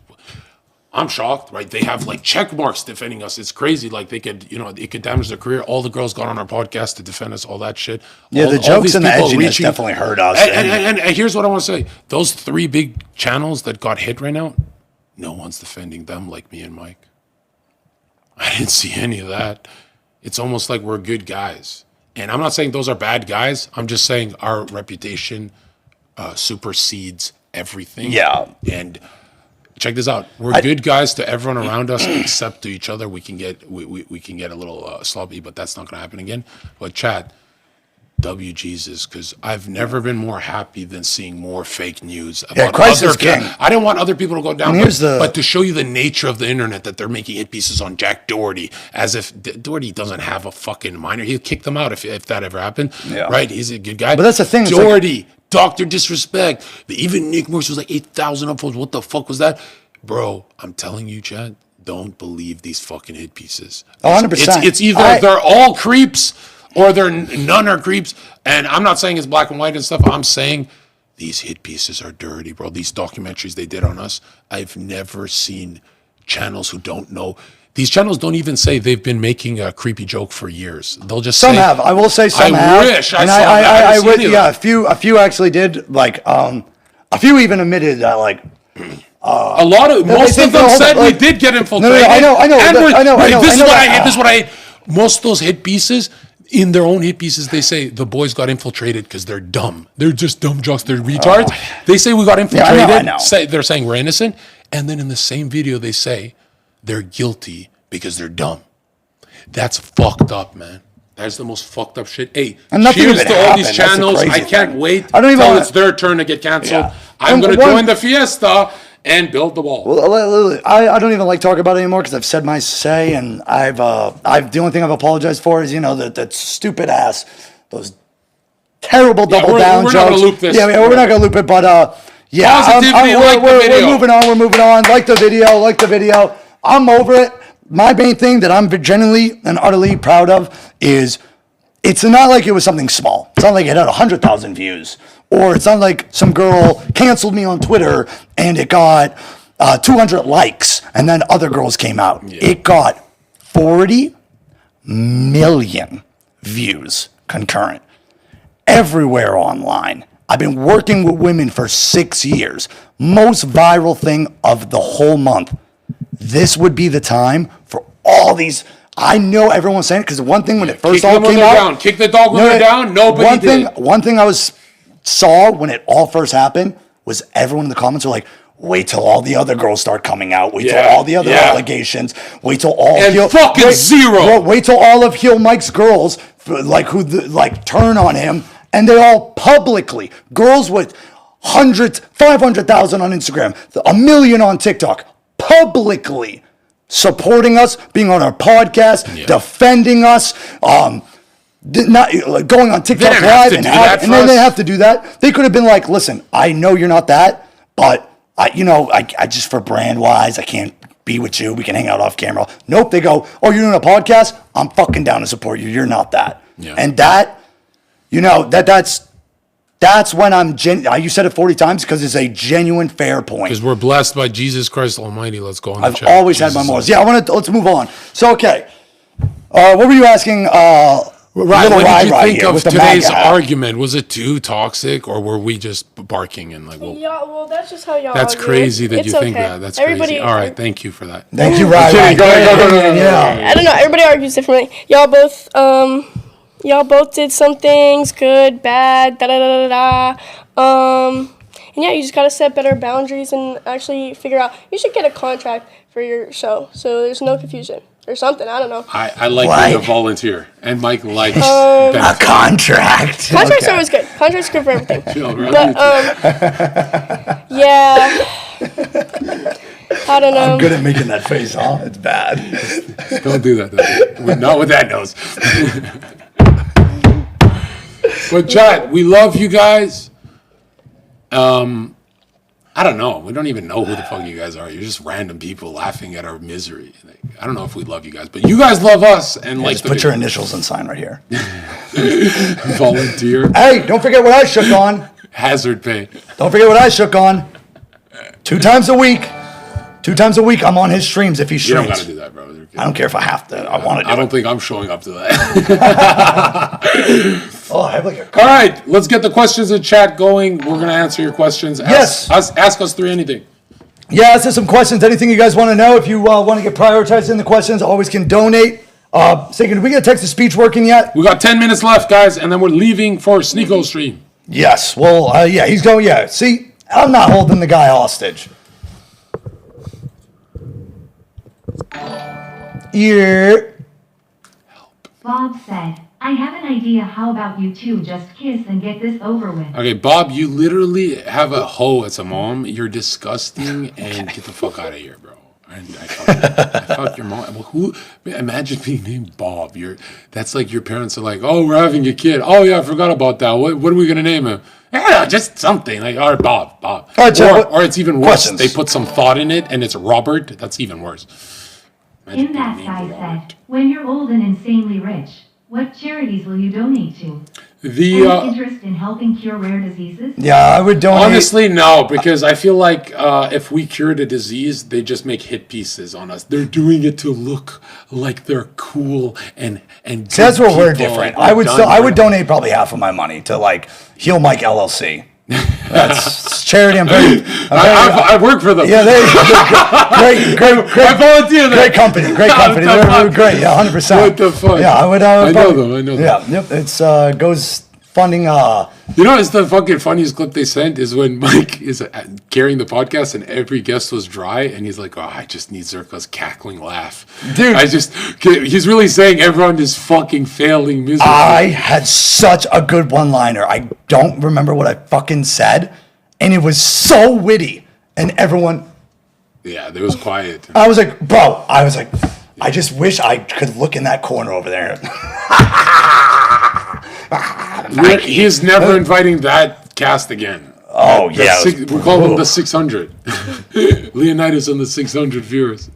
I'm shocked, right? They have like check marks defending us. It's crazy. Like they could, it could damage their career. All the girls got on our podcast to defend us, all that shit. Yeah, the jokes and the edginess definitely hurt us. And here's what I want to say. Those 3 big channels that got hit right now, no one's defending them like me and Mike. I didn't see any of that. It's almost like we're good guys. And I'm not saying those are bad guys. I'm just saying our reputation supersedes everything. Yeah. And check this out. We're good guys to everyone around us except to each other. We can get we can get a little sloppy, but that's not going to happen again. But Chad, W Jesus, because I've never been more happy than seeing more fake news about Christ is king. I didn't want other people to go down, but to show you the nature of the internet, that they're making hit pieces on Jack Doherty, as if Doherty doesn't have a fucking minor. He'll kick them out if that ever happened. Yeah. Right? He's a good guy. But that's the thing. Doherty, Dr. Disrespect. Even Nick Merckx was like 8,000 upvotes. What the fuck was that? Bro, I'm telling you, Chad, don't believe these fucking hit pieces. 100%. It's either they're all creeps or none are creeps. And I'm not saying it's black and white and stuff. I'm saying these hit pieces are dirty, bro. These documentaries they did on us, I've never seen channels who don't know. These channels don't even say they've been making a creepy joke for years. They'll just some say, have. I will say some have. I wish I saw that. I would. Yeah, that. a few actually did. Like, a few even admitted that, like. A lot of most of them said we did get infiltrated. No, I know. This is what I hate. Most of those hit pieces, in their own hit pieces, they say the boys got infiltrated because they're dumb. They're just dumb jocks. They're retards. They say we got infiltrated. Yeah, I know. They're saying we're innocent. And then in the same video, they say they're guilty because they're dumb. That's fucked up, man. That's the most fucked up shit. Hey, cheers to all these channels. I can't wait until it's their turn to get canceled. Yeah. I'm going to join the fiesta and build the wall. Well, I don't even like talking about it anymore because I've said my say, and I've the only thing I've apologized for is that stupid ass, those terrible double down we're jokes. not gonna loop this. Yeah, we're not gonna loop it, but yeah, Positivity, we're moving on. We're moving on. Like the video. I'm over it. My main thing that I'm genuinely and utterly proud of is it's not like it was something small. It's not like it had 100,000 views, or it's not like some girl canceled me on Twitter and it got 200 likes, and then other girls came out. Yeah. It got 40 million views concurrent everywhere online. I've been working with women for 6 years. Most viral thing of the whole month. This would be the time for all these. I know everyone's saying it because one thing when it first all came out, kick the dog when they're down. Nobody did. One thing I saw when it all first happened was everyone in the comments were like, "Wait till all the other girls start coming out. Wait till all the other allegations. Wait till all zero. Wait till all of Heelmike's girls turn on him." And they all publicly, girls with hundreds, 500,000 on Instagram, 1 million on TikTok, publicly supporting us, being on our podcast, defending us, not going on TikTok Live, and then they have to do that. They could have been like, "Listen, I know you're not that, but I just for brand wise, I can't be with you. We can hang out off camera." Nope. They go, "Oh, you're doing a podcast? I'm fucking down to support you. You're not that." Yeah. And that. That's when you said it 40 times because it's a genuine fair point. Because we're blessed by Jesus Christ Almighty. Let's go on. I've always had my morals. Yeah, let's move on. So, okay. What were you asking? What did you think of today's argument? Was it too toxic, or were we just barking and like? Well, that's just how y'all. That's argue. crazy that you think okay. that. That's crazy. All right, thank you for that. Thank you, Ryan. Go. I don't know. Everybody argues differently. Y'all both did some things, good, bad, and yeah, you just gotta set better boundaries and actually figure out. You should get a contract for your show, so there's no confusion or something. I don't know. I like being a volunteer, and Mike likes a contract. Contracts are always good. Contracts are good for everything. But yeah, I don't know. I'm good at making that face, huh? It's bad. Don't do that, though. Not with that nose. But chat, we love you guys. I don't know. We don't even know who the fuck you guys are. You're just random people laughing at our misery. Like, I don't know if we love you guys, but you guys love us. And just put your initials and sign right here. Volunteer. Hey, don't forget what I shook on. Hazard pay. Don't forget what I shook on. 2 times a week. 2 times a week, I'm on his streams if he streams. You don't got to do that, bro. I don't care if I have to. I want to do it. I don't think I'm showing up to that. Oh, I have like a... All right, let's get the questions in chat going. We're going to answer your questions. Ask us through anything. Yeah, ask us some questions. Anything you guys want to know. If you want to get prioritized in the questions, always can donate. Did we get text-to-speech working yet? We got 10 minutes left, guys, and then we're leaving for Sneeko stream. Yes. Well, yeah, he's going. Yeah. See, I'm not holding the guy hostage. Yeah. Bob said, "I have an idea. How about you two just kiss and get this over with?" Okay, Bob, you literally have a hoe as a mom. You're disgusting, and get the fuck out of here, bro. I fucked your mom. Well, imagine being named Bob. That's like your parents are like, "Oh, we're having a kid. Oh yeah, I forgot about that. What are we gonna name him?" Yeah, just something like, "Or Bob." All right, or it's even worse. Questions. They put some thought in it, and it's Robert. That's even worse. In that guy said, "When you're old and insanely rich, what charities will you donate to? Any interest in helping cure rare diseases?" Yeah, I would donate. Honestly, no, because I feel like if we cured a disease, they just make hit pieces on us. They're doing it to look like they're cool and. See, that's where we're different. I would donate probably half of my money to like Heelmike LLC. That's charity. I work for them. Yeah, great. I volunteer there. Great company. They're great. Yeah, 100%. What the fuck? Yeah, I would. I know them. Yeah, yep. It's goes funding. It's the fucking funniest clip they sent is when Mike is carrying the podcast and every guest was dry and he's like, "Oh, I just need Zherka's cackling laugh." Dude, he's really saying everyone is fucking failing miserably. I had such a good one-liner. I don't remember what I fucking said, and it was so witty, and everyone Yeah, there was quiet. I was like, bro, I just wish I could look in that corner over there. He's never inviting that cast again. Oh, yeah. We call them the 600. Leonidas and the 600 viewers.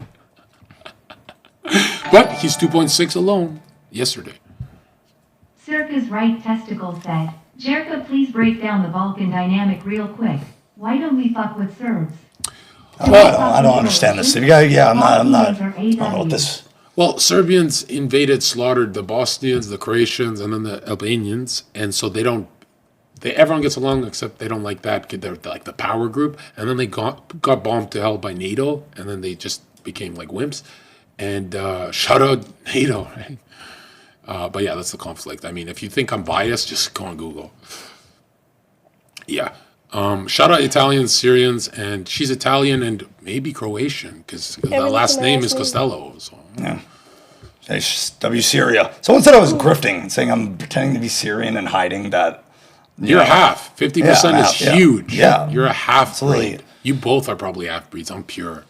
But he's 2.6 alone yesterday. Zherka's right testicle said, Zherka, please break down the Balkan dynamic real quick. Why don't we fuck with Serbs? I don't understand this. I'm not. I don't know what this. Well, Serbians invaded, slaughtered the Bosnians, the Croatians, and then the Albanians, and so everyone gets along except they don't like that. They're like the power group, and then they got bombed to hell by NATO, and then they just became like wimps. And shout out NATO, right? But yeah, that's the conflict. I mean, if you think I'm biased, just go on Google. Yeah. Shout out Italians, Syrians, and she's Italian and maybe Croatian because the last name is Costello. So. Yeah. W Syria. Someone said I was grifting, saying I'm pretending to be Syrian and hiding that. You're half. 50% is huge. Yeah. You're a half Absolutely. breed. You both are probably half breeds. I'm pure.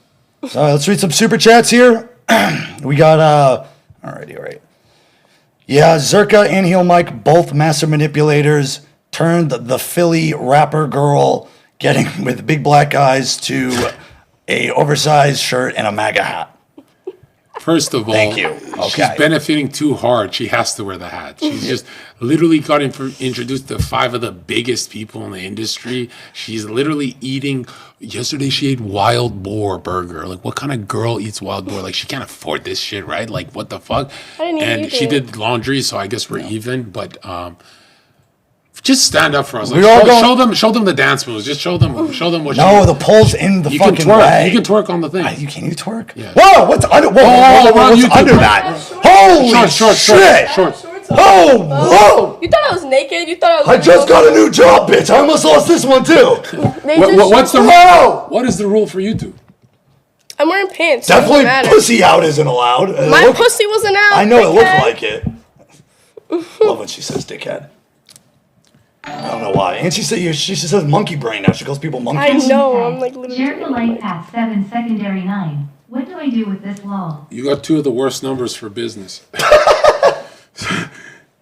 So let's read some super chats here. We got all right. Yeah, Zherka and Heelmike, both master manipulators, turned the Philly rapper girl getting with big black eyes to a oversized shirt and a MAGA hat. First of all, Thank you. She's Okay. benefiting too hard. She has to wear the hat. She's just literally got introduced to 5 of the biggest people in the industry. She's literally eating. Yesterday, she ate wild boar burger. Like, what kind of girl eats wild boar? Like, she can't afford this shit, right? Like, what the fuck? I didn't and even she eat did laundry, so I guess we're even. But just stand up for us. Like, We all show them the dance moves. Just show them what. No, the pole's in the you can fucking twerk. way. You can twerk on the thing. You can't you twerk? Yeah. Whoa! What's under? Whoa! on What's YouTube. under that? Holy Short. shit! Shorts on. Oh, whoa! You thought I was naked? You thought I was. I just got a new job, bitch. I almost lost this one too. What's the Whoa! What is the rule for YouTube? I'm wearing pants. So it Definitely doesn't matter. pussy out isn't allowed. My pussy wasn't out. I know it looked dickhead. like it. Love when she says dickhead. I don't know why. And she says monkey brain now. She calls people I monkeys. know. I'm like literally. Zherka light path 7 secondary 9. What do I do with this lol? You got 2 of the worst numbers for business.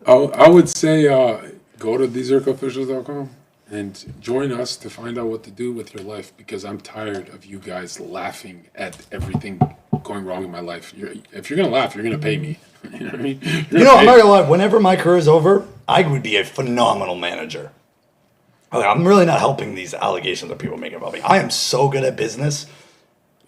I would say go to thezerkaofficials.com and join us to find out what to do with your life because I'm tired of you guys laughing at everything going wrong in my life. If you're going to laugh, you're going to pay me. You know what I mean? I'm not gonna lie. Whenever my career is over, I would be a phenomenal manager. I'm really not helping these allegations that people make about me. I am so good at business.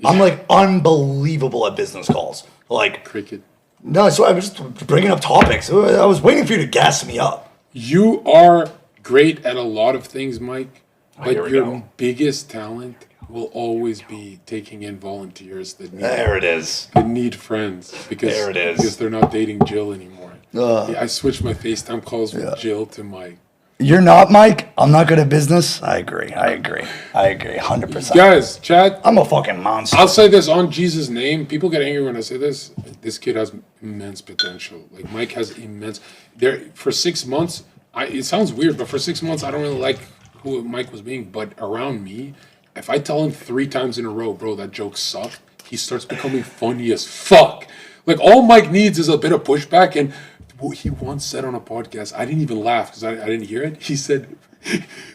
I'm like unbelievable at business calls. Like Cricket. no, so I was just bringing up topics. I was waiting for you to gas me up. You are great at a lot of things, Mike, but here we your go. biggest talent will always be taking in volunteers that There it is. need friends because There it is. because they're not dating Jill anymore. Yeah, I switched my FaceTime calls with Jill to Mike. You're not, Mike. I'm not good at business. I agree. 100%. Guys, chat. I'm a fucking monster. I'll say this on Jesus' name. People get angry when I say this. This kid has immense potential. Like Mike has immense. There for 6 months. It sounds weird, but for 6 months I don't really like who Mike was being. But around me, if I tell him 3 times in a row, bro, that joke sucked, he starts becoming funny as fuck. Like all Mike needs is a bit of pushback. And what he once said on a podcast, I didn't even laugh because I didn't hear it. He said,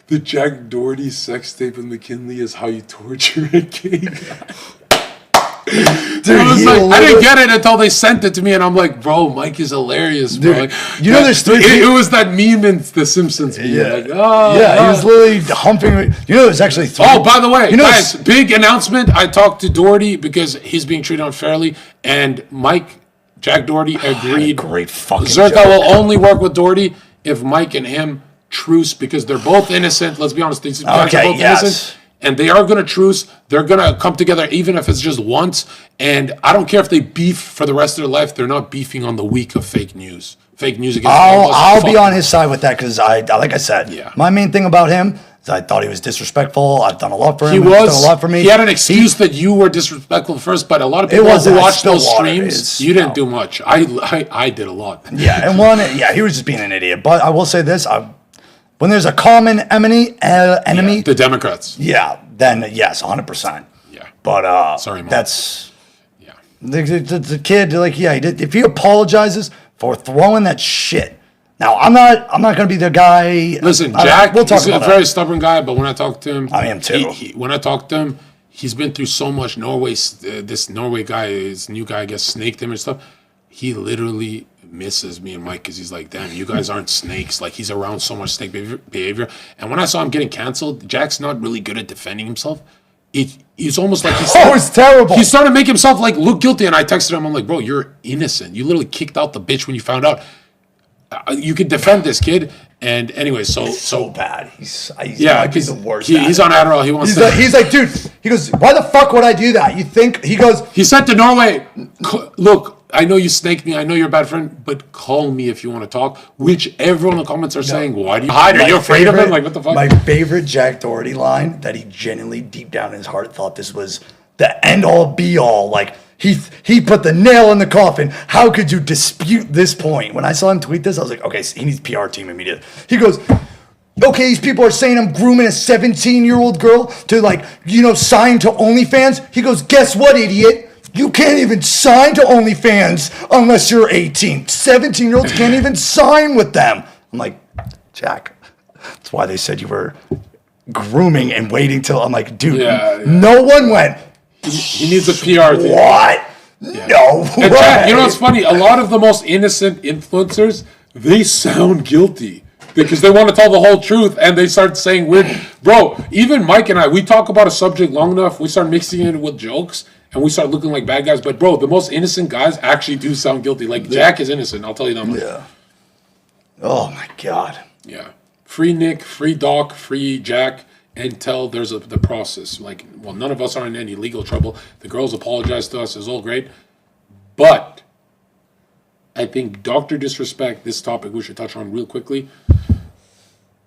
"The Jack Doherty sex tape with McKinley is how you torture a gay guy." Dude, I didn't get it until they sent it to me, and I'm like, bro, Mike is hilarious, bro. Dude, Like, you know there's 3 it was that meme in The Simpsons. Meme. Yeah. Like, oh, Yeah, he oh. was literally humping. You know, there's actually 3. Oh, by the way, you know, guys, big announcement. I talked to Doherty because he's being treated unfairly, and Jack Doherty agreed. great fucking Zherka joke. will only work with Doherty if Mike and him truce because they're both innocent. Let's be honest, these guys are both innocent. And they are going to truce. They're going to come together, even if it's just once. And I don't care if they beef for the rest of their life. They're not beefing on the week of fake news. Fake news against I'll be on his side with that because like I said, Yeah. my main thing about him is I thought he was disrespectful. I've done a lot for him. He He's done was. a lot for me. He had an excuse that you were disrespectful first, but a lot of people was who that watched those Stillwater streams, is, you didn't do much. I did a lot. Yeah, and he was just being an idiot. But I will say this: when there's a common enemy, The Democrats. then yes, 100%. Yeah. But Sorry, Mom. that's Yeah. the kid. Like, yeah, he did, if he apologizes for throwing that shit. Now, I'm not gonna be the guy. Listen, Jack, we'll talk he's a about very that. stubborn guy, but when I talk to him, I am too. When I talk to him, he's been through so much. This Norway guy, his new guy, I guess, snaked him and stuff. He literally misses me and Mike because he's like, damn, you guys aren't snakes. Like, he's around so much snake behavior. And when I saw him getting canceled, Jack's not really good at defending himself. It's almost like It's terrible. He started to make himself like look guilty, and I texted him. I'm like, bro, you're innocent. You literally kicked out the bitch when you found out. You could defend this kid. And anyway, so bad. He's the worst. He's on Adderall. He wants to. He's like, dude. He goes, why the fuck would I do that? You think he goes? He said to Norway, look, I know you snaked me. I know you're a bad friend, but call me if you want to talk. Which everyone in the comments are saying, why do you hide? Are you afraid of him? Like, what the fuck? My favorite Jack Doherty line that he genuinely deep down in his heart thought this was the end all be all. Like, he put the nail in the coffin. How could you dispute this point? When I saw him tweet this, I was like, okay, so he needs PR team immediately. He goes, okay, these people are saying I'm grooming a 17-year-old girl to, like, sign to OnlyFans. He goes, guess what, idiot? You can't even sign to OnlyFans unless you're 18. 17-year-olds can't even sign with them. I'm like, Jack, that's why they said you were grooming and waiting till. I'm like, dude, no one went. He needs a PR team. What? Yeah. No way. And Jack, you know what's funny? A lot of the most innocent influencers, they sound guilty because they want to tell the whole truth, and they start saying weird. Bro, even Mike and I, we talk about a subject long enough, we start mixing it with jokes, and we start looking like bad guys. But bro, the most innocent guys actually do sound guilty. Like Jack is innocent. I'll tell you that much. Yeah. Oh my God. Yeah. Free Nick, free Doc, free Jack, until there's the process. Like, well, none of us are in any legal trouble. The girls apologized to us. It's all great. But I think Dr. Disrespect, this topic we should touch on real quickly,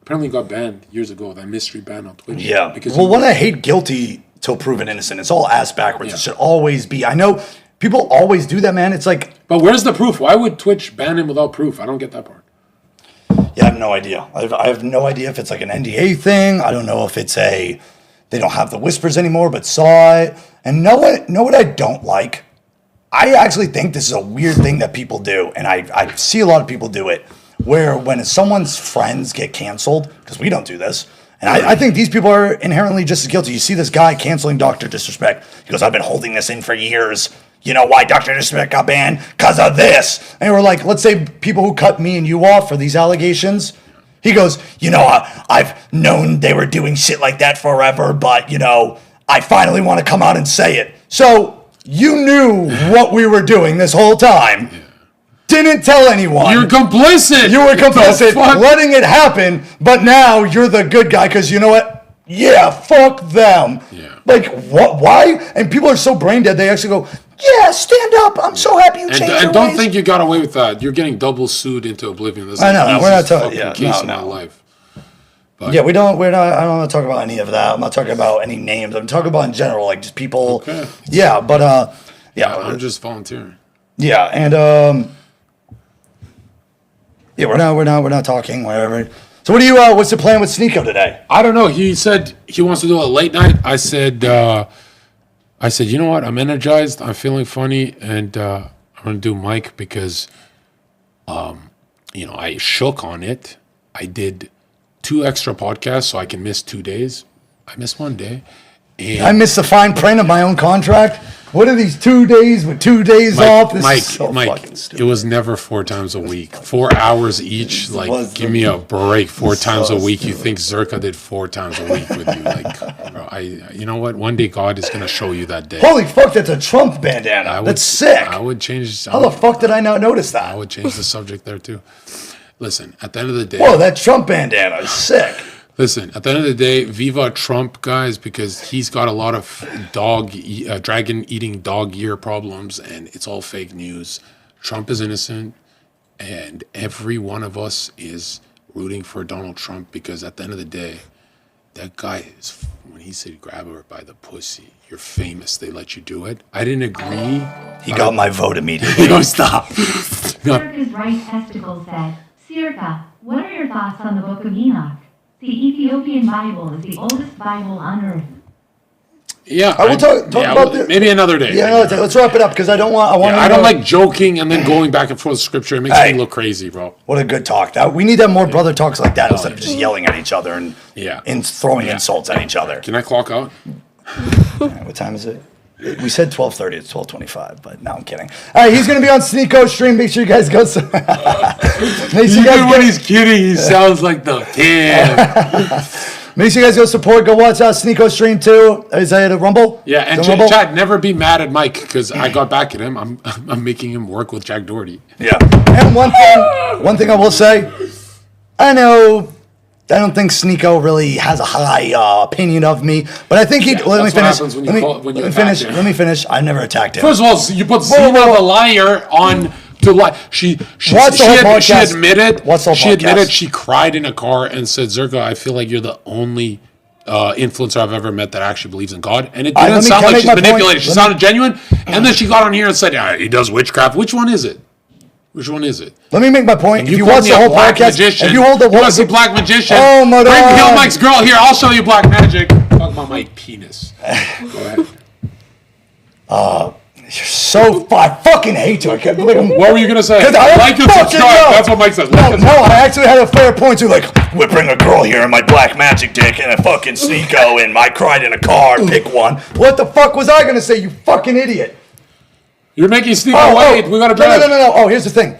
apparently got banned years ago. That mystery ban on Twitch. Yeah. Because when I hate guilty till proven innocent, it's all ass backwards. Yeah. It should always be. I know people always do that, man. It's like. But where's the proof? Why would Twitch ban him without proof? I don't get that part. Yeah, I have no idea. I have no idea if it's like an NDA thing. I don't know if it's they don't have the whispers anymore, but saw it. And know what I don't like? I actually think this is a weird thing that people do, and I see a lot of people do it, where when someone's friends get canceled, because we don't do this, and I think these people are inherently just as guilty. You see this guy canceling Dr. Disrespect. He goes, I've been holding this in for years. You know why Dr. Disrespect got banned? Because of this. And we're like, let's say people who cut me and you off for these allegations. He goes, I've known they were doing shit like that forever, but, I finally want to come out and say it. So you knew what we were doing this whole time. Yeah. Didn't tell anyone. You're complicit. You were complicit, letting it happen, but now you're the good guy because you know what? Yeah, fuck them. Yeah. Like, what? Why? And people are so brain dead, they actually go, yeah, stand up. I'm so happy you changed your And don't ways. think you got away with that. You're getting double sued into oblivion. This is I know. the We're not easiest talking. fucking case in my life. But, yeah, we don't. We're not. I don't want to talk about any of that. I'm not talking about any names. I'm talking about in general, like just people. Okay. Yeah, but yeah, I'm just volunteering. Yeah, and yeah, we're not talking. Whatever. So what do you? What's the plan with Sneeko today? I don't know. He said he wants to do a late night. I said, you know what? I'm energized. I'm feeling funny, and I'm gonna do Mike because, I shook on it. I did 2 extra podcasts, so I can miss 2 days. I missed 1 day. And I missed the fine print of my own contract. What are these 2 days with 2 days off? This is so fucking stupid. It was never 4 times a week. 4 hours each. Like, give me a break. 4 times a week. You think Zherka did 4 times a week with you? Like, bro, you know what? One day God is gonna show you that day. Holy fuck! That's a Trump bandana. That's sick. I would change. How the fuck did I not notice that? I would change the subject there too. Listen, at the end of the day. Whoa, that Trump bandana is sick. Listen, at the end of the day, Viva Trump, guys, because he's got a lot of dragon-eating dog ear problems, and it's all fake news. Trump is innocent, and every one of us is rooting for Donald Trump because at the end of the day, that guy is, when he said grab her by the pussy, you're famous, they let you do it. I didn't agree. He got my vote immediately. No, stop. Zherka's right testicle said, Zherka, what are your thoughts on the Book of Enoch? The Ethiopian Bible is the oldest Bible on earth. Yeah, I will talk about this. Maybe another day. Yeah, no, let's wrap it up because I don't want. I don't like joking and then going back and forth with scripture. It makes me look crazy, bro. What a good talk! We need to have more brother talks like that instead of just yelling at each other and throwing insults at each other. Can I clock out? What time is it? We said 12:30. It's 12:25, but no, I'm kidding. All right, he's gonna be on Sneako's stream. Make sure you guys go. Even when he's kidding, he sounds like the damn. Make sure you guys go support. Go watch Sneako's stream too. Is that a Rumble? Yeah, and Chad, never be mad at Mike because I got back at him. I'm making him work with Jack Doherty. Yeah. And one thing I will say, I don't think Sneeko really has a high opinion of me, but I think he. Let me finish. I never attacked him. First of all, you put Zena the liar on to lie. She admitted she cried in a car and said, "Zherka, I feel like you're the only influencer I've ever met that actually believes in God." And it didn't sound like she's manipulated. She sounded genuine. And then she got on here and said, "He does witchcraft." Which one is it? Let me make my point. If you watch the whole podcast, if you hold the black magician, oh my God. Bring Heelmike's girl here. I'll show you black magic. Talk about my penis. Go ahead. You're so I fucking hate you. What were you gonna say? Like and subscribe. That's what Mike says. No, I actually had a fair point too. Like, we bring a girl here in my black magic dick and a fucking Sneeko and I cried in a car. Pick one. What the fuck was I gonna say? You fucking idiot. You're making Sneeko wait. We gotta try. No. Oh, here's the thing.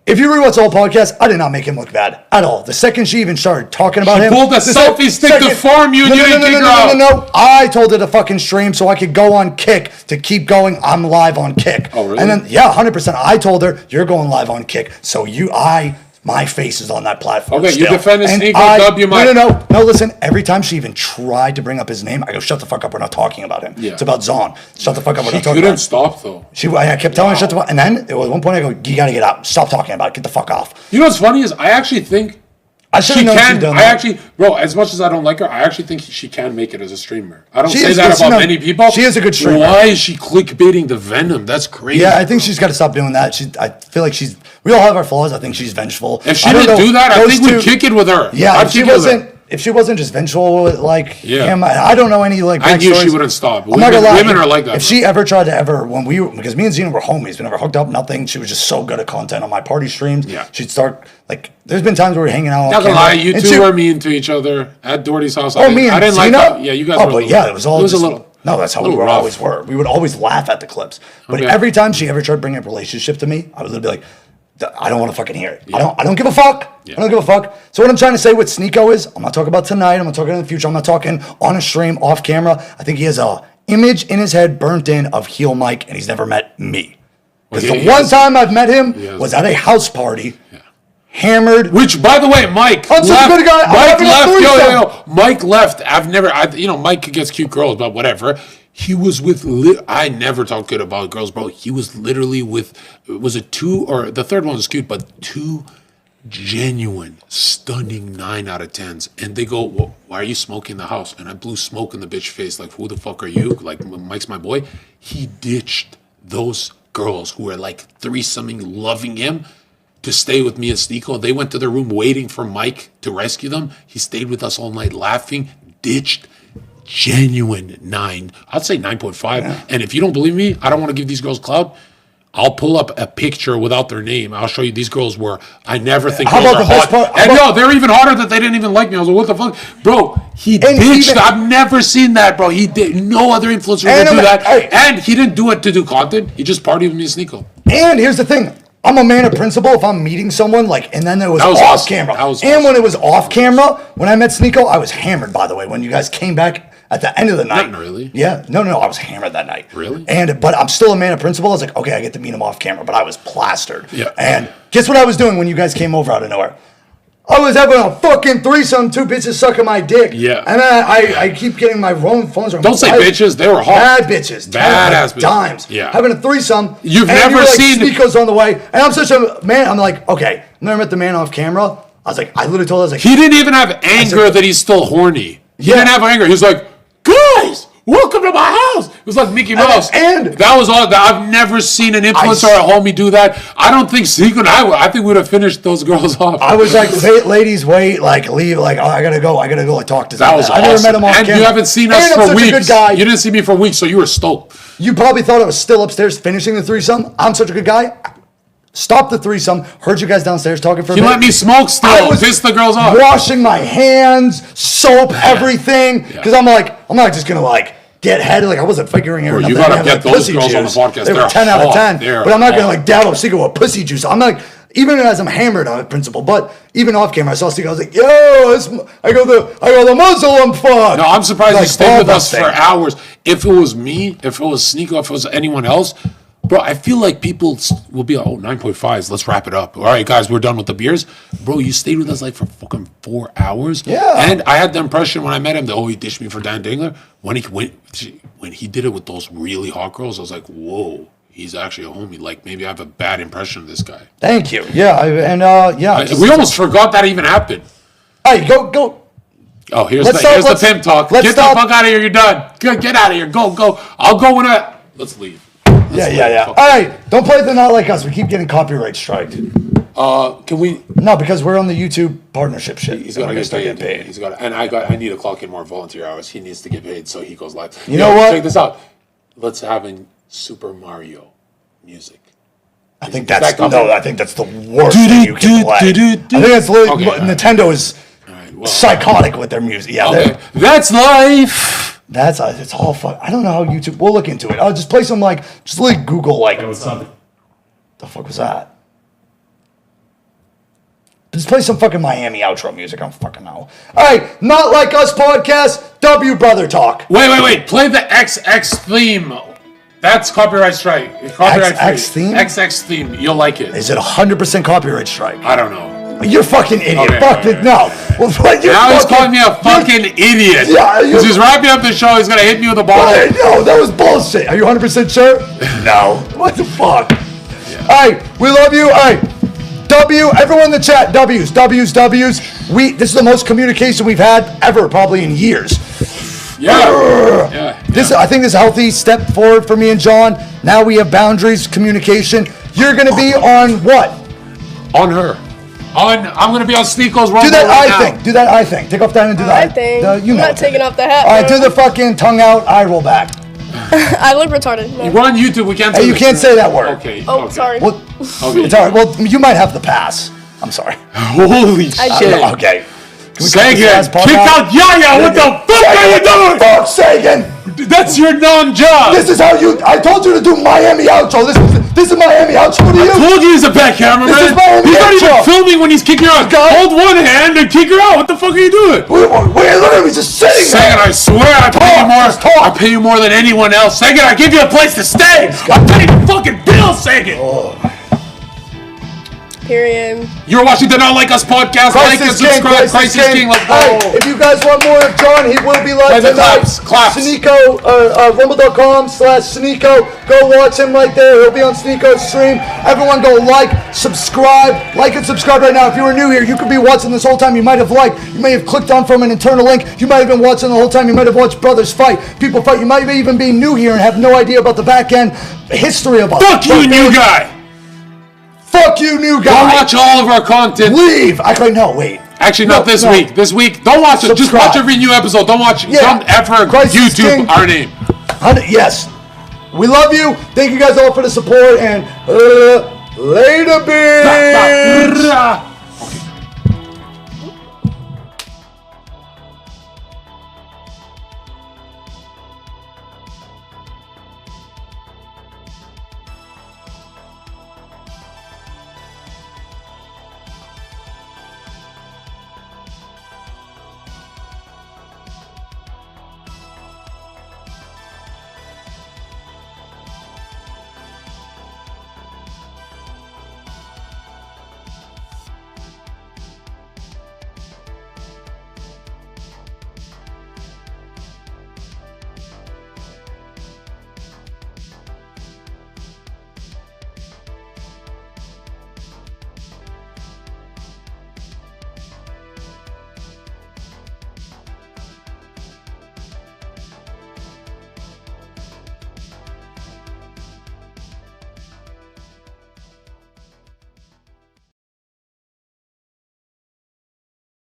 If you rewatch the whole podcast, I did not make him look bad at all. The second she even started talking about him, she pulled a selfie stick to farm you and you didn't kick her out. No. I told her to fucking stream so I could go on Kick to keep going. I'm live on Kick. Oh, really? And then, 100%. I told her, you're going live on Kick. So my face is on that platform. Okay, still. you defended Sneeko W. Mike. No, listen. Every time she even tried to bring up his name, I go, shut the fuck up. We're not talking about him. Yeah. It's about Zon. Shut the fuck up. We're not talking about him. She couldn't stop, though. I kept telling her, shut the fuck up. And then, at one point, I go, you got to get out. Stop talking about it. Get the fuck off. You know what's funny is I actually think she can. Bro, as much as I don't like her, I actually think she can make it as a streamer. I don't say that about many people. She is a good streamer. Why is she clickbaiting the venom? That's crazy. Yeah, I think she's got to stop doing that. I feel like we all have our flaws. I think she's vengeful. If she didn't do that, I think we'd kick it with her. Yeah, if she wasn't just vengeful with him, I don't know any I knew she wouldn't stop. I'm not gonna lie. Women are like that. If she ever tried to because me and Zena were homies, we never hooked up, nothing. She was just so good at content on my party streams. Yeah. She'd start there's been times where we're hanging out. Not gonna lie, you two were mean to each other at Doherty's house. Me and Zena? I didn't like that. Yeah, you guys were. It was all. It was a little. No, that's how we always were. We would always laugh at the clips. But every time she ever tried bringing up a relationship to me, I would be like, I don't want to fucking hear it. Yeah. I don't give a fuck. Yeah. I don't give a fuck. So what I'm trying to say with Sneeko is, I'm not talking about tonight. I'm not talking in the future. I'm not talking on a stream, off camera. I think he has a image in his head burnt in of Heelmike, and he's never met me. Because the one time I've met him was at a house party. Yeah. Hammered. Which, by the way, Mike. I'm such a good guy. Mike left. Mike left. Mike gets cute girls, but whatever. He was with. I never talk good about girls, bro. He was literally with. Was it two or the third one was cute, but two genuine, stunning 9 out of 10s. And they go, well, "Why are you smoking in the house?" And I blew smoke in the bitch face. Like, who the fuck are you? Like, Mike's my boy. He ditched those girls who were like threesoming, loving him, to stay with me and Sneeko. They went to their room waiting for Mike to rescue them. He stayed with us all night laughing, ditched genuine 9. I'd say 9.5. Yeah. And if you don't believe me, I don't want to give these girls clout. I'll pull up a picture without their name. I'll show you these girls were, I never think girls are hot. They're even hotter that they didn't even like me. I was like, what the fuck? Bro, he ditched. I've never seen that, bro. He did. No other influencer would do that. And he didn't do it to do content. He just partied with me and Sneeko. And here's the thing. I'm a man of principle. If I'm meeting someone, and then it was off camera. When it was off camera, when I met Sneeko, I was hammered, by the way, when you guys came back at the end of the night. Not really. Yeah. No, I was hammered that night. Really? But I'm still a man of principle. I was like, okay, I get to meet him off camera, but I was plastered. Yeah. And guess what I was doing when you guys came over out of nowhere? I was having a fucking threesome, 2 bitches sucking my dick. Yeah. And then I keep getting my phones. Don't say bitches. They were hot. Bad bitches. Badass bitches. Dimes. Yeah. Having a threesome. You've never seen Sneeko's on the way. And I'm such a man. I'm like, okay. Never met the man off camera. I literally told her, he didn't even have anger that he's still horny. He didn't have anger. He was like, guys, welcome to my house. It was like Mickey Mouse. And that was all. I've never seen an influencer or a homie do that. I don't think Zeke and I think we would have finished those girls off. I was like, ladies, wait, like, leave, like, oh, I gotta go, like, talk to that was I awesome. never met him off and camera. You haven't seen us And I'm for such a weeks. good guy. You didn't see me for weeks, so you were stoked. You probably thought I was still upstairs finishing the threesome. I'm such a good guy. Stopped the threesome. Heard you guys downstairs talking for a You minute. let me smoke still. I was Piss the girls off. washing my hands, soap, everything. Because I'm not just gonna like get head. Like I wasn't figuring Bro, everything. you gotta out. get Like, those pussy girls on the juice. podcast. They were They're 10 out of hot. 10. They're But I'm not gonna hot. like dab up Seagull with pussy juice. I'm like, even as I'm hammered on principle. But even off camera, I saw Seagull. I was like, yo, I go the Muslim fuck. No, I'm surprised you Like, stayed with us ball for hours. If it was me, if it was Sneeko, if it was anyone else, bro, I feel like people will be like, 9.5s, let's wrap it up. All right, guys, we're done with the beers. Bro, you stayed with us like for fucking 4 hours. Yeah. And I had the impression when I met him that, he dished me for Dan Dingler. When he did it with those really hot girls, I was like, whoa, he's actually a homie. Like, maybe I have a bad impression of this guy. Thank you. Yeah, We almost forgot that even happened. Hey, go. Oh, here's Let's the stop- pimp talk. let's Get stop. the fuck out of here. You're done. Get out of here. Go. I'll go when let's leave. Yeah. All right, don't play the Not Like Us. We keep getting copyright striked. Can we? No, because we're on the YouTube partnership shit. He's And got to we're get start paid. getting paid. He's got, and I need to clock in more volunteer hours. He needs to get paid, so he goes live. You know what? Check this out. Let's have a Super Mario music. I think that that's coming? I think that's the worst thing you can play. I think that's literally Okay, Nintendo is All right, well, psychotic with their music. Yeah, okay, that's life. that's it's all fun. I don't know how YouTube. We'll look into it. I'll just play some just Google the fuck was that? Just play some fucking Miami outro music. I don't fucking know. All right, Not Like Us podcast. W brother talk. Wait. Play the XX theme. That's copyright strike. Copyright XX free. theme? XX theme. You'll like it. Is it 100% copyright strike? I don't know. You're a fucking idiot. Okay, Fuck all it. right. No. Well, Now he's calling me a fucking idiot. Yeah, Because he's wrapping up the show. He's gonna hit me with a bottle. Hey, no, that was bullshit. Are you 100% sure? No. What the fuck? All right, we love you. All right, W, everyone in the chat, W's. This is the most communication we've had ever, probably in years. Yeah. I think this is a healthy step forward for me and John. Now we have boundaries, communication. You're gonna be on what? On her. I'm gonna be on Sneeko's Rumble Do that right eye now. thing. Do that eye thing. Take off that and do that. I think. You I'm know not taking off the hat. All right, bro. do the fucking tongue out, eye roll back. I look retarded. No. We're on YouTube. We can't. Hey, do you this. can't say that word. Okay. Oh, okay. sorry. Well, Okay. it's all right. Well, you might have the pass. I'm sorry. Holy I shit. did. Okay. Can we cut Sagan, this last part kick out Yaya. What the fuck are you doing? Fuck Sagan! That's your non-job. This is how I told you to do Miami outro. This is Miami outro to you. I told you he's a bad cameraman. This is Miami He's not even outro. filming when he's kicking her out. God. Hold one hand and kick her out. What the fuck are you doing? We're literally just sitting Sagan, I there. swear I pay you more. just talk. I pay you more than anyone else. Sagan, I give you a place to stay. I pay the fucking bills, Sagan. Period. You're watching the Not Like Us podcast. Like and subscribe. Christ is King. Let's go. Hey, if you guys want more of John, he will be live Play the tonight. claps. Sneeko, rumble.com/Sneeko. Go watch him right there. He'll be on Sneeko's stream. Everyone go subscribe. Like and subscribe right now. If you were new here, you could be watching this whole time. You might have liked. You may have clicked on from an internal link. You might have been watching the whole time. You might have watched brothers fight, people fight. You might even be new here and have no idea about the back end history of us. Fuck you, new guy. Fuck you, new Go guy. watch all of our content. Leave. No, wait. Actually, not this No. week. This week, don't watch it. Just Subscribe. watch every new episode. Don't watch. Yeah. Don't ever Christ is King. YouTube our name. Yes. We love you. Thank you guys all for the support and later, bitch.